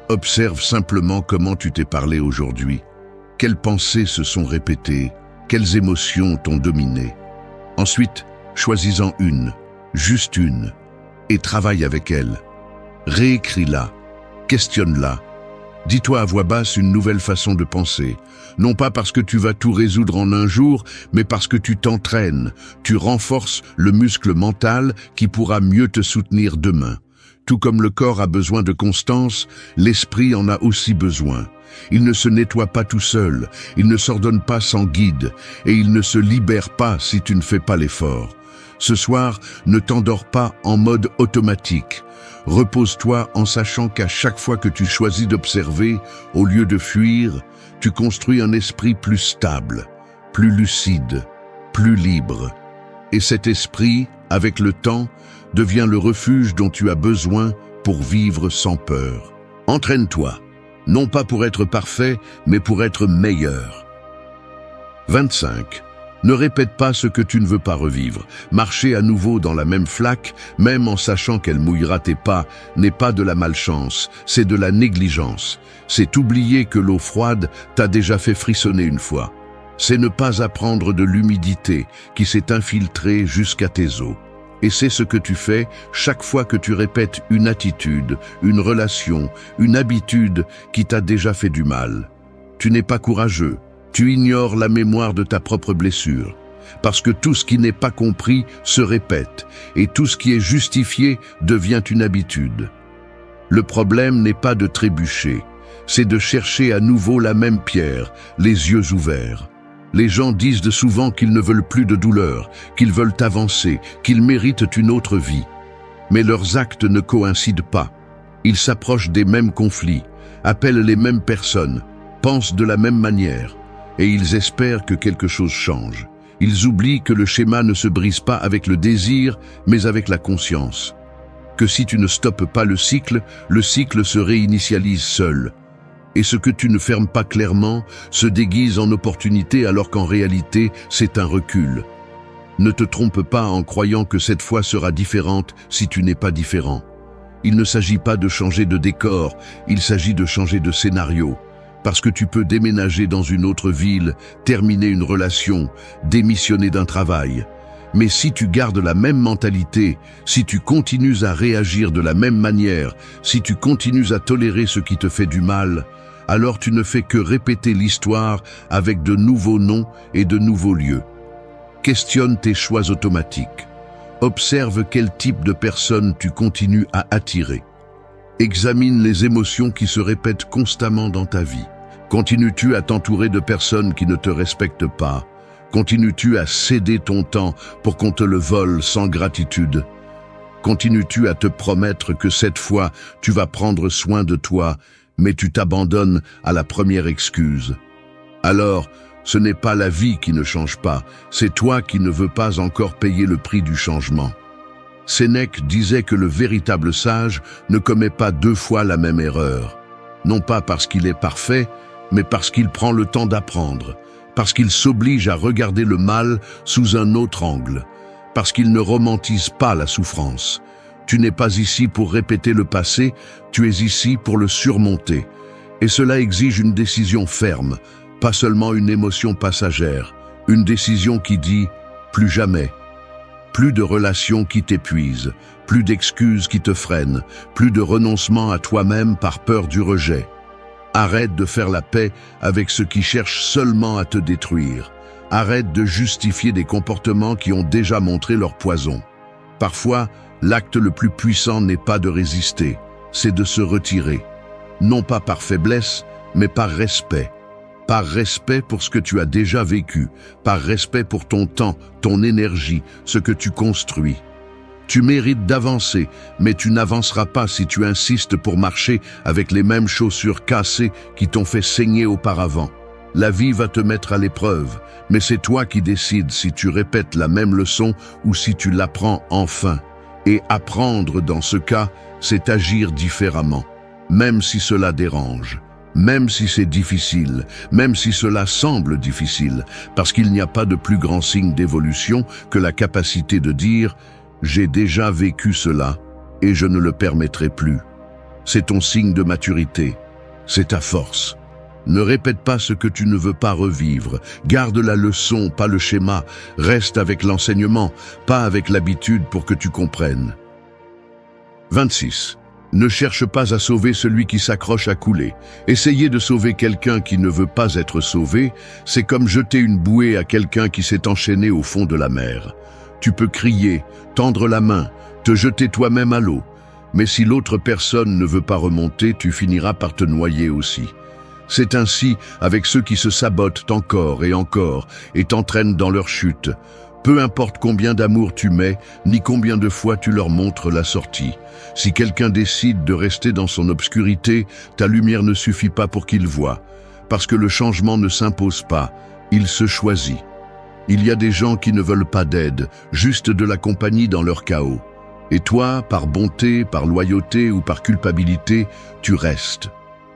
Observe simplement comment tu t'es parlé aujourd'hui. Quelles pensées se sont répétées? Quelles émotions t'ont dominé? Ensuite, choisis-en une, juste une, et travaille avec elle. Réécris-la, questionne-la. Dis-toi à voix basse une nouvelle façon de penser. Non pas parce que tu vas tout résoudre en un jour, mais parce que tu t'entraînes, tu renforces le muscle mental qui pourra mieux te soutenir demain. Tout comme le corps a besoin de constance, l'esprit en a aussi besoin. Il ne se nettoie pas tout seul, il ne s'ordonne pas sans guide, et il ne se libère pas si tu ne fais pas l'effort. Ce soir, ne t'endors pas en mode automatique. Repose-toi en sachant qu'à chaque fois que tu choisis d'observer, au lieu de fuir, tu construis un esprit plus stable, plus lucide, plus libre. Et cet esprit, avec le temps, devient le refuge dont tu as besoin pour vivre sans peur. Entraîne-toi, non pas pour être parfait, mais pour être meilleur. 25. Ne répète pas ce que tu ne veux pas revivre. Marcher à nouveau dans la même flaque, même en sachant qu'elle mouillera tes pas, n'est pas de la malchance, c'est de la négligence. C'est oublier que l'eau froide t'a déjà fait frissonner une fois. C'est ne pas apprendre de l'humidité qui s'est infiltrée jusqu'à tes os. Et c'est ce que tu fais chaque fois que tu répètes une attitude, une relation, une habitude qui t'a déjà fait du mal. Tu n'es pas courageux. Tu ignores la mémoire de ta propre blessure, parce que tout ce qui n'est pas compris se répète, et tout ce qui est justifié devient une habitude. Le problème n'est pas de trébucher, c'est de chercher à nouveau la même pierre, les yeux ouverts. Les gens disent souvent qu'ils ne veulent plus de douleur, qu'ils veulent avancer, qu'ils méritent une autre vie. Mais leurs actes ne coïncident pas. Ils s'approchent des mêmes conflits, appellent les mêmes personnes, pensent de la même manière. Et ils espèrent que quelque chose change. Ils oublient que le schéma ne se brise pas avec le désir, mais avec la conscience. Que si tu ne stoppes pas le cycle se réinitialise seul. Et ce que tu ne fermes pas clairement se déguise en opportunité alors qu'en réalité, c'est un recul. Ne te trompe pas en croyant que cette fois sera différente si tu n'es pas différent. Il ne s'agit pas de changer de décor, il s'agit de changer de scénario. Parce que tu peux déménager dans une autre ville, terminer une relation, démissionner d'un travail. Mais si tu gardes la même mentalité, si tu continues à réagir de la même manière, si tu continues à tolérer ce qui te fait du mal, alors tu ne fais que répéter l'histoire avec de nouveaux noms et de nouveaux lieux. Questionne tes choix automatiques. Observe quel type de personne tu continues à attirer. Examine les émotions qui se répètent constamment dans ta vie. Continues-tu à t'entourer de personnes qui ne te respectent pas? Continues-tu à céder ton temps pour qu'on te le vole sans gratitude? Continues-tu à te promettre que cette fois, tu vas prendre soin de toi, mais tu t'abandonnes à la première excuse? Alors, ce n'est pas la vie qui ne change pas, c'est toi qui ne veux pas encore payer le prix du changement. Sénèque disait que le véritable sage ne commet pas deux fois la même erreur. Non pas parce qu'il est parfait, mais parce qu'il prend le temps d'apprendre, parce qu'il s'oblige à regarder le mal sous un autre angle, parce qu'il ne romantise pas la souffrance. Tu n'es pas ici pour répéter le passé, tu es ici pour le surmonter. Et cela exige une décision ferme, pas seulement une émotion passagère, une décision qui dit « plus jamais ». Plus de relations qui t'épuisent, plus d'excuses qui te freinent, plus de renoncement à toi-même par peur du rejet. Arrête de faire la paix avec ceux qui cherchent seulement à te détruire. Arrête de justifier des comportements qui ont déjà montré leur poison. Parfois, l'acte le plus puissant n'est pas de résister, c'est de se retirer. Non pas par faiblesse, mais par respect. Par respect pour ce que tu as déjà vécu, par respect pour ton temps, ton énergie, ce que tu construis. Tu mérites d'avancer, mais tu n'avanceras pas si tu insistes pour marcher avec les mêmes chaussures cassées qui t'ont fait saigner auparavant. La vie va te mettre à l'épreuve, mais c'est toi qui décides si tu répètes la même leçon ou si tu l'apprends enfin. Et apprendre dans ce cas, c'est agir différemment, même si cela dérange. Même si c'est difficile, même si cela semble difficile, parce qu'il n'y a pas de plus grand signe d'évolution que la capacité de dire « j'ai déjà vécu cela et je ne le permettrai plus ». C'est ton signe de maturité, c'est ta force. Ne répète pas ce que tu ne veux pas revivre, garde la leçon, pas le schéma, reste avec l'enseignement, pas avec l'habitude pour que tu comprennes. 26. Ne cherche pas à sauver celui qui s'accroche à couler. Essayer de sauver quelqu'un qui ne veut pas être sauvé, c'est comme jeter une bouée à quelqu'un qui s'est enchaîné au fond de la mer. Tu peux crier, tendre la main, te jeter toi-même à l'eau. Mais si l'autre personne ne veut pas remonter, tu finiras par te noyer aussi. C'est ainsi avec ceux qui se sabotent encore et t'entraînent dans leur chute. Peu importe combien d'amour tu mets, ni combien de fois tu leur montres la sortie. Si quelqu'un décide de rester dans son obscurité, ta lumière ne suffit pas pour qu'il voie. Parce que le changement ne s'impose pas, il se choisit. Il y a des gens qui ne veulent pas d'aide, juste de la compagnie dans leur chaos. Et toi, par bonté, par loyauté ou par culpabilité, tu restes.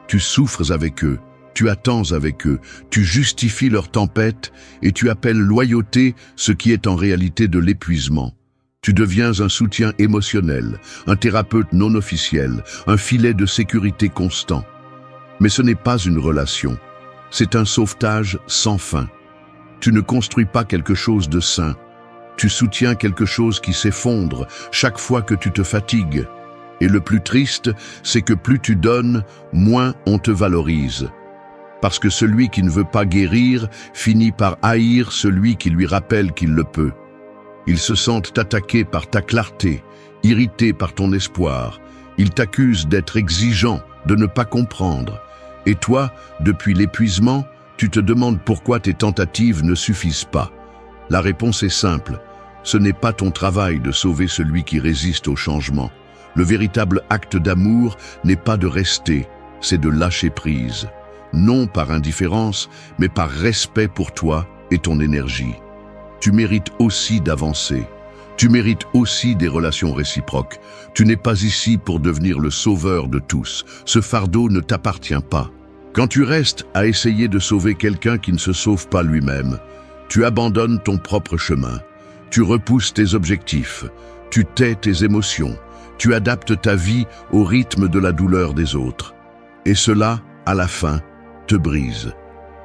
Tu souffres avec eux. Tu attends avec eux, tu justifies leur tempête et tu appelles loyauté ce qui est en réalité de l'épuisement. Tu deviens un soutien émotionnel, un thérapeute non officiel, un filet de sécurité constant. Mais ce n'est pas une relation, c'est un sauvetage sans fin. Tu ne construis pas quelque chose de sain, tu soutiens quelque chose qui s'effondre chaque fois que tu te fatigues. Et le plus triste, c'est que plus tu donnes, moins on te valorise. Parce que celui qui ne veut pas guérir finit par haïr celui qui lui rappelle qu'il le peut. Ils se sentent attaqués par ta clarté, irrités par ton espoir. Ils t'accusent d'être exigeant, de ne pas comprendre. Et toi, depuis l'épuisement, tu te demandes pourquoi tes tentatives ne suffisent pas. La réponse est simple. Ce n'est pas ton travail de sauver celui qui résiste au changement. Le véritable acte d'amour n'est pas de rester, c'est de lâcher prise. Non par indifférence, mais par respect pour toi et ton énergie. Tu mérites aussi d'avancer. Tu mérites aussi des relations réciproques. Tu n'es pas ici pour devenir le sauveur de tous. Ce fardeau ne t'appartient pas. Quand tu restes à essayer de sauver quelqu'un qui ne se sauve pas lui-même, tu abandonnes ton propre chemin. Tu repousses tes objectifs. Tu tais tes émotions. Tu adaptes ta vie au rythme de la douleur des autres. Et cela, à la fin, te brise.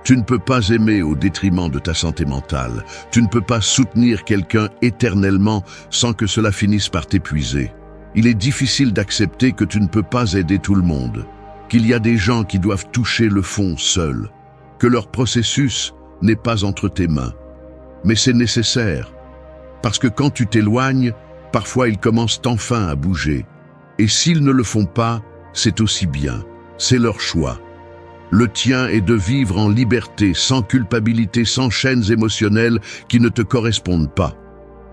Tu ne peux pas aimer au détriment de ta santé mentale. Tu ne peux pas soutenir quelqu'un éternellement sans que cela finisse par t'épuiser. Il est difficile d'accepter que tu ne peux pas aider tout le monde, qu'il y a des gens qui doivent toucher le fond seuls, que leur processus n'est pas entre tes mains. Mais c'est nécessaire, parce que quand tu t'éloignes, parfois ils commencent enfin à bouger. Et s'ils ne le font pas, c'est aussi bien, c'est leur choix. Le tien est de vivre en liberté, sans culpabilité, sans chaînes émotionnelles qui ne te correspondent pas.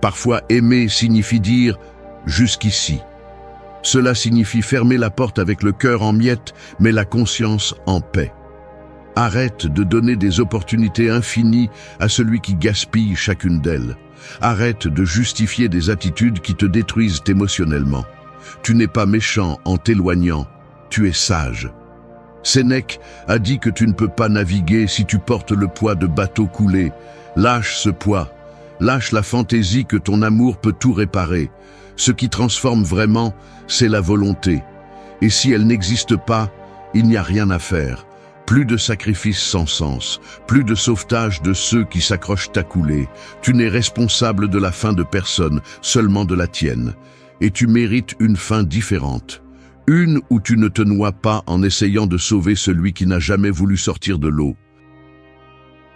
Parfois, aimer signifie dire « jusqu'ici ». Cela signifie fermer la porte avec le cœur en miettes, mais la conscience en paix. Arrête de donner des opportunités infinies à celui qui gaspille chacune d'elles. Arrête de justifier des attitudes qui te détruisent émotionnellement. Tu n'es pas méchant en t'éloignant, tu es sage. Sénèque a dit que tu ne peux pas naviguer si tu portes le poids de bateaux coulés. Lâche ce poids, lâche la fantaisie que ton amour peut tout réparer. Ce qui transforme vraiment, c'est la volonté. Et si elle n'existe pas, il n'y a rien à faire. Plus de sacrifices sans sens, plus de sauvetage de ceux qui s'accrochent à couler. Tu n'es responsable de la fin de personne, seulement de la tienne. Et tu mérites une fin différente. Une où tu ne te noies pas en essayant de sauver celui qui n'a jamais voulu sortir de l'eau.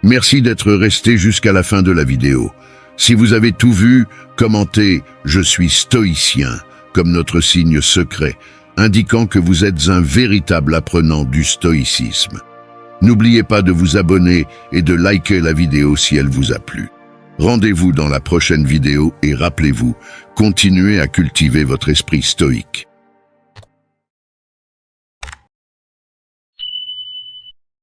Merci d'être resté jusqu'à la fin de la vidéo. Si vous avez tout vu, commentez « Je suis stoïcien » comme notre signe secret, indiquant que vous êtes un véritable apprenant du stoïcisme. N'oubliez pas de vous abonner et de liker la vidéo si elle vous a plu. Rendez-vous dans la prochaine vidéo et rappelez-vous, continuez à cultiver votre esprit stoïque.